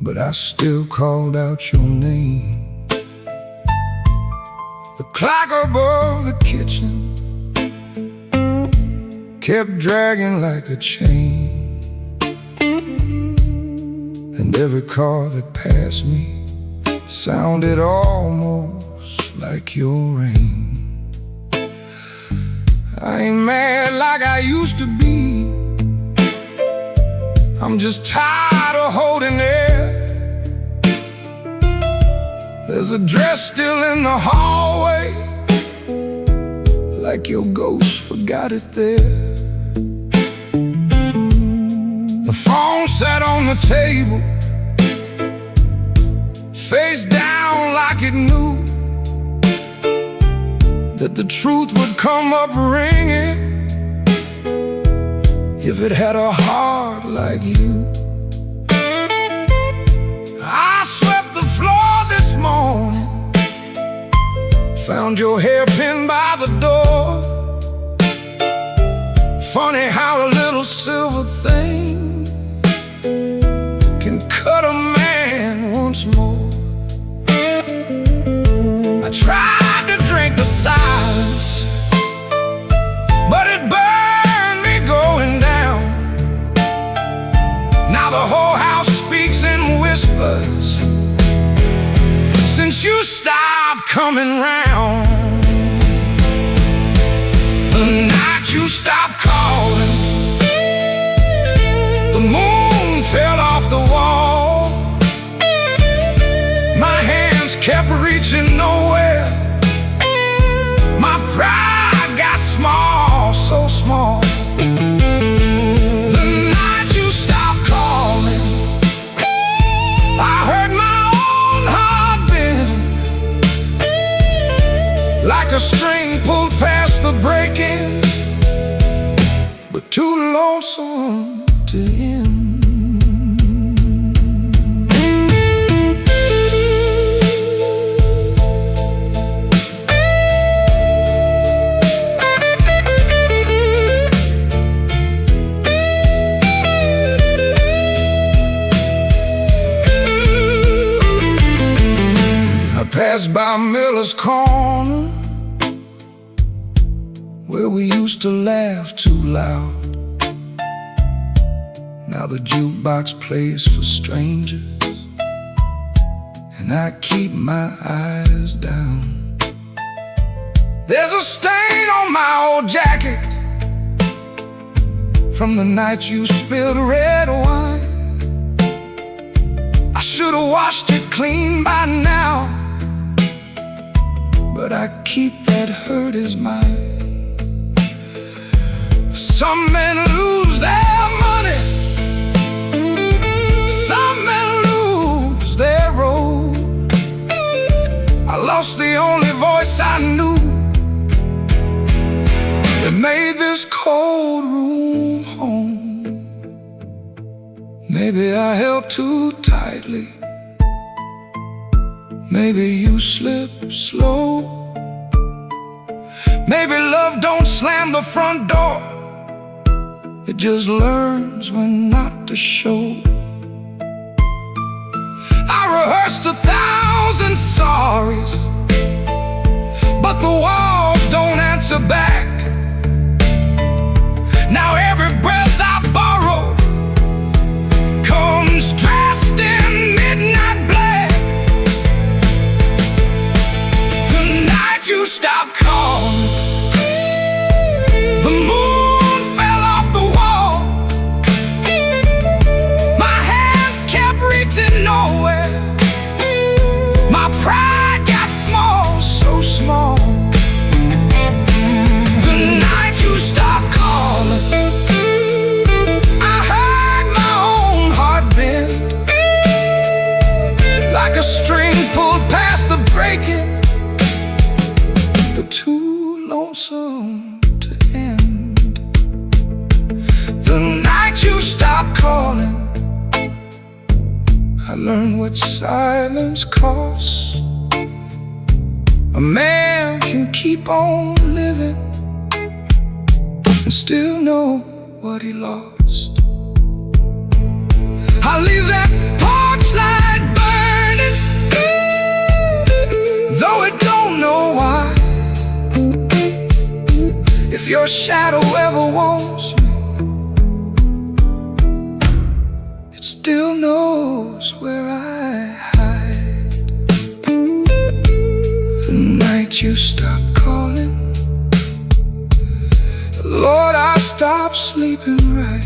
but I still called out your name. The clock above the kitchen kept dragging like a chain, and every car that passed me sounded almost like your rain. I ain't mad like I used to be, I'm just tired of holding it. There's a dress still in the hallway, like your ghost forgot it there. The phone sat on the table, face down like it knew that the truth would come up ringing if it had a heart like you. I swept the floor this morning, found your hairpin by the door. Funny how a little silver thing can cut a man once more. I tried to drink the silence, but it burned me going down. Now the whole house speaks in whispers since you stopped coming round. The night you stopped calling, the moon fell off the wall. My hands kept reaching nowhere, my pride got small, so small. The night you stopped calling, I heard my own heart bend, like a string pulled past the breaking, but too lonesome to end. Passed by Miller's Corner, where we used to laugh too loud. Now the jukebox plays for strangers, and I keep my eyes down. There's a stain on my old jacket from the night you spilled red wine. I should have washed it clean by now, but I keep that hurt as mine. Some men lose their money, some men lose their road. I lost the only voice I knew made this cold room home. Maybe I held too tightly. Maybe you slip slow. Maybe love don't slam the front door. It just learns when not to show. I rehearsed 1,000 sorries, but the walls don't answer back. Now every breath I borrow comes dressed in midnight black. The night you stopped calling, the moon fell off the wall. My hands kept reaching nowhere. My pride got small, so small. The night you stopped calling, I heard my own heart bend, like a string pulled past the breaking, but too lonesome to end. The night you stopped calling, I learned what silence costs. A man can keep on living and still know what he lost. I leave that porch light burning, though it don't know why. If your shadow ever wants me, it still knows where I hide. The night you stopped calling, Lord, I stopped sleeping right.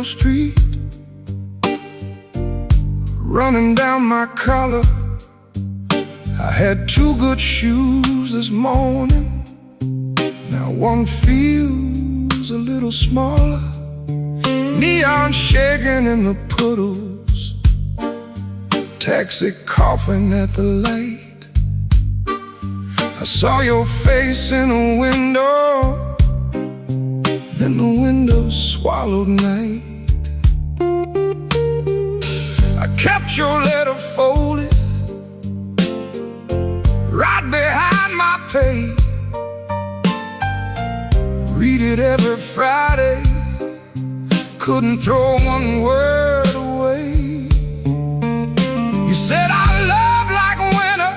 Street, running down my collar. I had 2 good shoes this morning. Now one feels a little smaller. Neon shaking in the puddles, taxi coughing at the light. I saw your face in a window, then the window swallowed night. I kept your letter folded right behind my page. Read it every Friday, couldn't throw one word away. You said our love like winter,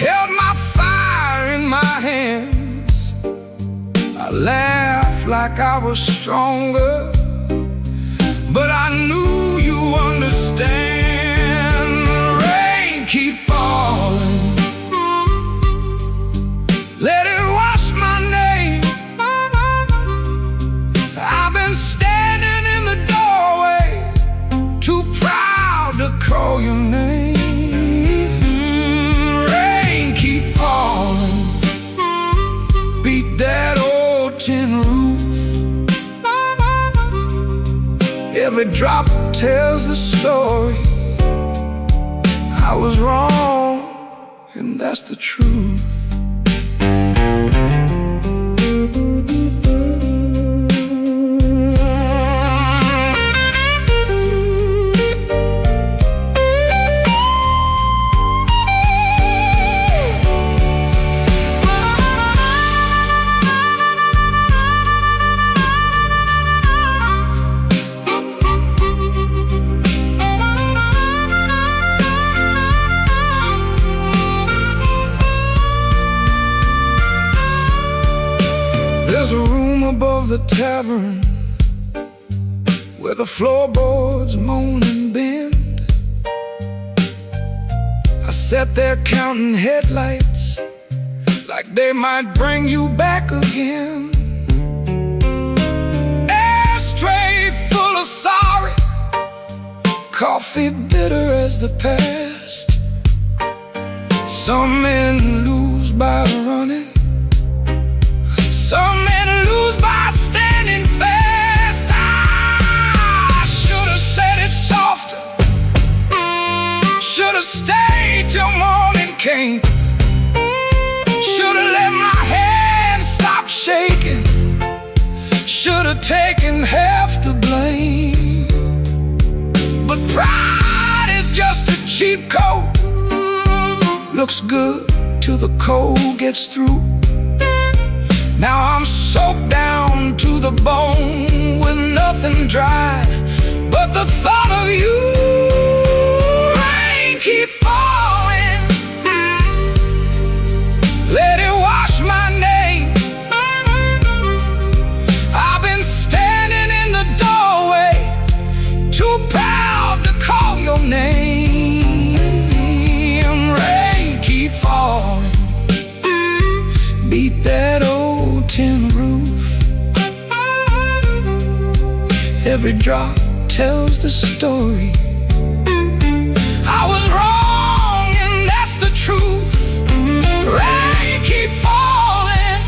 held my fire in my hands. I laughed like I was stronger, but I knew you understand. Rain keep falling, let it wash my name. I've been standing in the doorway, too proud to call your name. Rain drop tells the story. I was wrong, and that's the truth. There's a room above the tavern where the floorboards moan and bend. I sat there counting headlights like they might bring you back again. Ashtray full of sorry, coffee bitter as the past. Some men lose by running, some men lose by standing fast. I should have said it softer, should have stayed till morning came, should have let my hands stop shaking, should have taken half the blame. But pride is just a cheap coat, looks good till the cold gets through. Now I'm soaked down to the bone with nothing dry but the thought of you. Rain keep falling, let it wash my name. I've been standing in the doorway, too proud to call your name. Rain keep falling, beat that old tin roof. Every drop tells the story. I was wrong, and that's the truth. Rain keep falling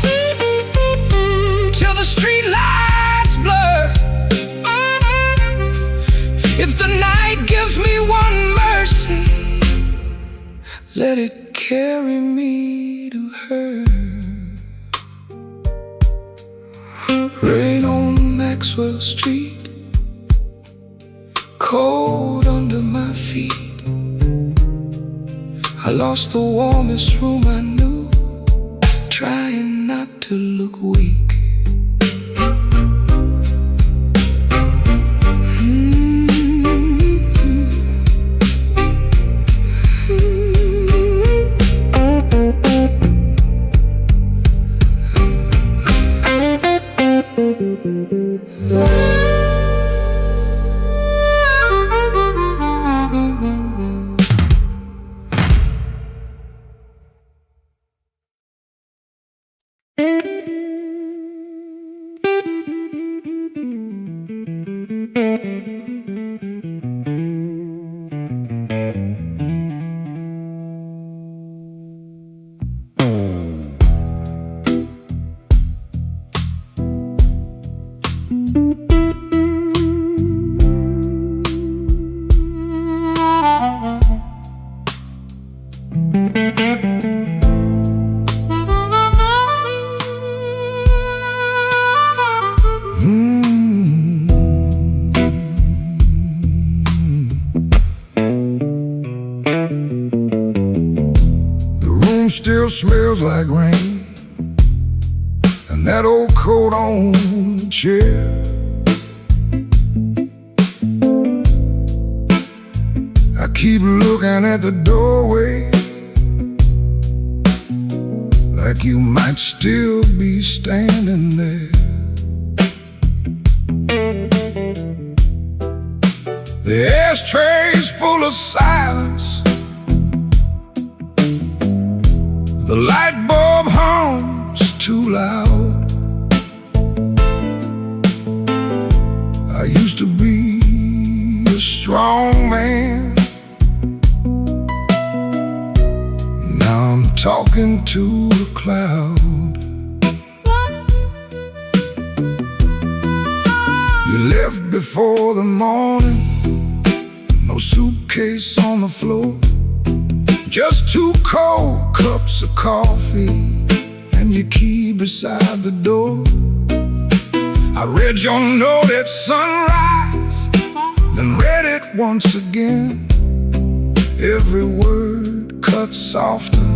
till the street lights blur. If the night gives me one mercy, let it carry me to her. Rain on Maxwell Street, cold under my feet. I lost the warmest room I knew, trying not to look weak. Still smells like rain, and that old coat on the chair. I keep looking at the doorway, like you might still be standing there. The ashtray's full of silence, the light bulb hums too loud. I used to be a strong man, now I'm talking to a cloud. You left before the the morning, no suitcase on the floor, just 2 cold cups of coffee and your key beside the door. I read your note at sunrise, then read it once again. Every word cut softer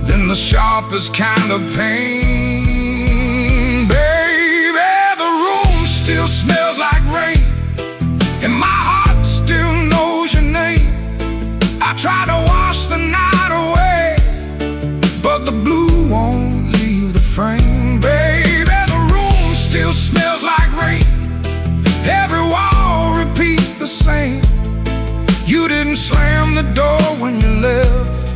than the sharpest kind of pain. Baby, the room still smells like rain, and my heart still knows your name. I try to wash the night away, but the blue won't leave the frame. Baby, the room still smells like rain. Every wall repeats the same. You didn't slam the door when you left,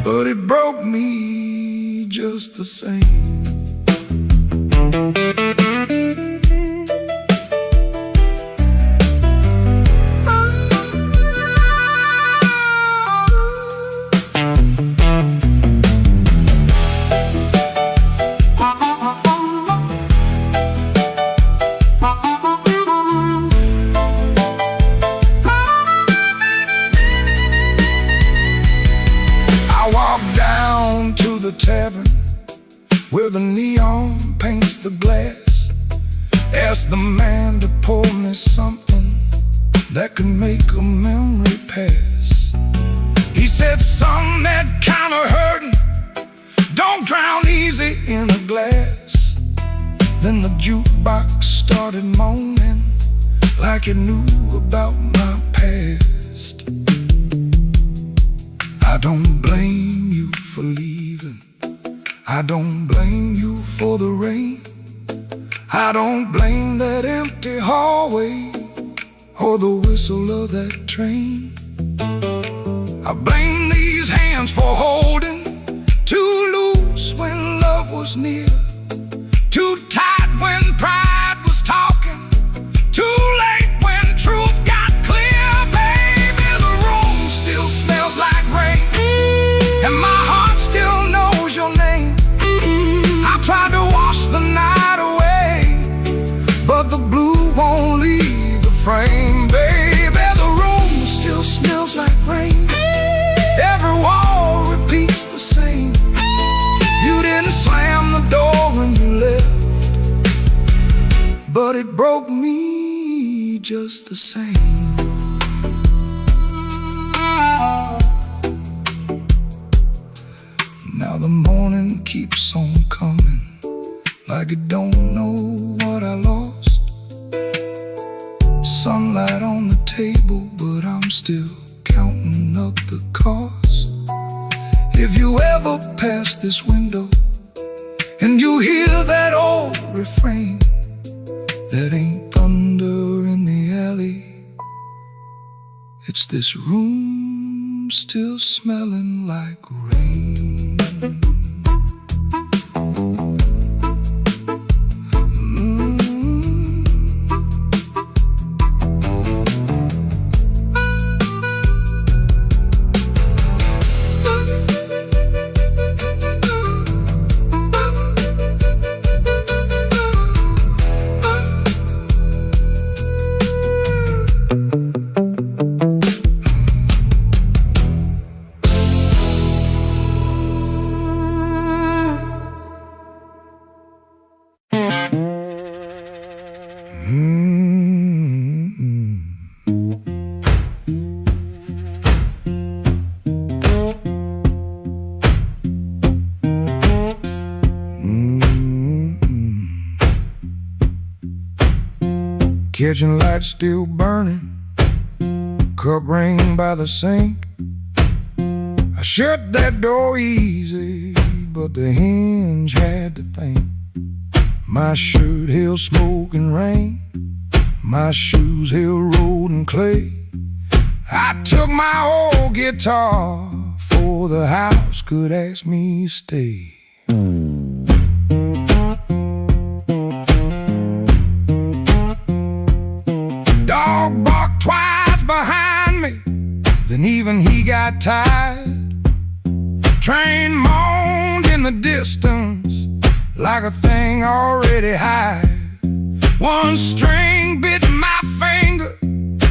but it broke me just the same. The tavern where the neon paints the glass, asked the man to pour me something that could make a memory pass. He said, "Son, that kind of hurting don't drown easy in a glass." Then the jukebox started moaning like it knew about my past. I don't blame you for leaving, I don't blame you for the rain, I don't blame that empty hallway or the whistle of that train. I blame these hands for holding too loose when love was near, too tight when pride was talking, too late when truth got clear. Baby, the room still smells like rain, and my heart still knows your name. I tried to wash the night away, but the blue won't leave the frame. Baby, the room still smells like rain. Every wall repeats the same. You didn't slam the door when you left, but it broke me just the same. Now the morning keeps on coming, like it don't know what I lost. Sunlight on the table, but I'm still counting up the cost. If you ever pass this window and you hear that old refrain, that ain't thunder in the alley, it's this room still smelling like rain. Kitchen light still burning, cup rain by the sink. I shut that door easy, but the hinge had to think. My shirt held smoke and rain, my shoes held road and clay. I took my old guitar before the house could ask me to stay. Dog barked twice behind me, then even he got tired. Train moaned in the distance like a thing already hired. One string bit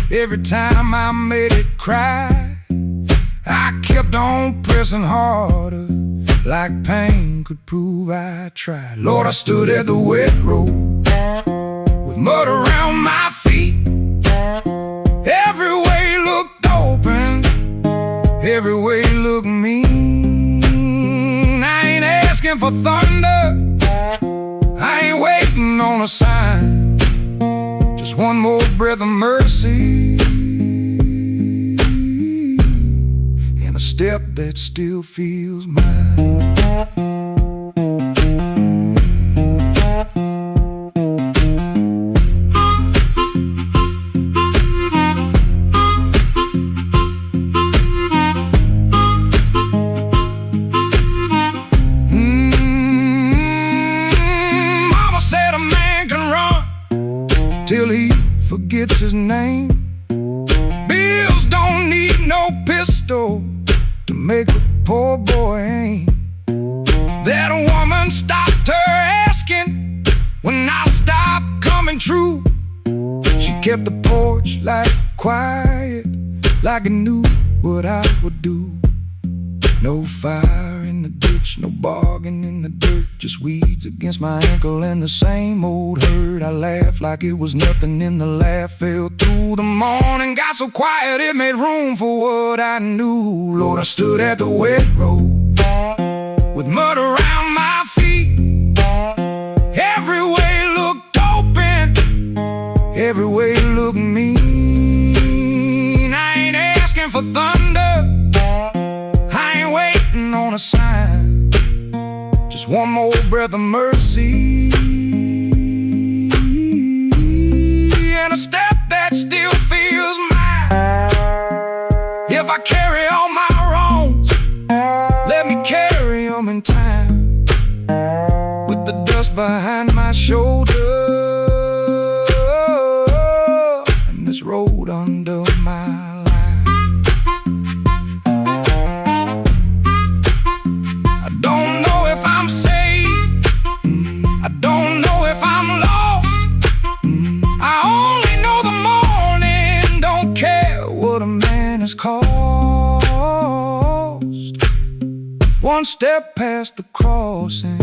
Every time I made it cry, I kept on pressing harder, like pain could prove I tried. Lord, I stood at the wet road with mud around my feet. Every way looked open, every way looked mean. I ain't asking for thunder, I ain't waiting on a sign. Just one more breath of mercy and a step that still feels mine. Till he forgets his name. Bills don't need no pistol to make a poor boy aim. That woman stopped her asking when I stopped coming true. She kept the porch light quiet, like it knew what I would do. No fire in the ditch, no bargain in the dirt, just weeds against my ankle and the same old hurt. I laughed like it was nothing, and the laugh fell through the morning. Got so quiet it made room for what I knew. Lord, I stood at the wet road with mud around my feet. Every way looked open, every way looked mean. I ain't asking for thunder, on a sign, just one more breath of mercy and a step that still feels mine. If I carry all my wrongs, let me carry them in time, with the dust behind my shoulder and this road under my cost. One step past the crossing,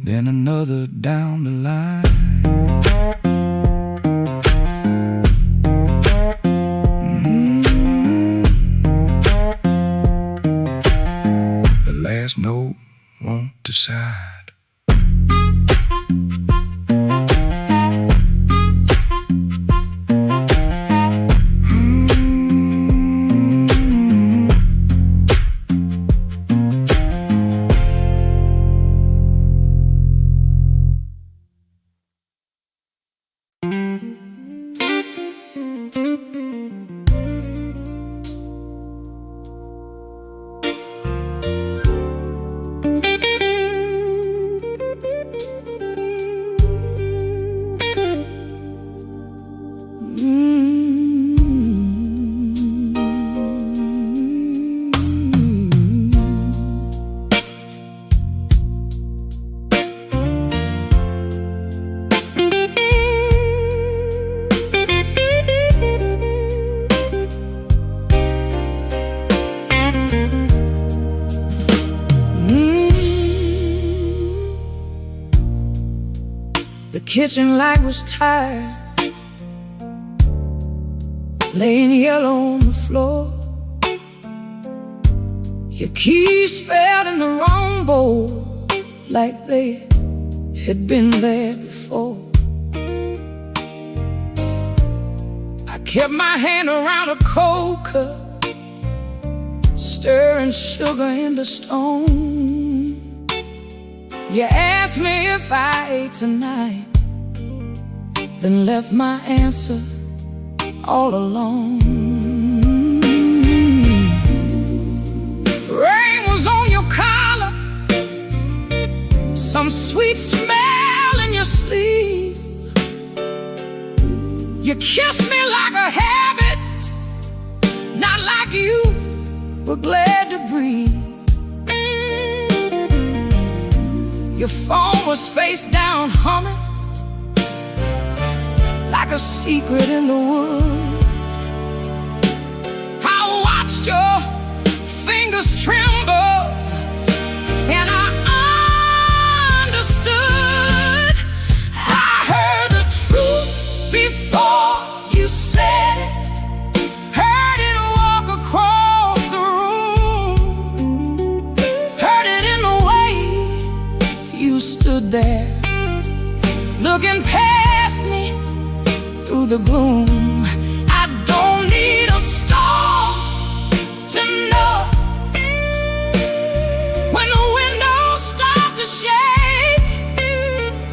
then another down the line. The last note won't decide. The kitchen light was tired, laying yellow on the floor. Your keys spelled in the wrong bowl, like they had been there before. I kept my hand around a cold cup, stirring sugar into stone. You asked me if I ate tonight, then left my answer all alone. Rain was on your collar, some sweet smell in your sleeve. You kissed me like a habit, not like you were glad to breathe. Your phone was face down humming, like a secret in the woods. I watched your fingers tremble, and I understood. I heard the truth before you said it. Heard it walk across the room. Heard it in the way you stood there, looking past me through the gloom. I don't need a storm to know when the windows start to shake.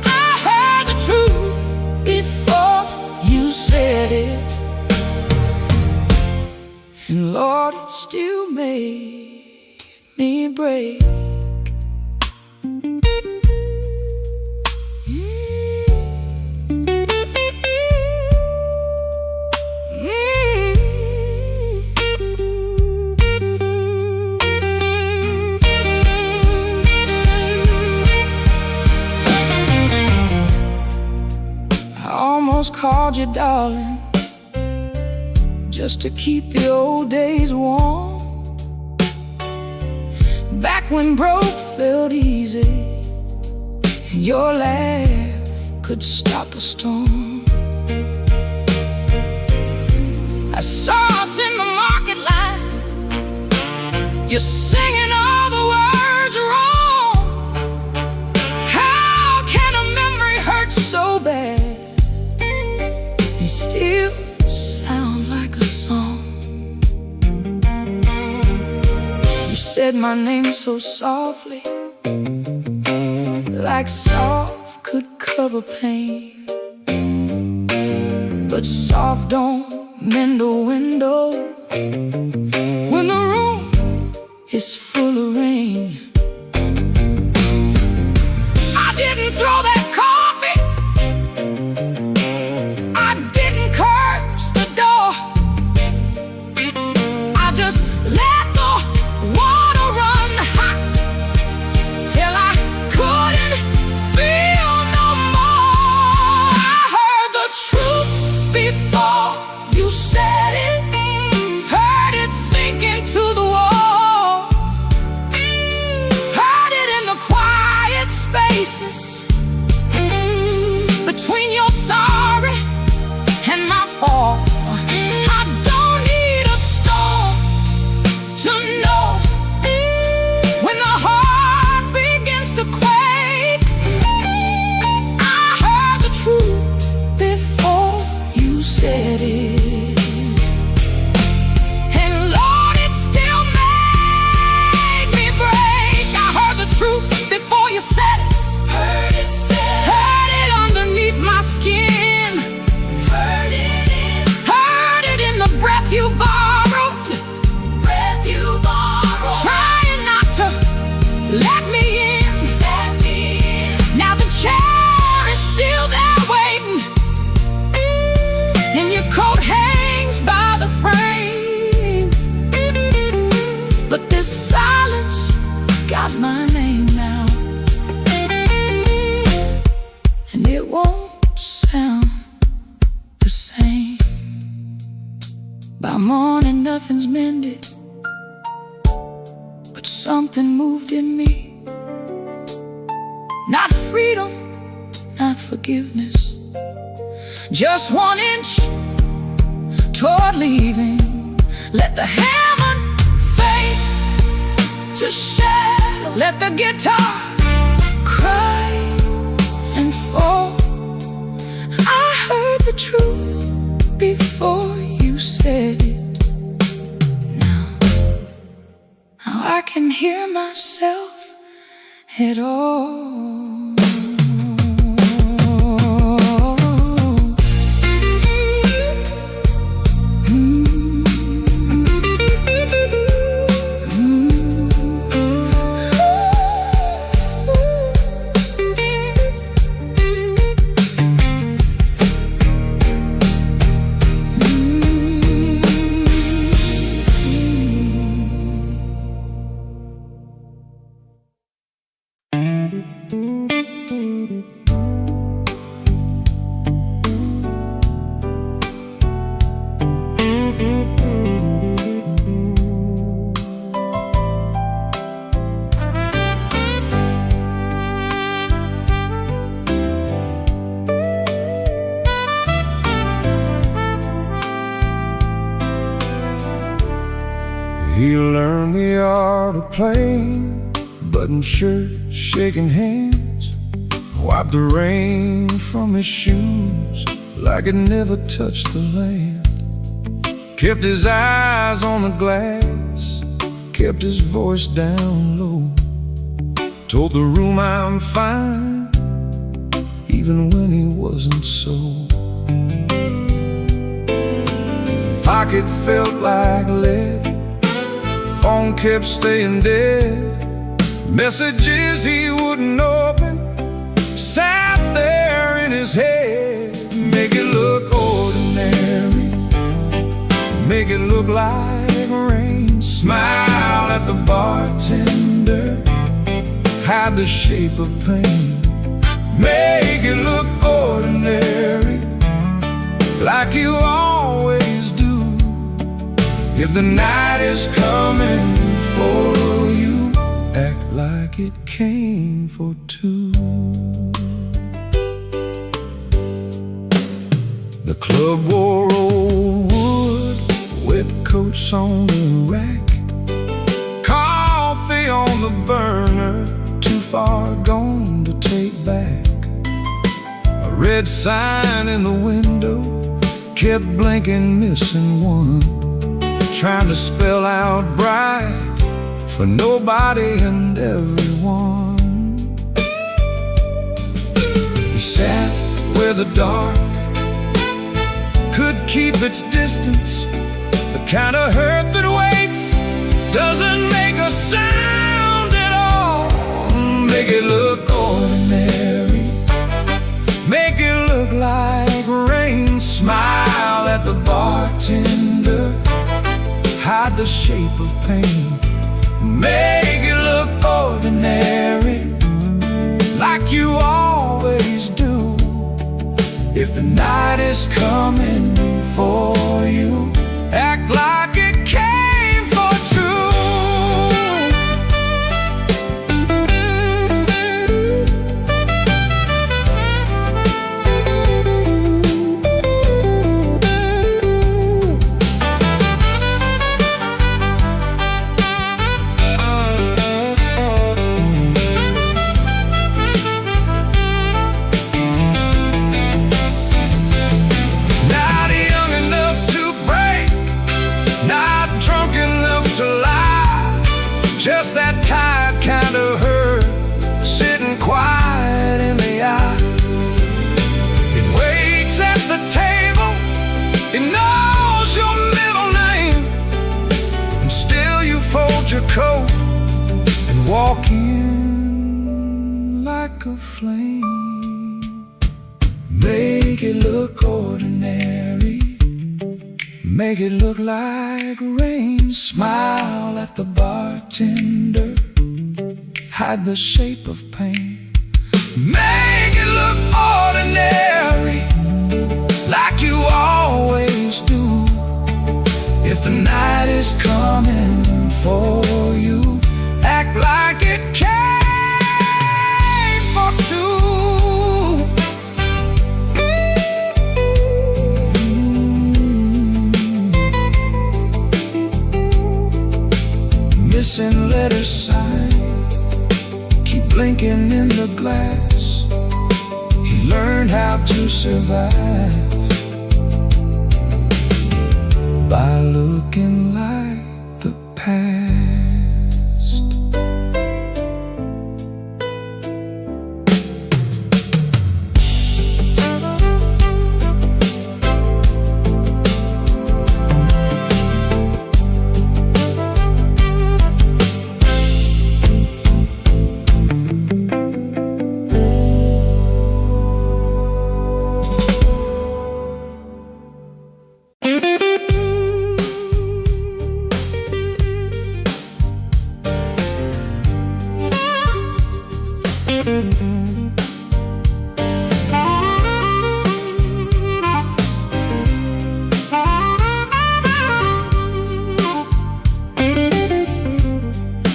I heard the truth before you said it, and Lord, it still made me break. Called you darling, just to keep the old days warm. Back when broke felt easy, and your laugh could stop a storm. I saw us in the market line, you're singing all the words wrong. How can a memory hurt so bad, still sound like a song? You said my name so softly, like soft could cover pain. But soft don't mend a window when the room is full of rain. I didn't throw that coffee, just let the water run hot till I couldn't feel no more. I heard the truth before you said it, heard it sink into the walls, heard it in the quiet spaces between your sorry and my fall. Said it, and Lord, it still made me break. I heard the truth before you said it. Heard it said, heard it underneath my skin. Heard it in the breath you borrowed. Breath you borrowed. Trying not to let me in. Let me in. Now the chair is still there waiting, and your coat hangs by the frame. But this silence got my name now, and it won't sound the same. By morning nothing's mended, but something moved in me. Not freedom, not forgiveness, just 1 inch toward leaving. Let the hammer fade to shadow, let the guitar cry and fall. I heard the truth before you said it. Now I can hear myself at all. He learned the art of playing, button shirt, shaking hands, wiped the rain from his shoes like it never touched the land. Kept his eyes on the glass, kept his voice down low, told the room I'm fine, even when he wasn't so. Pocket felt like lead, phone kept staying dead, messages he wouldn't open sat there in his head. Make it look ordinary, make it look like rain. Smile at the bartender, hide the shape of pain. Make it look ordinary, like you always do. If the night is coming for you, act like it came for two. The club wore old wood, wet coats on the rack, coffee on the burner, too far gone to take back. A red sign in the window kept blinking, missing one, trying to spell out bright for nobody and everyone. He sat where the dark could keep its distance, the kind of hurt that waits, doesn't make a sound at all. Make it look ordinary, make it look like rain. Smile at the bartender, hide the shape of pain. Make it look ordinary, like you always do. If the night is coming for you, act like it came for two. Just that tired kind of hurt, sitting quiet in the eye. It waits at the table, it knows your middle name, and still you fold your coat and walk in like a flame. Make it look ordinary, make it look like rain. Smile at the bartender, hide the shape of pain. Make it look ordinary, like you always do. If the night is coming for you, act like it came for two. Missing letter sign, keep blinking in the glass. He learned how to survive by looking like the past.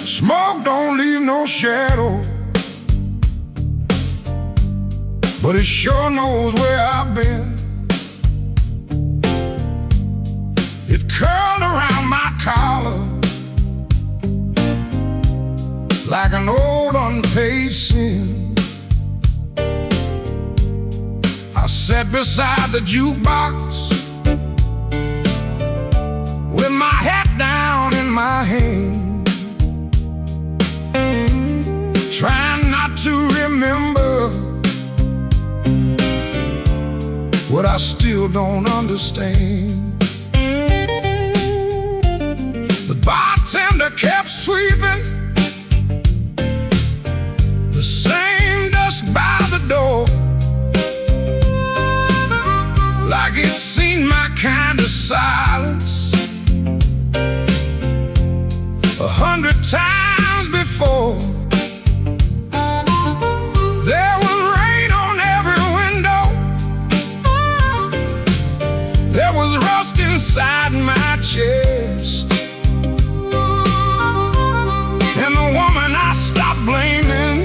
Smoke don't leave no shadow, but it sure knows where I've been. It curled around my collar unpaid sin. I sat beside the jukebox with my hat down in my hand, trying not to remember what I still don't understand. The bartender kept sweeping the same dust by the door, like it's seen my kind of silence 100 times before. There was rain on every window, there was rust inside my chest, and the woman I stopped blaming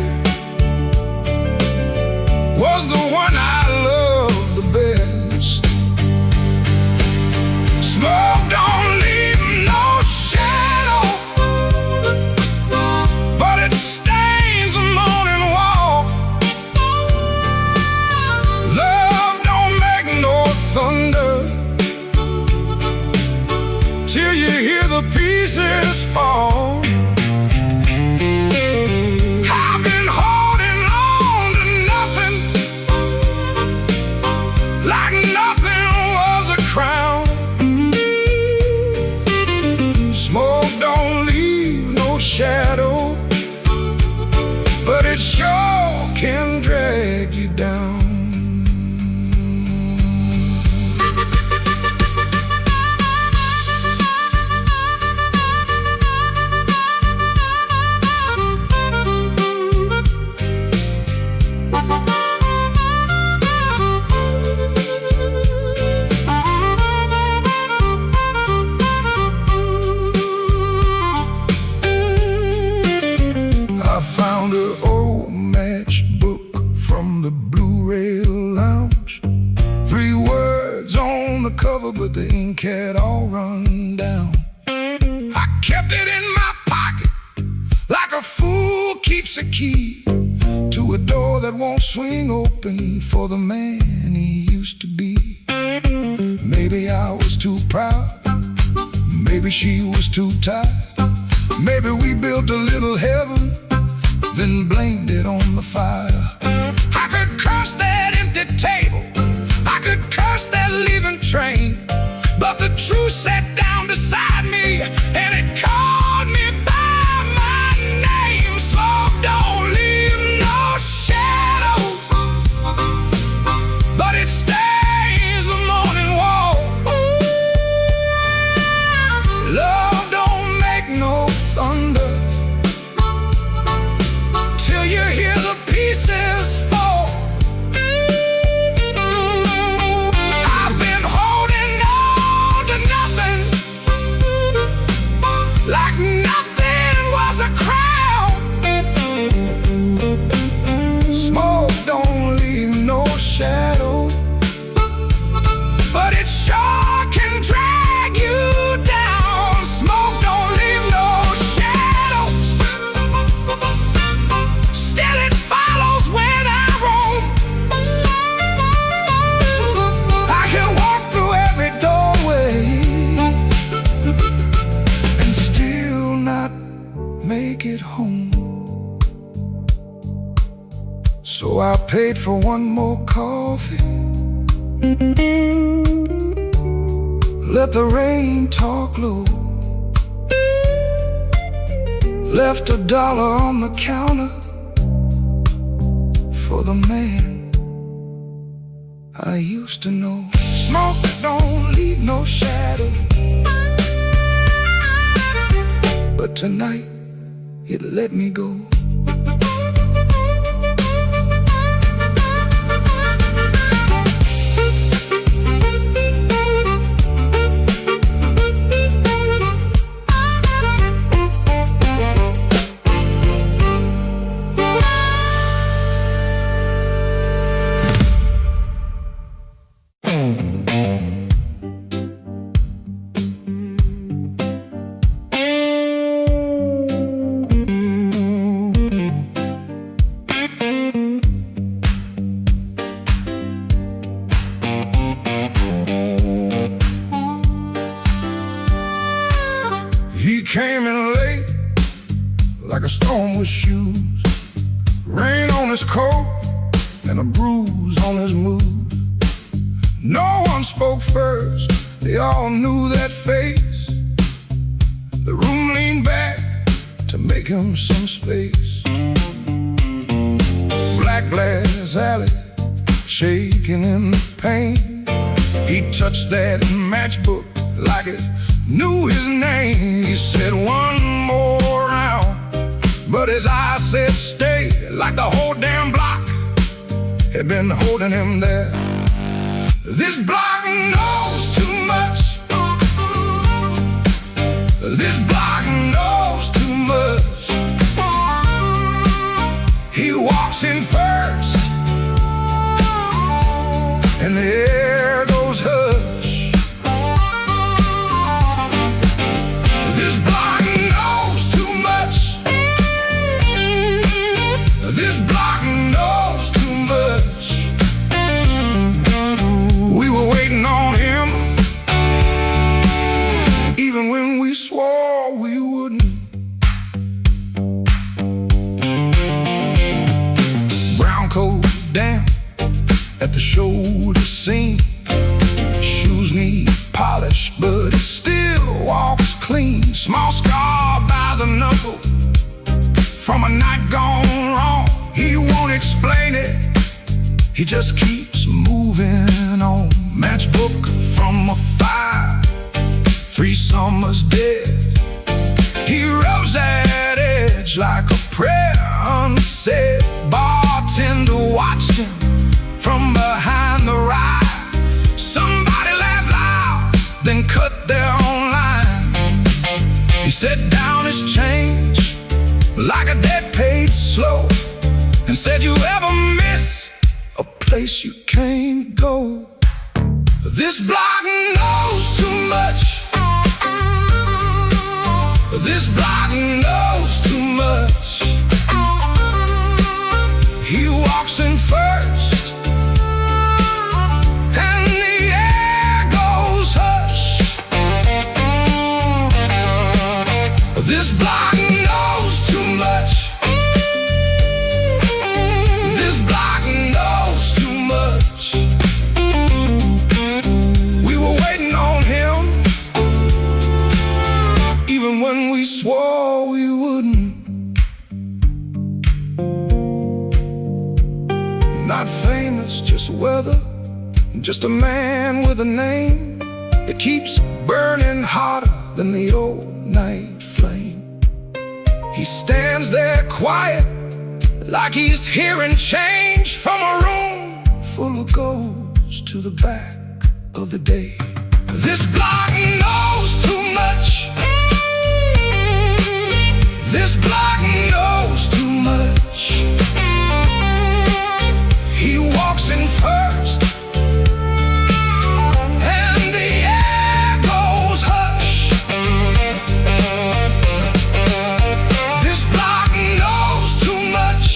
was the one I loved the best. Smoke don't leave no shadow, but it stains the morning wall. Love don't make no thunder till you hear the pieces fall. I've been holding on to nothing, like nothing was a crown. Smoke don't leave no shadow, but it sure can drag you down. I found an old matchbook from the Blu-ray lounge. 3 words on the cover, but the ink had all run down. I kept it in my pocket like a fool keeps a key to a door that won't swing open for the man he used to be. Maybe I was too proud, maybe she was too tired, maybe we built a little heaven, then blamed it on the fire. I could curse that empty table, I could curse that leaving train, but the truth sat down beside me and it called me by my name. Smoke don't leave no shadow, but it stains the morning wall. Love don't make no thunder till you hear the pieces fall. I've been holding on to nothing, like nothing was a crown. Smoke don't leave no shadow, but it sure can drag you down. Smoke don't leave no shadows, still it follows when I roam. I can walk through every doorway and still not make it home. So I paid for one more coffee, let the rain talk low, left $1 on the counter for the man I used to know. Smoke don't leave no shadow, but tonight it let me go. came in late, like a storm with shoes. Rain on his coat and a bruise on his mood. No one spoke first, they all knew that face. The room leaned back to make him some space. Black glass alley, shaking in the pain. He touched that matchbook like it knew his name. He said one more round, but his eyes said stay, like the whole damn block had been holding him there. This block knows too much. This block knows too much. He walks in first, and the air goes hush. This block knows too much. This block knows too much. We were waiting on him, even when we swore we wouldn't. Brown coat damp at the shoulder seam. Shoes need polish, but he still walks clean. Small scar by the knuckle from a night gone wrong. He won't explain it, he just keeps moving on. Matchbook from a fire, 3 summers dead. He rubs that edge like a prayer unsaid. Bartender watched him from behind the ride. Somebody laughed loud, then cut their own line. He set down his change like a debt paid slow, and said, you ever miss a place you can't go? This block knows too much. This block knows too much. He walks in first, and the air goes hush. This block knows too much. This block knows too much. We were waiting on him, even when we swore we wouldn't. Not famous, just weather, just a man with a name that keeps burning hotter than the old night flame. He stands there quiet, like he's hearing change from a room full of ghosts to the back of the day. This block knows too much. This block knows too much. He walks in first, and the air goes hush. This block knows too much.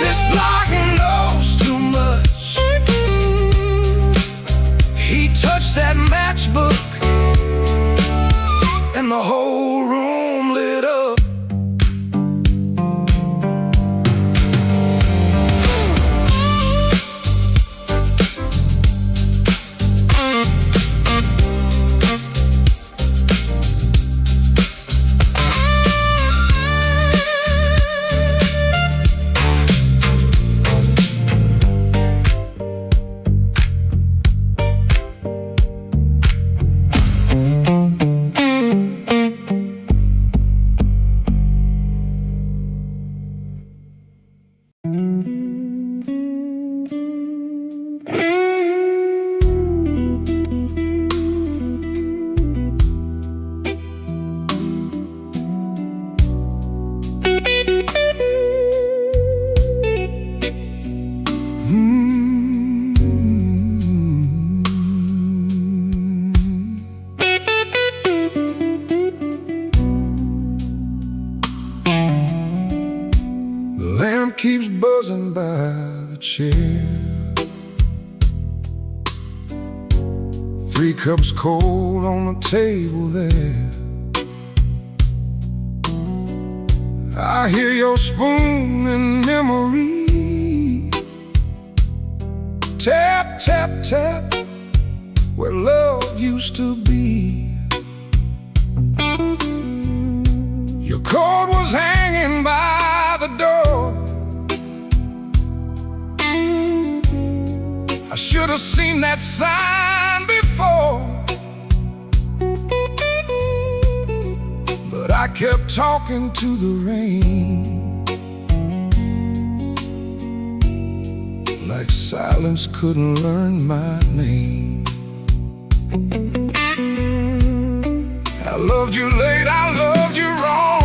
This block knows too much. He touched that matchbook, and the whole room lit up. 3 cups cold on the table there. I hear your spoon in memory. Tap, tap, tap, where love used to be. Your coat was hanging by the door. I should have seen that sign before, but I kept talking to the rain, like silence couldn't learn my name. I loved you late, I loved you wrong,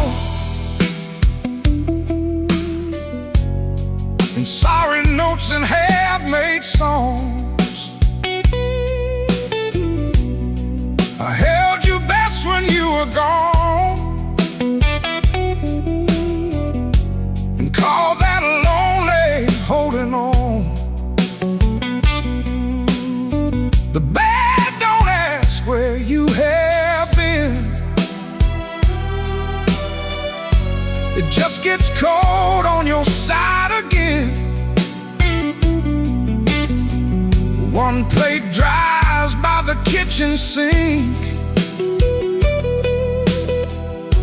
in sorry notes and half-made songs. I held you best when you were gone, and called that lonely holding on. The bad don't ask where you have been. It just gets cold on your side again. One plate dries by the kitchen sink.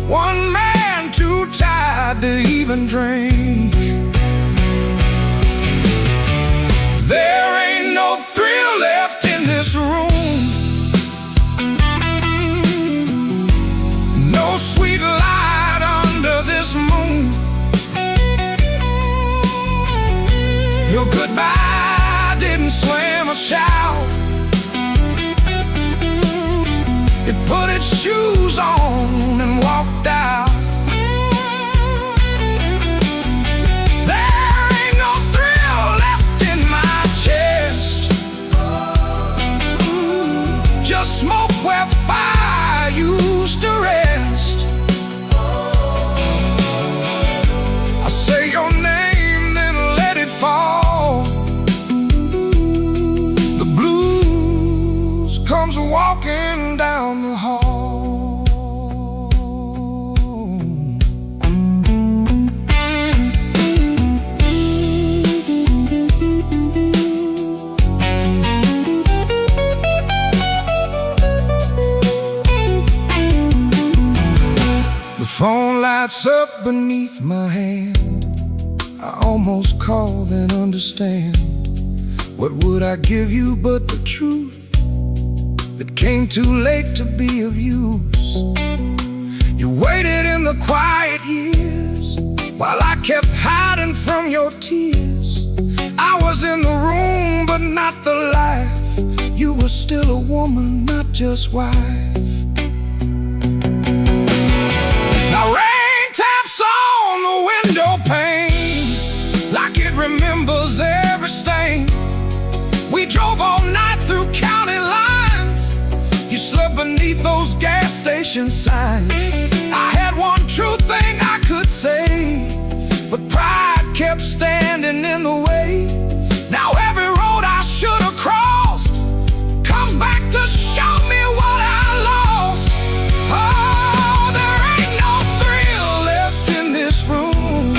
One man too tired to even drink. There ain't no thrill left in this room, no sweet light under this moon. Your goodbye didn't slam a shout. It put its shoes on and walked out. There ain't no thrill left in my chest, just smoke where fire used to rest. I say your name, then let it fall. The blues comes walking down the hall. The phone lights up beneath my hand. I almost call, then understand. What would I give you but the truth that came too late to be of use? You waited in the quiet years while I kept hiding from your tears. I was in the room but not the life. You were still a woman, not just wife. Now rain taps on the window pane like it remembers every stain. We drove all night through county lines. You slept beneath those gas station signs. I had one true thing I could say, but pride kept standing in the way. Now every road I should have crossed comes back to show me what I lost. Oh, there ain't no thrill left in this room,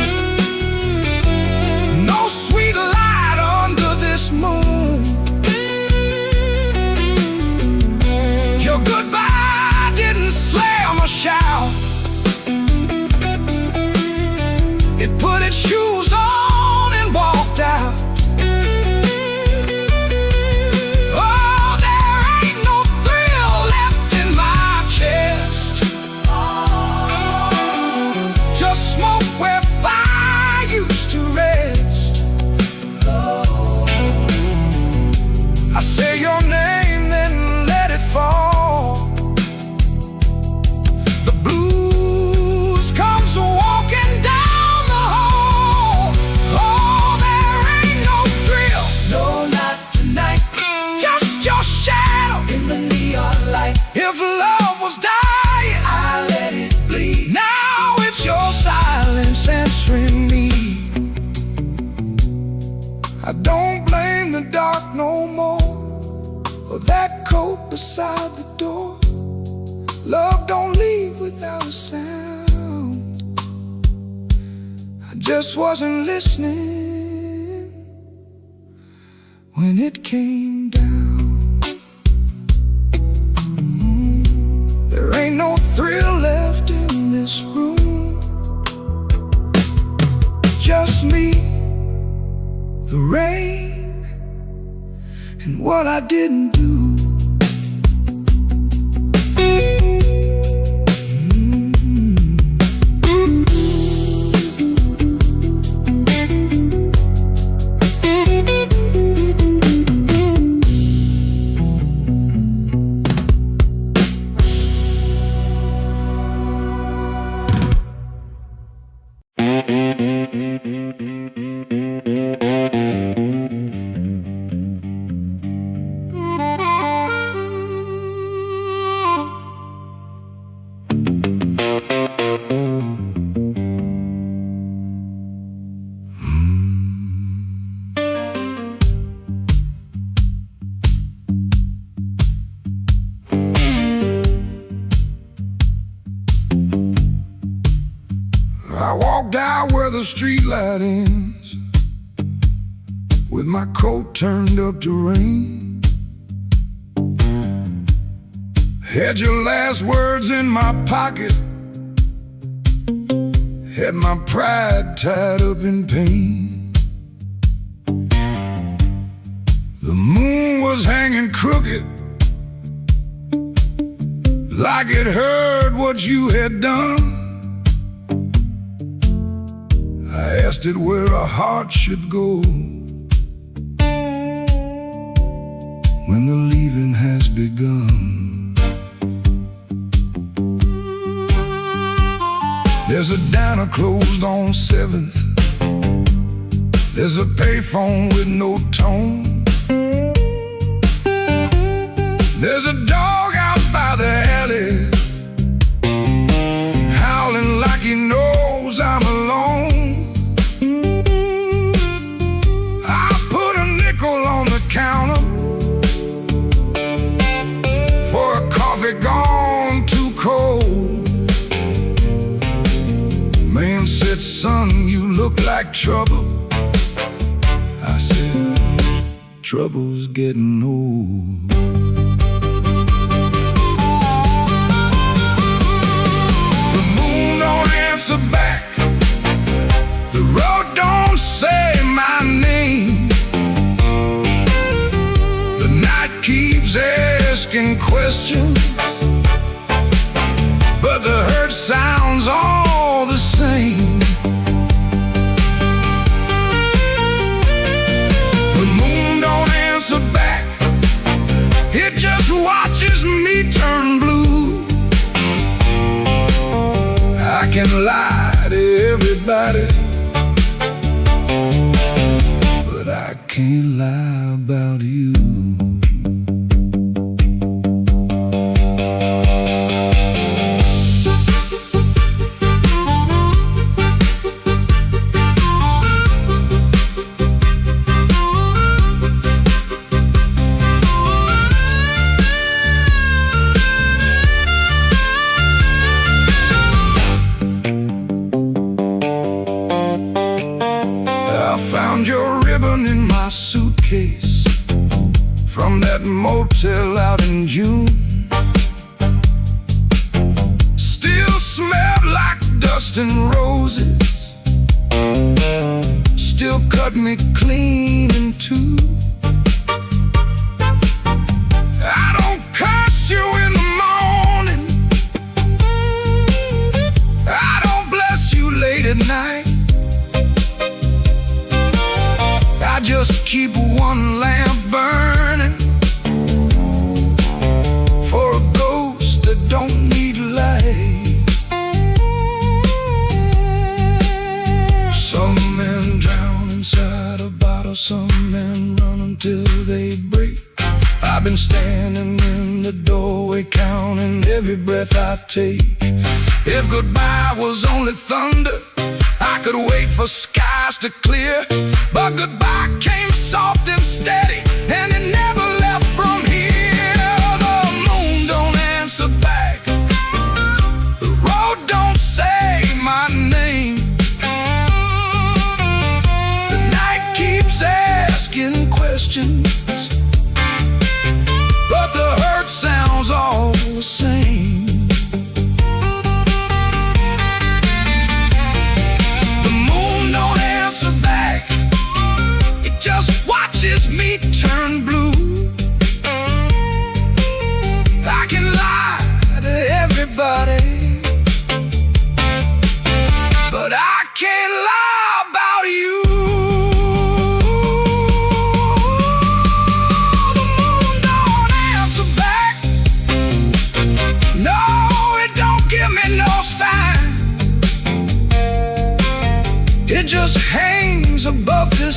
no sweet light under this moon. Your goodbye didn't slam a shout. It put its shoes on and walked out. Oh, there ain't no thrill left in my chest, just smoke where fire used to rest. I say your name, then let it fall. The blues comes walking down the hall. Oh, there ain't no thrill, no, not tonight. Just your shadow in the neon light. If love was dying, I let it bleed. Now it's your silence answering me. I don't blame the dark no more, or that coat beside the door. Love don't leave without a sound. I just wasn't listening when it came down. There ain't no thrill left in this room. Just me, the rain, and what I didn't do. I walked out where the street light ends, with my coat turned up to rain. Had your last words in my pocket, had my pride tied up in pain. The moon was hanging crooked, like it heard what you had done. I asked it where a heart should go when the leaving has begun. There's a diner closed on 7th. There's a payphone with no tone. There's a dog out by the alley, howling like he knows I'm alone. On the counter for a coffee gone too cold. Man said, son, you look like trouble. I said, trouble's getting old. The moon don't answer back, the road don't say my name. Keeps asking questions, but the hurt sounds all the same. The moon don't answer back, it just watches me turn blue. I can lie to everybody, but I can't lie about you. I found your ribbon in my suitcase from that motel out in June. Still smelled like dust and roses, still cut me clean in two. I don't curse you in the morning, I don't bless you late at night. I just keep one lamp burning for a ghost that don't need light. Some men drown inside a bottle, some men run until they break. I've been standing in the doorway counting every breath I take. If goodbye was only thunder, I could wait for skies to clear, but goodbye came soft and steady, and it never left from here.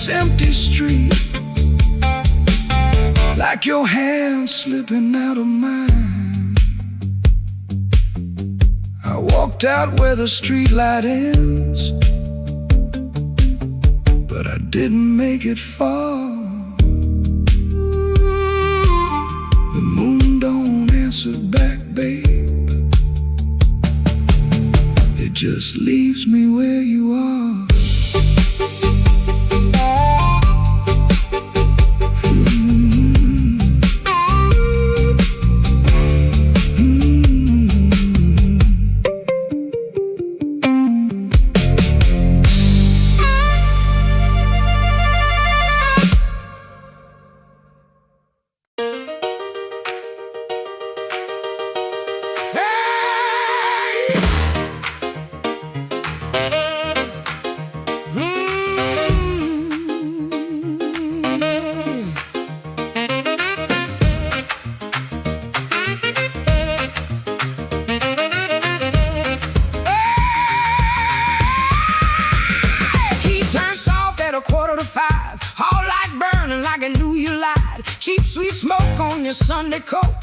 this empty street, like your hand slipping out of mine. I walked out where the street light ends, but I didn't make it far. The moon don't answer back, babe. It just leaves me where you are. Cheap sweet smoke on your Sunday coat,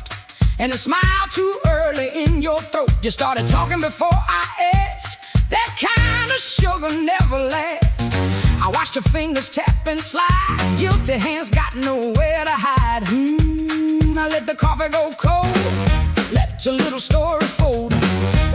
and a smile too early in your throat. You started talking before I asked. That kind of sugar never lasts. I watched your fingers tap and slide. Guilty hands got nowhere to hide. I let the coffee go cold, let your little story fold.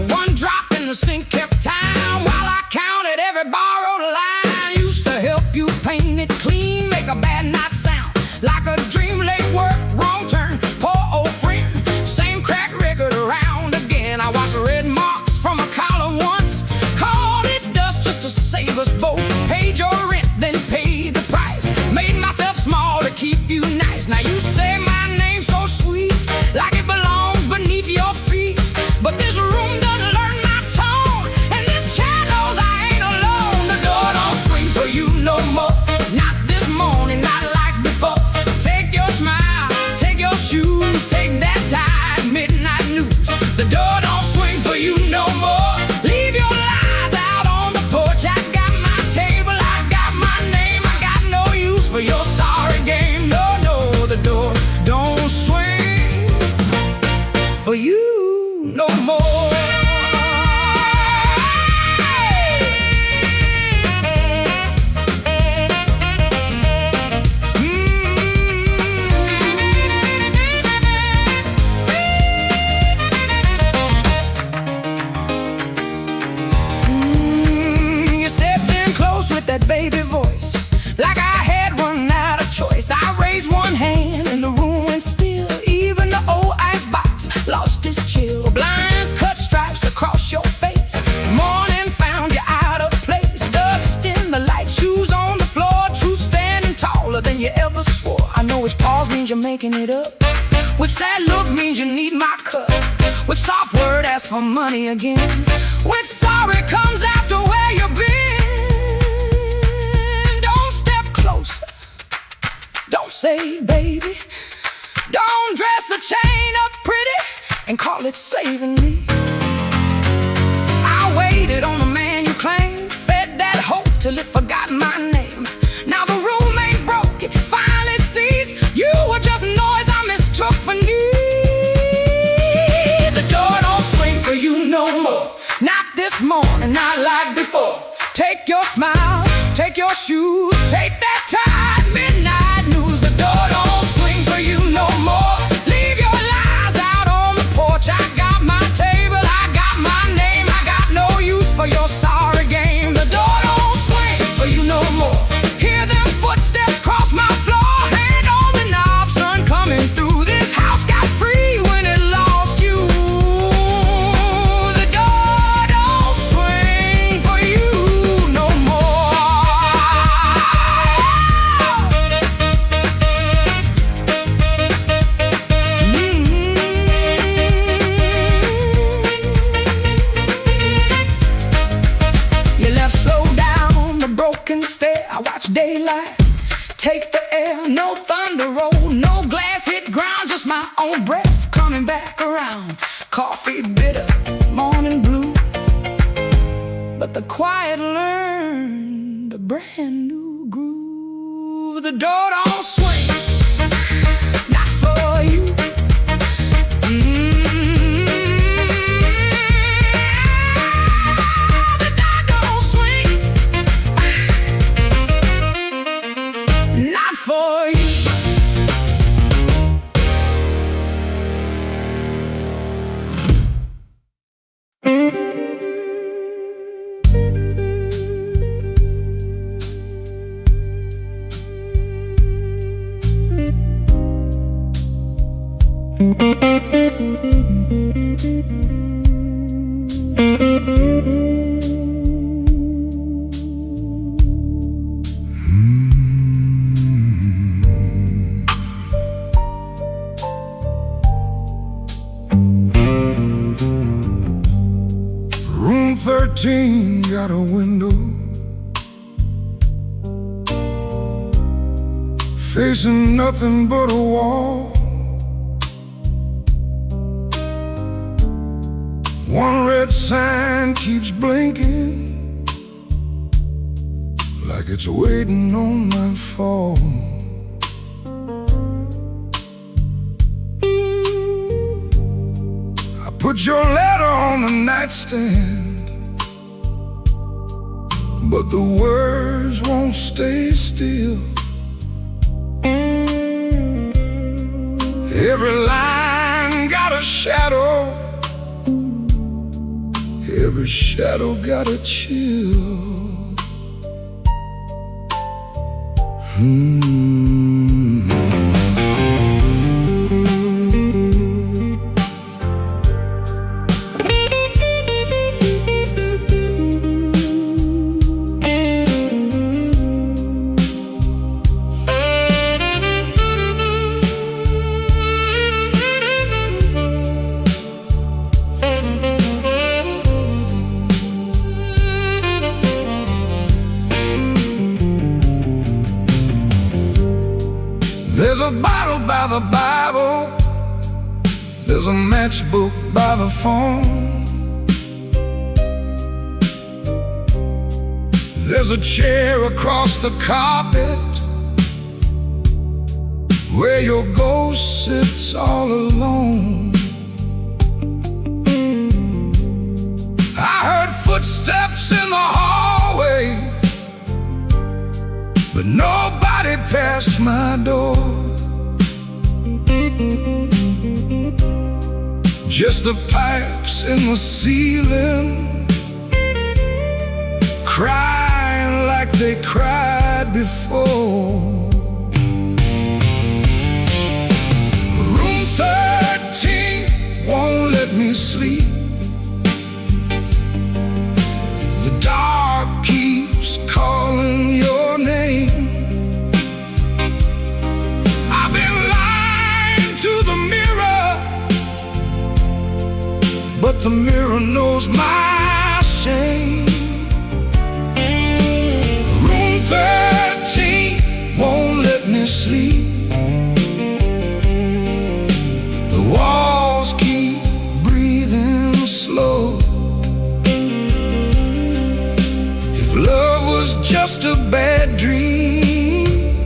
One drop in the sink kept time while I counted every borrowed line. Used to help you paint it clean, make a bad night sound like a dream. Late work, wrong turn, poor old friend, same crack record around again. I watched red marks from a collar once, called it dust just to save us both. Paid your rent, then paid the price, made myself small to keep you nice. Now you say my name so sweet, like it belongs beneath your feet, but this room doesn't learn my tone, and this chair knows I ain't alone. The door don't swing for you no more, not this morning, not like before. Take your smile, take your shoes, take that tired midnight news. The door don't swing for you no more. Leave your lies out on the porch. I got my table, I got my name, I got no use for your sorry game. No, no, the door don't swing for you no more. Baby voice, like I had run out of choice. I raised one hand and the room went still. Even the old icebox lost its chill. Blinds cut stripes across your face. Morning found you out of place. Dust in the light, shoes on the floor. Truth standing taller than you ever swore. I know which pause means you're making it up, which sad look means you need my cup, which soft word asks for money again, which sorry comes after where you've been. Don't say baby, don't dress a chain up pretty and call it saving me. I waited on the man you claimed, fed that hope till it forgot my name. Now the room ain't broke, it finally sees you were just noise I mistook for need. The door don't swing for you no more, not this morning, not like before. Take your smile, take your shoes, take that tired midnight news. The door don't swing for you no more. Leave your lies out on the porch. I got my table, I got my name, I got no use for your sorry game. The door don't swing for you no more. Hear them footsteps cross my floor. Hand on the knob, sun coming through. This house got free when it lost you. The door don't swing for you no more. You left slow down the broken stair. I watched daylight take the air. No thunder roll, no glass hit ground, just my own breath coming back around. Coffee bitter, morning blue, but the quiet learned a brand new groove. 13 got a window facing nothing but a wall. One red sign keeps blinking like it's waiting on my fall. I put your letter on the nightstand, but the words won't stay still. Every line got a shadow, every shadow got a chill. There's a bottle by the Bible, there's a matchbook by the phone, there's a chair across the carpet where your ghost sits all alone. I heard footsteps in the hallway, but nobody passed my door. Just the pipes in the ceiling, crying like they cried before. Room 13 won't let me sleep. The dark keeps calling your name. I've been lying to the mirror, but the mirror knows my shame. Room 13 won't let me sleep. The walls keep breathing slow. If love was just a bad dream,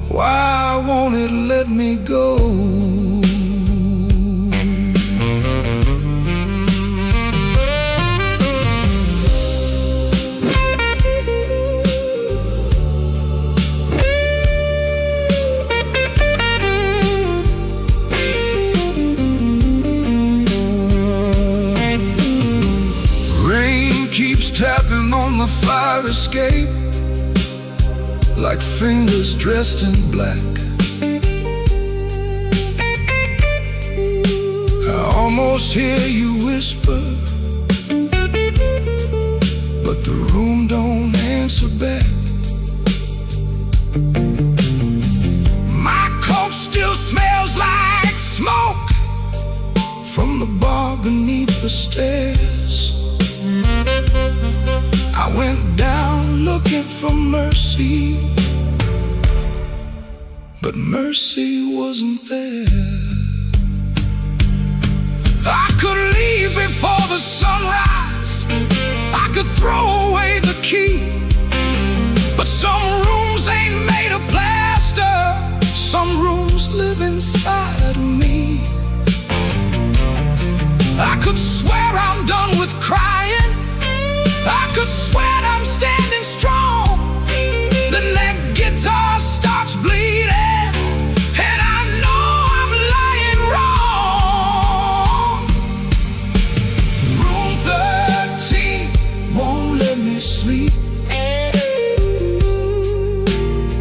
why won't it let me go? Tapping on the fire escape like fingers dressed in black. I almost hear you whisper, but the room don't answer back. My coat still smells like smoke from the bar beneath the stairs. I went down looking for mercy, but mercy wasn't there. I could leave before the sunrise, I could throw away the key, but some rooms ain't made of plaster, some rooms live inside of me. I could swear I'm done with crying, I could swear I'm standing strong. Then that guitar starts bleeding, and I know I'm lying wrong. Room 13 won't let me sleep.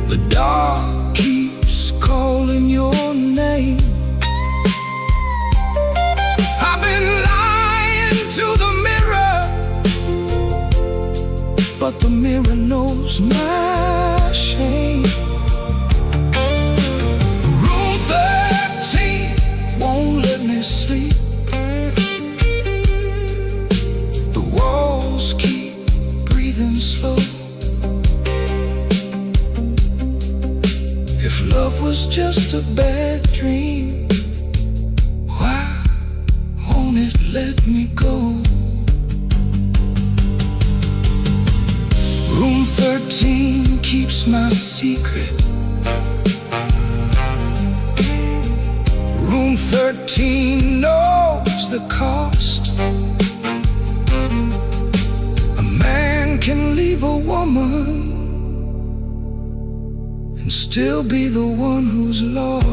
The dark keeps calling your name. I've been lying to the mirror, but the mirror knows my shame. Room 13 won't let me sleep. The was just a bad dream. Why won't it let me go? Room 13 keeps my secret. Room 13 knows the cost. A man can leave a woman and still be the one who's lost.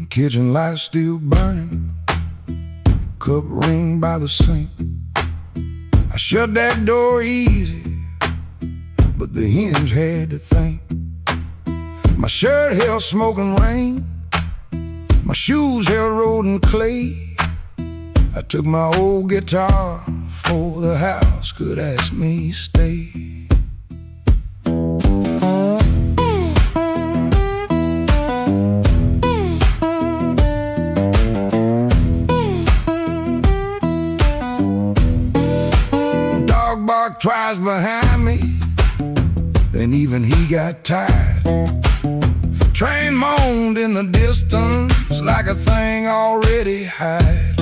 Kitchen light still burning, cup ring by the sink. I shut that door easy, but the hinge had to think. My shirt held smoke and rain, my shoes held road and clay. I took my old guitar for the house could ask me stay. Bark twice behind me, then even he got tired. Train moaned in the distance like a thing already hired.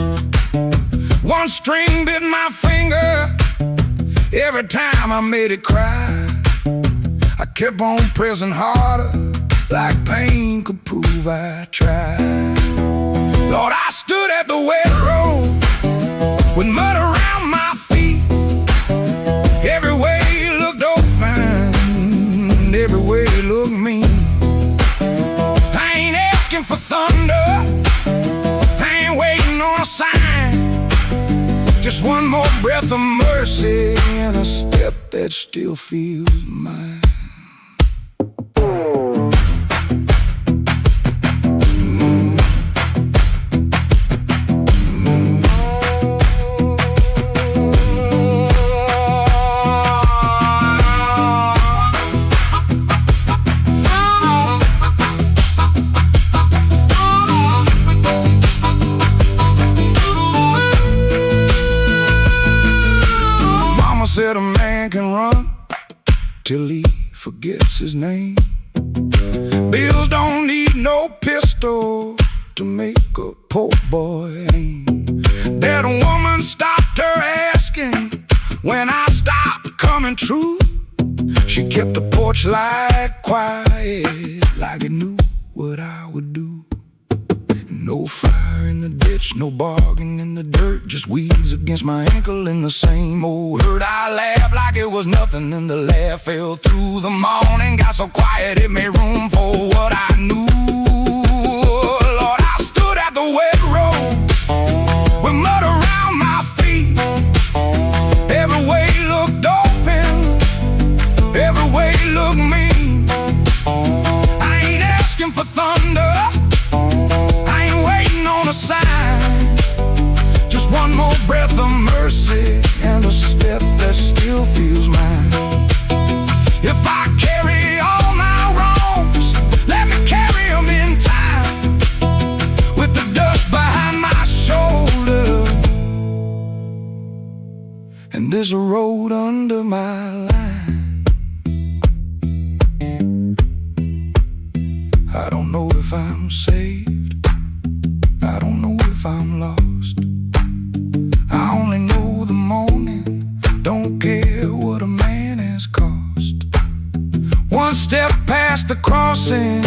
One string bit my finger every time I made it cry. I kept on pressing harder, like pain could prove I tried. Lord, I stood at the wet road with mud around my feet. Every way looked open, every way looked mean. I ain't asking for thunder, I ain't waiting on a sign. Just one more breath of mercy and a step that still feels mine. Said a man can run till he forgets his name. Bills don't need no pistol to make a poor boy aim. That woman stopped her asking when I stopped coming true. She kept the porch light quiet, like it knew what I would do. No fire in the ditch, no bargain in the dirt, just weeds against my ankle in the same old hurt. I laughed like it was nothing, and the laugh fell through the morning. Got so quiet it made room for what I knew. Lord, I stood at the wet road with mud around my feet. Every way looked open, every way looked mean. I ain't asking for thunder, on a sign. Just one more breath of mercy and a step that still feels mine. If I carry all my wrongs, let me carry them in time, with the dust behind my shoulder and there's a road under my line. I don't know if I'm saved, I don't know if I'm lost. I only know the morning, don't care what a man has cost. One step past the crossing,